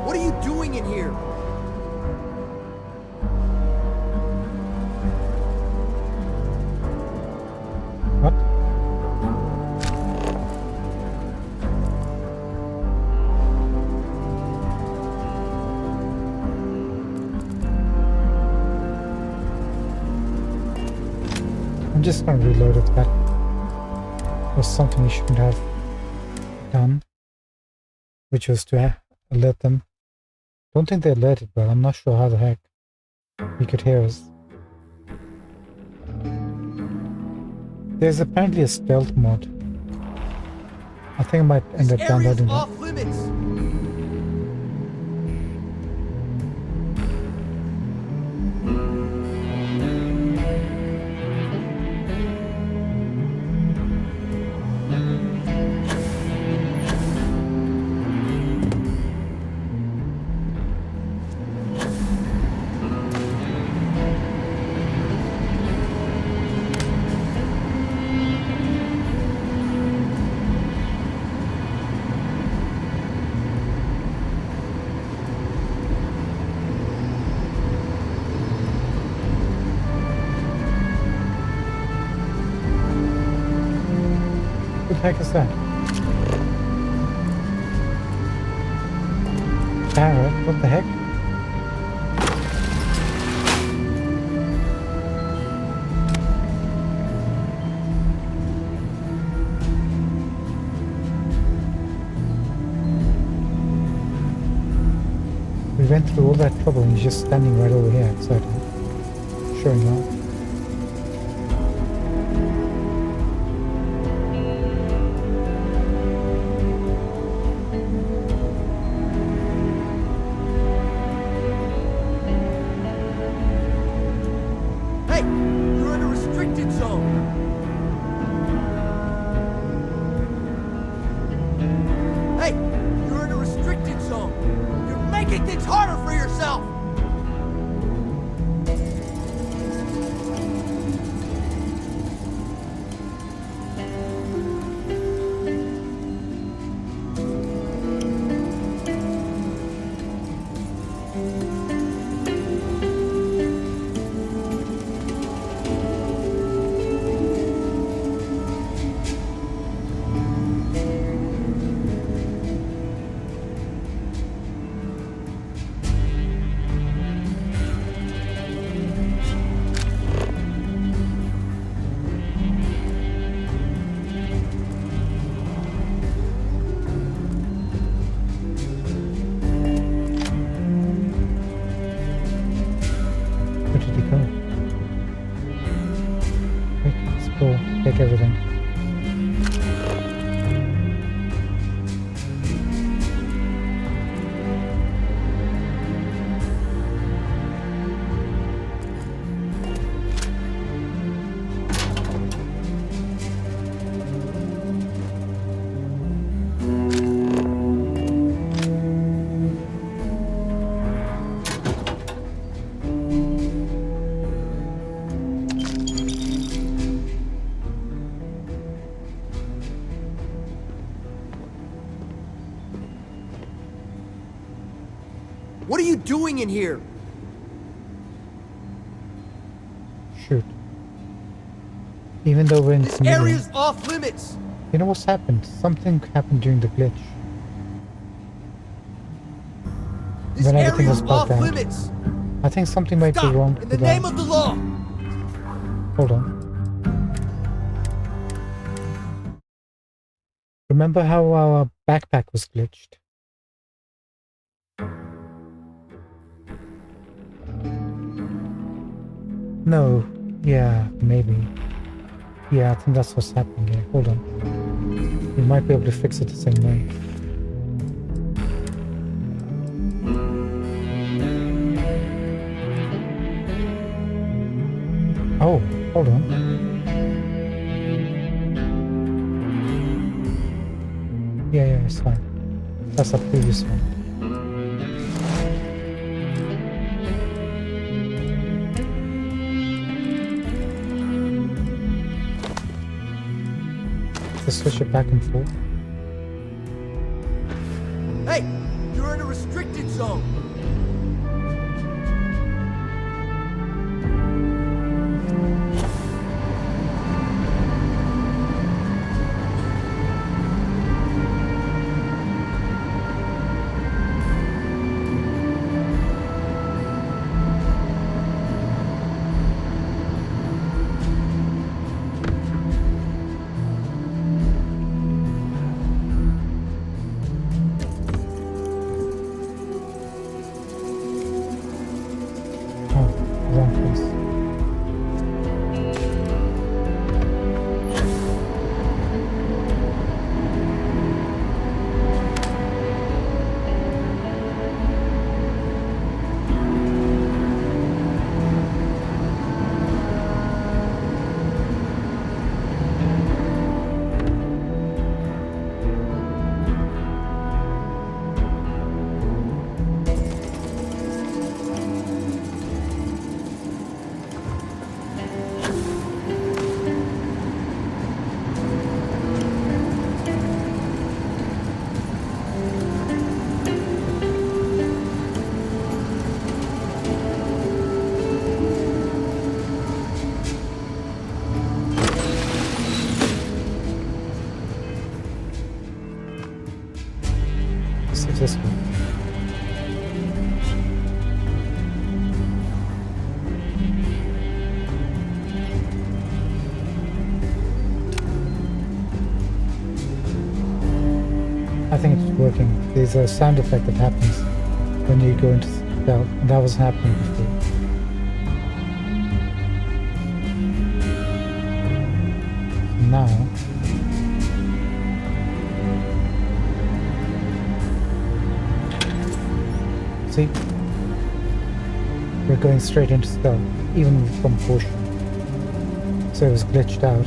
What are you doing in here? What? I'm just gonna reload it. That was something you shouldn't have done, which was to alert them. Don't think they alerted, but I'm not sure how the heck he could hear us. There's apparently a stealth mod. I think I might end up downloading that. Off limits. What the heck is that? Parrot, what the heck? We went through all that trouble and he's just standing right over here outside, showing off. Hey, you're in a restricted zone. Hey, you're in a restricted zone. You're making things harder for yourself. What are you doing in here? Shoot. Even though we're in This civilian, area's off limits. you know what's happened? Something happened during the glitch. This When everything area's was off bugged out. limits. I think something might be wrong In with the that. name of the law. Hold on. Remember how our backpack was glitched? No. Yeah, maybe. Yeah, I think that's what's happening here. Hold on. We might be able to fix it the same way. Oh, hold on. Yeah, it's fine. That's the previous one. Just switch it back and forth. Hey, you're in a restricted zone. Wrong place. This one. I think it's working. There's a sound effect that happens when you go into stealth, and that wasn't happening before. Now, see? We're going straight into stealth, even from caution. So it was glitched out.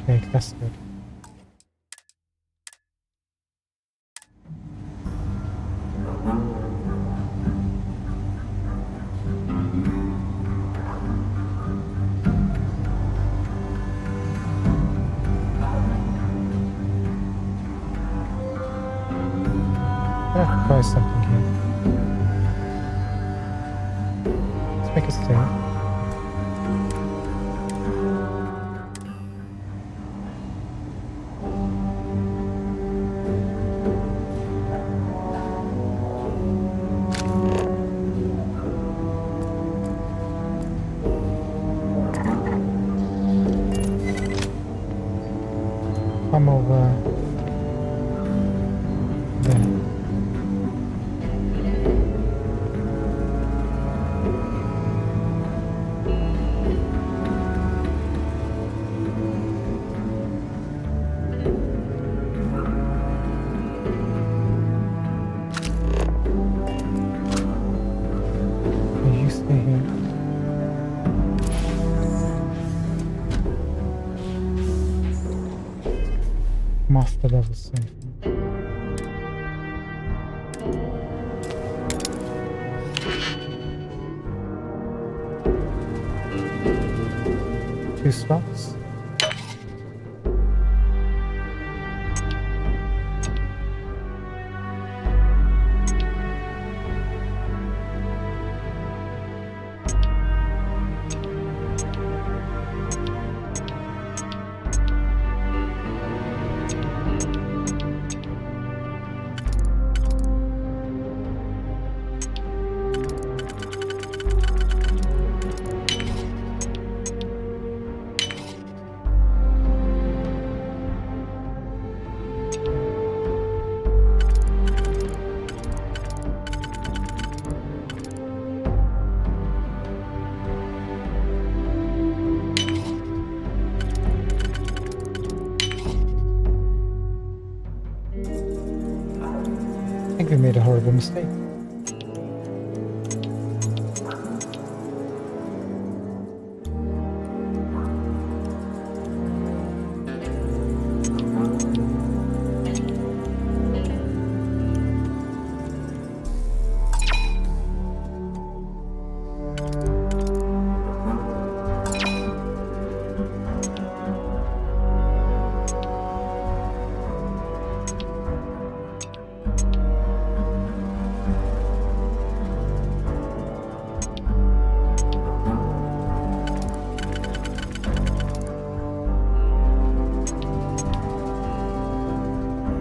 Okay, that's good. I have to try something here. Let's make a save. Come over there. Use upper level safe. Two slots. I think we made a horrible mistake.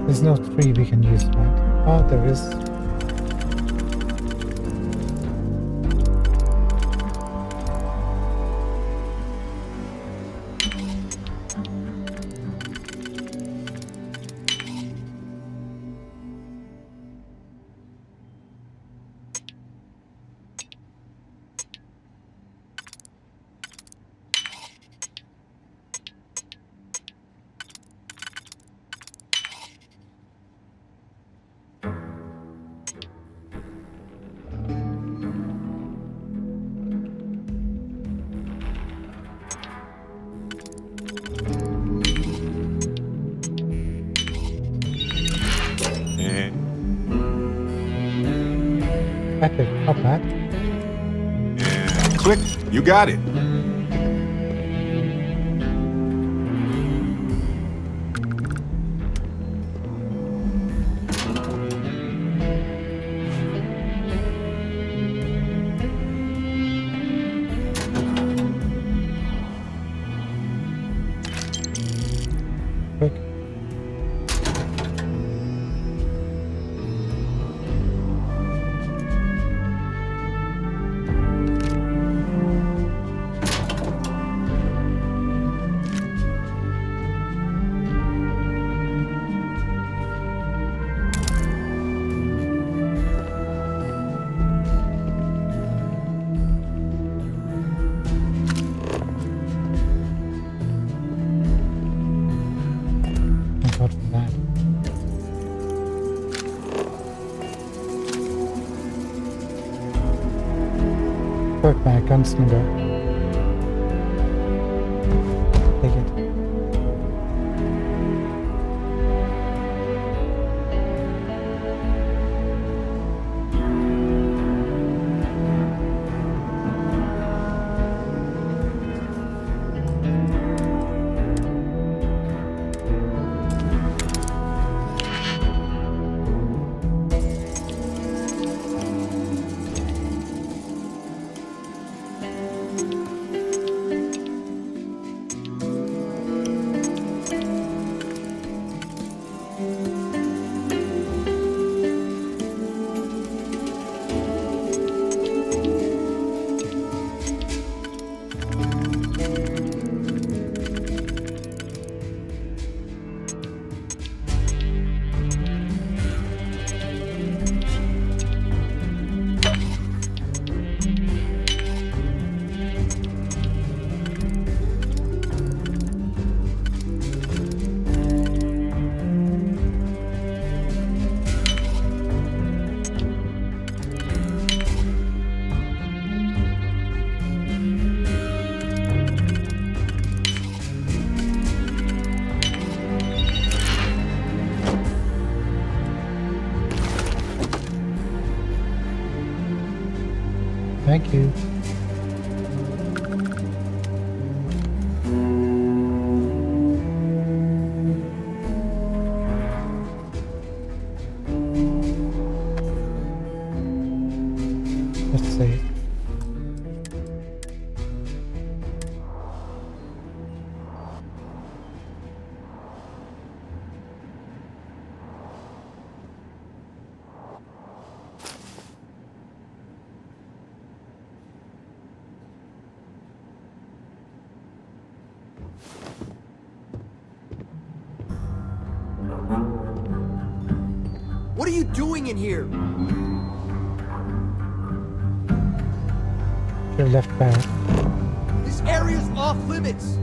There's no tree we can use, right? Oh, there is. Epic, not bad. And click, you got it. Quick. Thank God for that. Quick, man, gunslinger. Take it. Thank you. Let's see. What are you doing in here? Should have left back. This area's off limits.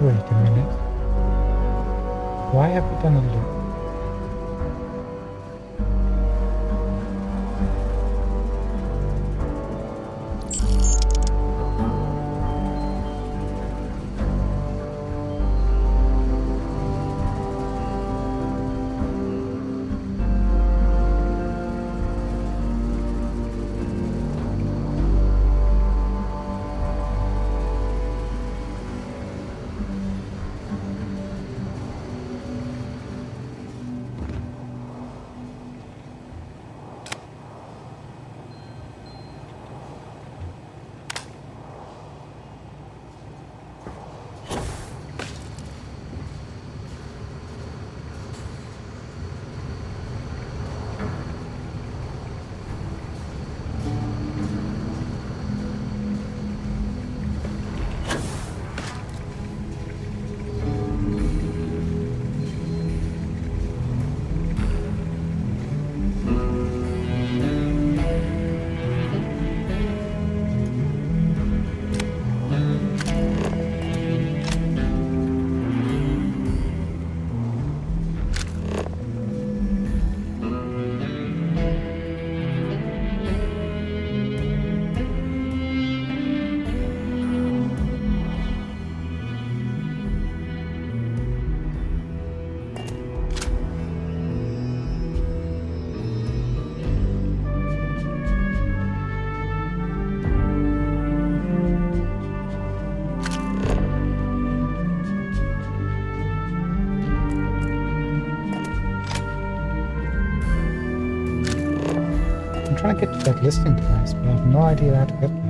Wait a minute. Why have we done a loop? to get to that listing device, but I have no idea how to get there.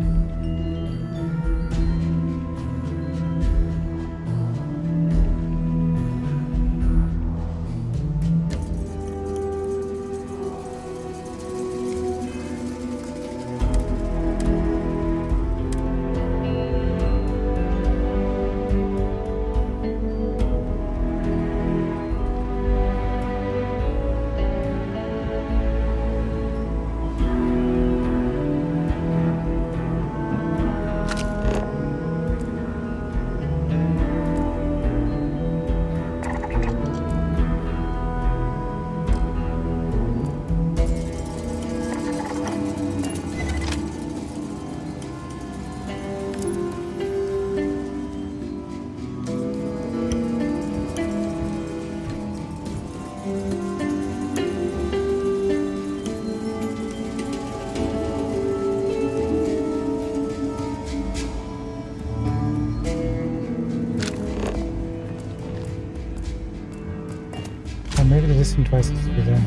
Maybe the listing device is through there.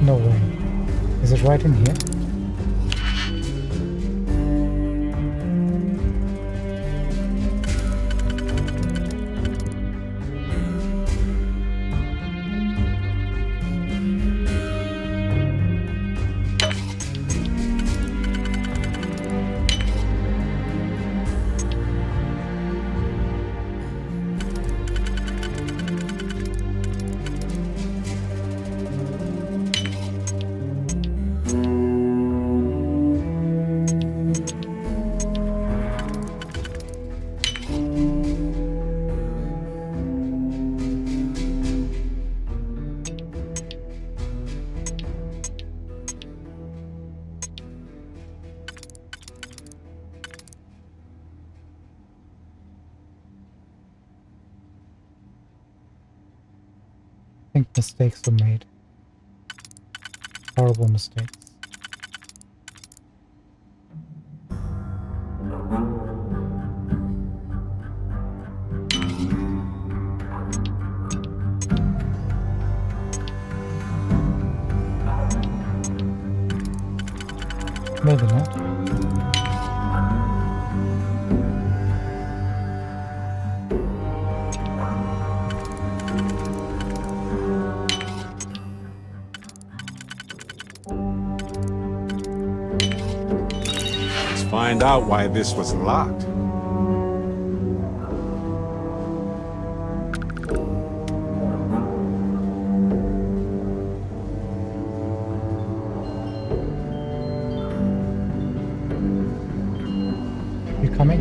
No way. Is it right in here? I think mistakes were made. Horrible mistakes. Maybe not. Find out why this was locked. You coming?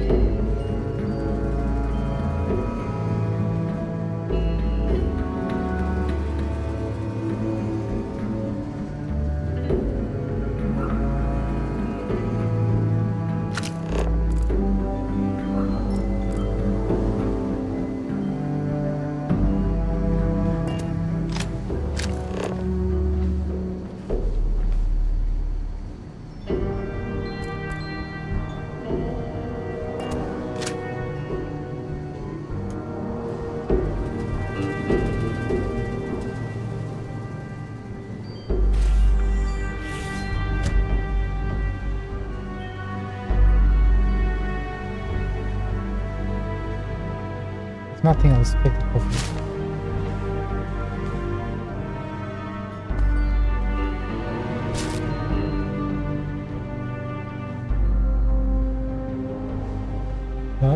If nothing else, take the coffee.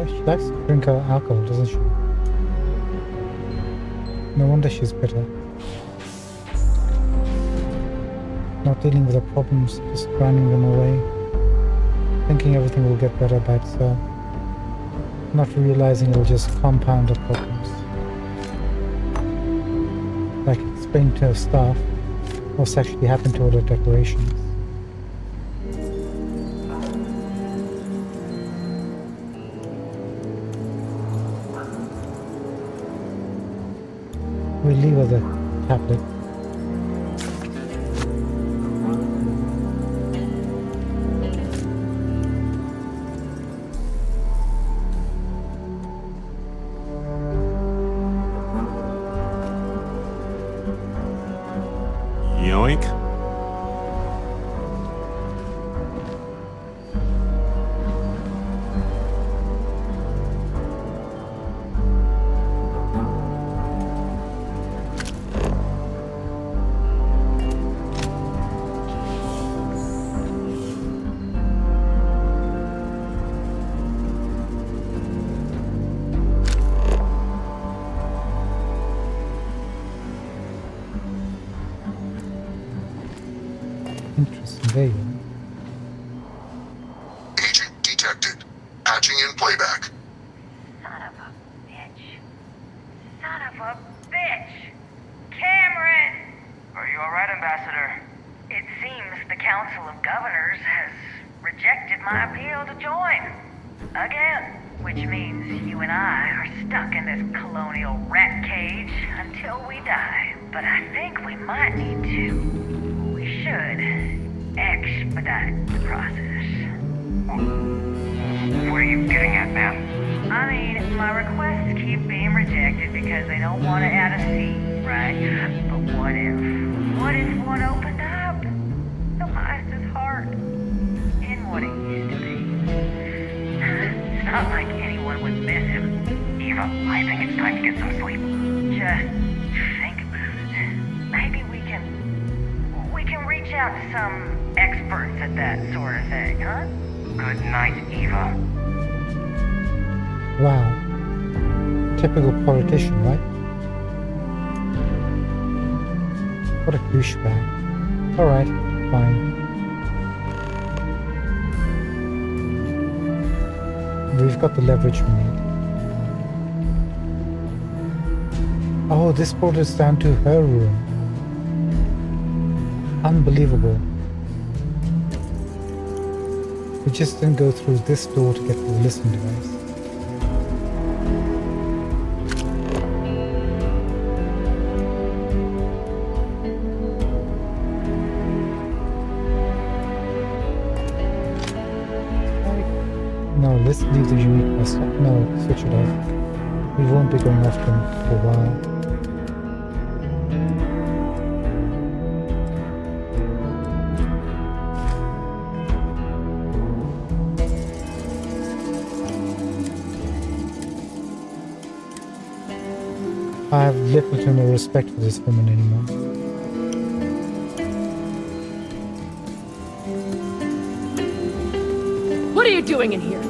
She likes to drink alcohol, doesn't she? No wonder she's bitter. Not dealing with her problems, just grinding them away. Thinking everything will get better by itself. Not realizing it'll just compound her problems. Like explaining to her staff what's actually happened to all the decorations. We leave her the tablet. Yoink. Interesting. There you Agent detected. Patching in playback. Son of a bitch! Cameron! Are you alright, Ambassador? It seems the Council of Governors has rejected my appeal to join. Again. Which means you and I are stuck in this colonial rat cage until we die. But I think we might need to. We should expedite the process. What are you getting at, ma'am? I mean, my requests keep being rejected because they don't want to add a seat, right? But what if one opened up? The Meister's heart in what it used to be. It's not like anyone would miss him. Eva, I think it's time to get some sleep. Just think about it. Maybe we can reach out to some experts at that sort of thing, huh? Good night, Eva. Wow. Typical politician, right? What a douchebag. Alright, fine. We've got the leverage we need. Oh, this brought us down to her room. Unbelievable. We just didn't go through this door to get to the listening device. No, let's leave the unique quest. No, switch it off. We won't be going off them for a while. I have little to no respect for this woman anymore. What are you doing in here?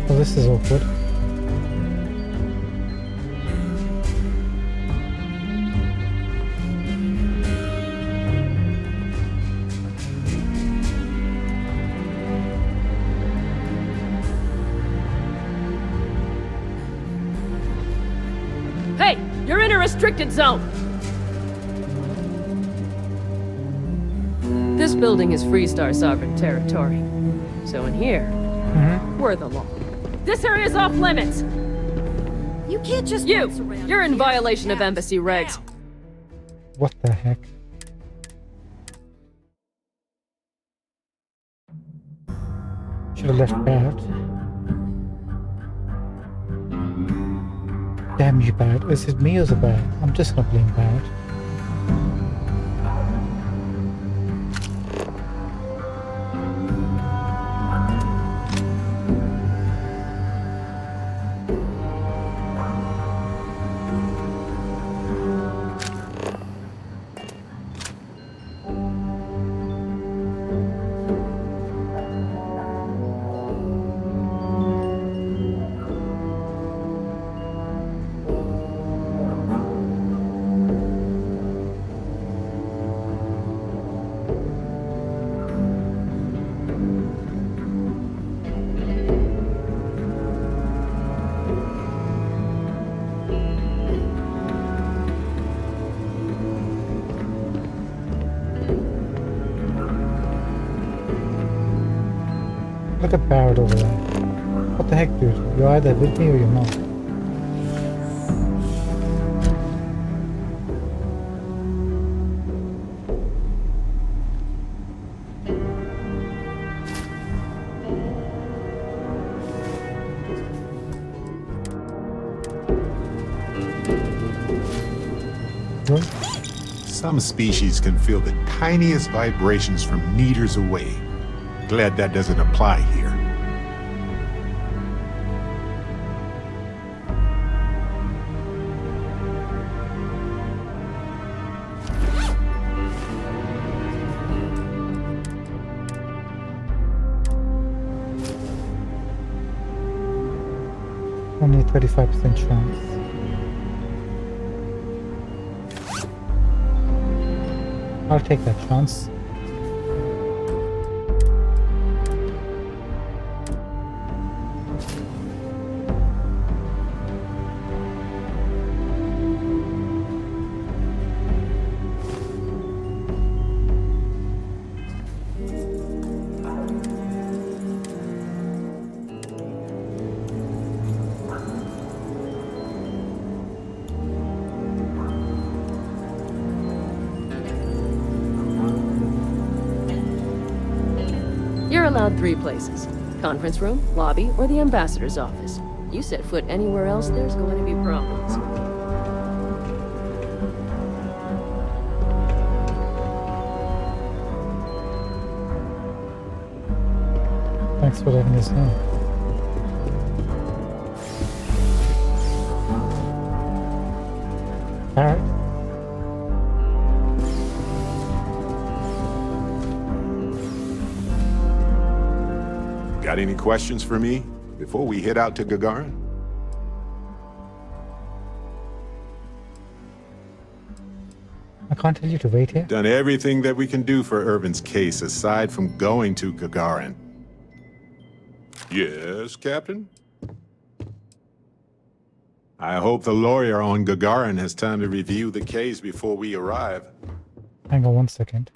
Oh, this is awkward. Hey, you're in a restricted zone! This building is Freestar sovereign territory. So in here, we're the law. This area is off limits! You can't just... You're in violation of embassy regs. What the heck? Should have left Barrett. Damn you, Barrett. Is it me or the bear? I'm just gonna blame Barrett. Look at Barrett over there. What the heck, dude? You're either with me or you're not. Some species can feel the tiniest vibrations from meters away. Glad that doesn't apply here. Only 35% chance. I'll take that chance. You're allowed 3 places. Conference room, lobby, or the ambassador's office. You set foot anywhere else, there's going to be problems. Thanks for letting us know. Alright. Got any questions for me before we head out to Gagarin? I can't tell you to wait here. Done everything that we can do for Irvin's case aside from going to Gagarin. Yes, Captain? I hope the lawyer on Gagarin has time to review the case before we arrive. Hang on 1 second.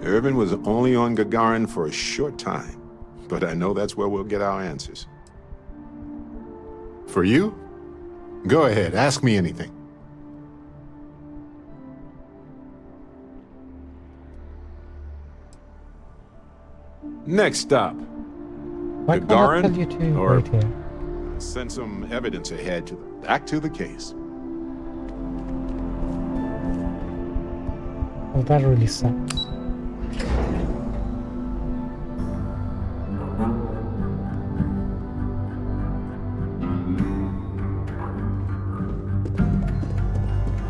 Irvin was only on Gagarin for a short time, but I know that's where we'll get our answers. For you? Go ahead, ask me anything. Next stop. Why can't I tell you Gagarin, to or wait here? send some evidence ahead to back to the case. Oh, that really sucks.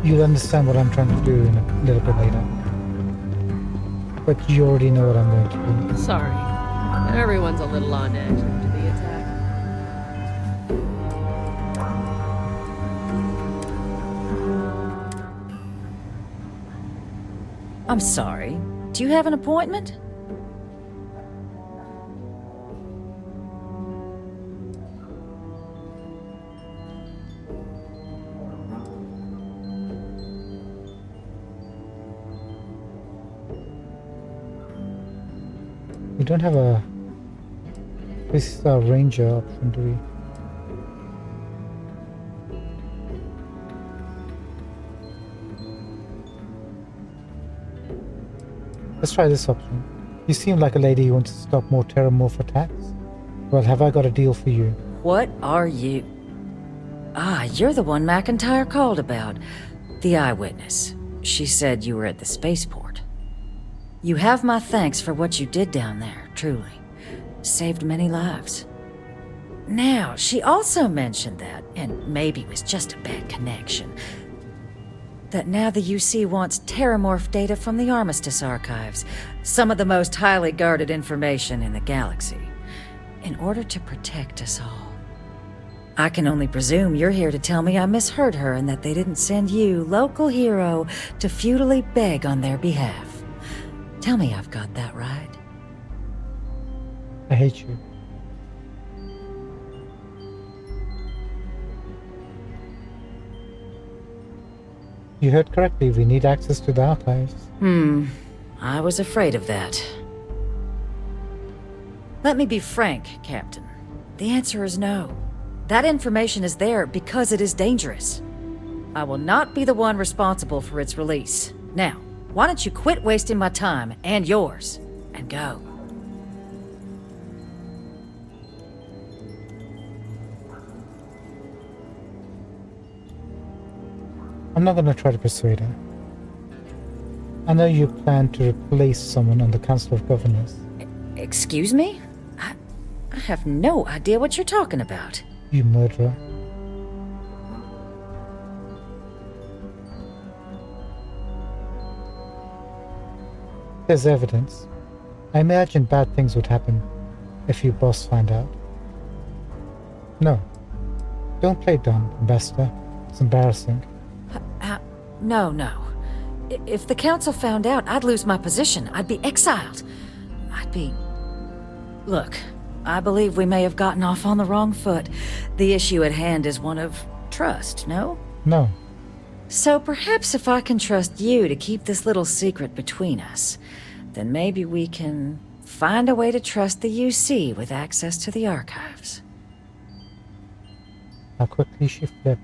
You'll understand what I'm trying to do in a little bit later. But you already know what I'm going to do. Sorry. Everyone's a little on edge after the attack. I'm sorry. Do you have an appointment? We don't have a... This is our ranger option, do we? Let's try this option. You seem like a lady who wants to stop more terramorph attacks. Well, have I got a deal for you? What are you? Ah, you're the one McIntyre called about. The eyewitness. She said you were at the spaceport. You have my thanks for what you did down there, truly. Saved many lives. Now, she also mentioned that, and maybe it was just a bad connection, that now the UC wants terramorph data from the Armistice archives, some of the most highly guarded information in the galaxy, in order to protect us all. I can only presume you're here to tell me I misheard her and that they didn't send you, local hero, to futilely beg on their behalf. Tell me I've got that right. I hate you. You heard correctly, we need access to the archives. I was afraid of that. Let me be frank, Captain. The answer is no. That information is there because it is dangerous. I will not be the one responsible for its release. Now, why don't you quit wasting my time and yours, and go? I'm not gonna try to persuade her. I know you plan to replace someone on the Council of Governors. Excuse me? I have no idea what you're talking about. You murderer. There's evidence. I imagine bad things would happen if your boss found out. No. Don't play dumb, Ambassador. It's embarrassing. No. If the Council found out, I'd lose my position. I'd be exiled. Look, I believe we may have gotten off on the wrong foot. The issue at hand is one of trust, no? No. So perhaps if I can trust you to keep this little secret between us, then maybe we can find a way to trust the UC with access to the archives. How quickly she flips.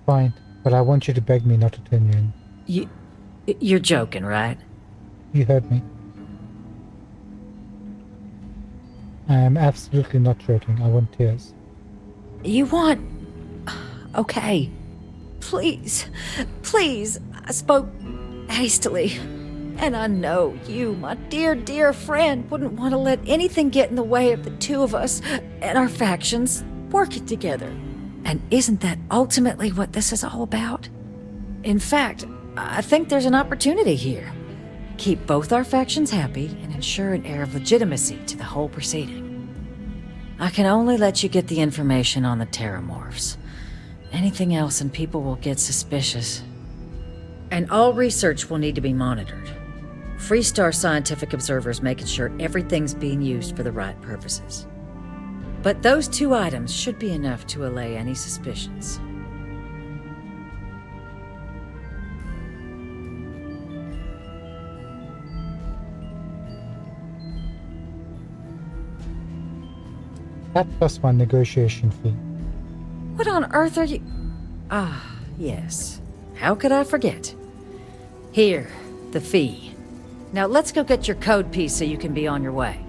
Fine, but I want you to beg me not to turn you in. You're joking, right? You heard me. I am absolutely not joking. I want tears. You want... Okay. Please. I spoke hastily. And I know you, my dear friend, wouldn't want to let anything get in the way of the two of us and our factions working together. And isn't that ultimately what this is all about? In fact, I think there's an opportunity here. Keep both our factions happy and ensure an air of legitimacy to the whole proceeding. I can only let you get the information on the Terramorphs. Anything else and people will get suspicious. And all research will need to be monitored. Freestar scientific observers making sure everything's being used for the right purposes. But those two items should be enough to allay any suspicions. That plus my negotiation fee. What on earth are you... Ah, yes. How could I forget? Here, the fee. Now let's go get your code piece so you can be on your way.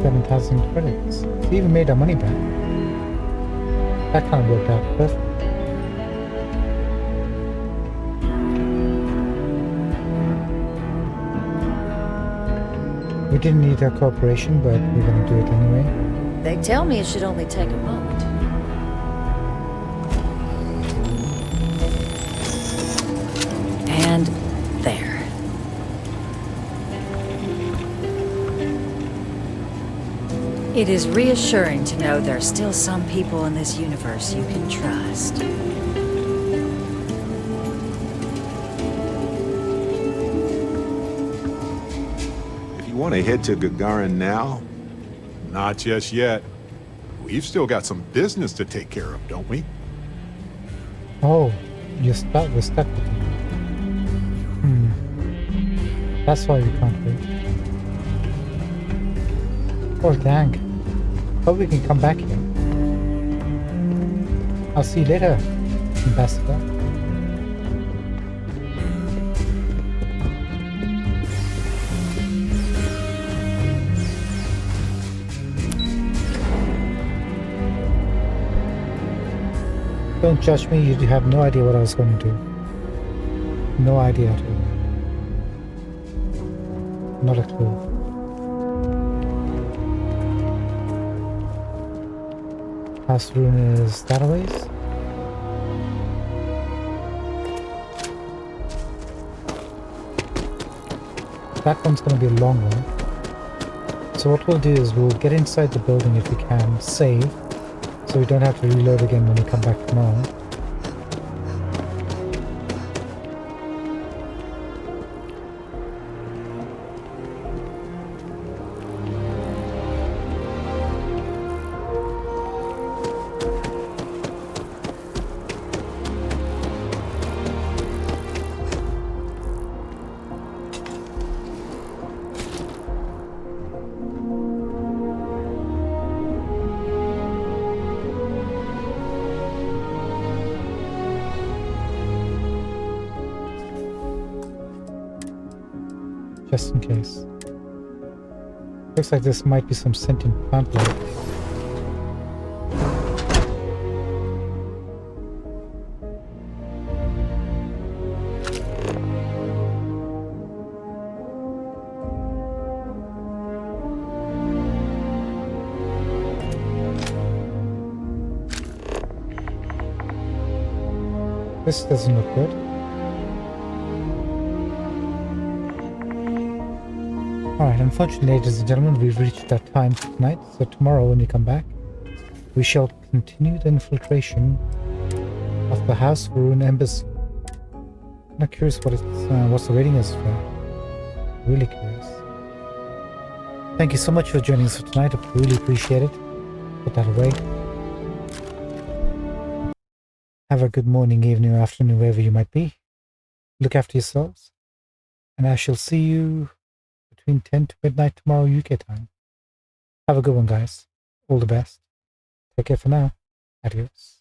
7,000 credits. We even made our money back. That kind of worked out perfect. We didn't need our cooperation, but we're gonna do it anyway. They tell me it should only take a moment. And there. It is reassuring to know there are still some people in this universe you can trust. If you want to head to Gagarin now, not just yet. We've still got some business to take care of, don't we? Oh, we're stuck with you. That's why we can't wait. Poor gang. Hope we can come back here. I'll see you later, Ambassador. Don't judge me, you have no idea what I was going to do. No idea at all. Not a clue. House room is that a ways? that one's going to be a long one. So what we'll do is we'll get inside the building if we can, save, so we don't have to reload again when we come back tomorrow. Just in case. Looks like this might be some sentient plant life. This doesn't look good. Alright, unfortunately, ladies and gentlemen, we've reached that time for tonight, so tomorrow when we come back, we shall continue the infiltration of the House Ruin Embassy. I'm not curious what's the rating is for. Really curious. Thank you so much for joining us for tonight, I really appreciate it. Put that away. Have a good morning, evening, or afternoon, wherever you might be. Look after yourselves, and I shall see you between 10 to midnight tomorrow UK time. Have a good one, guys. All the best. Take care for now. Adios.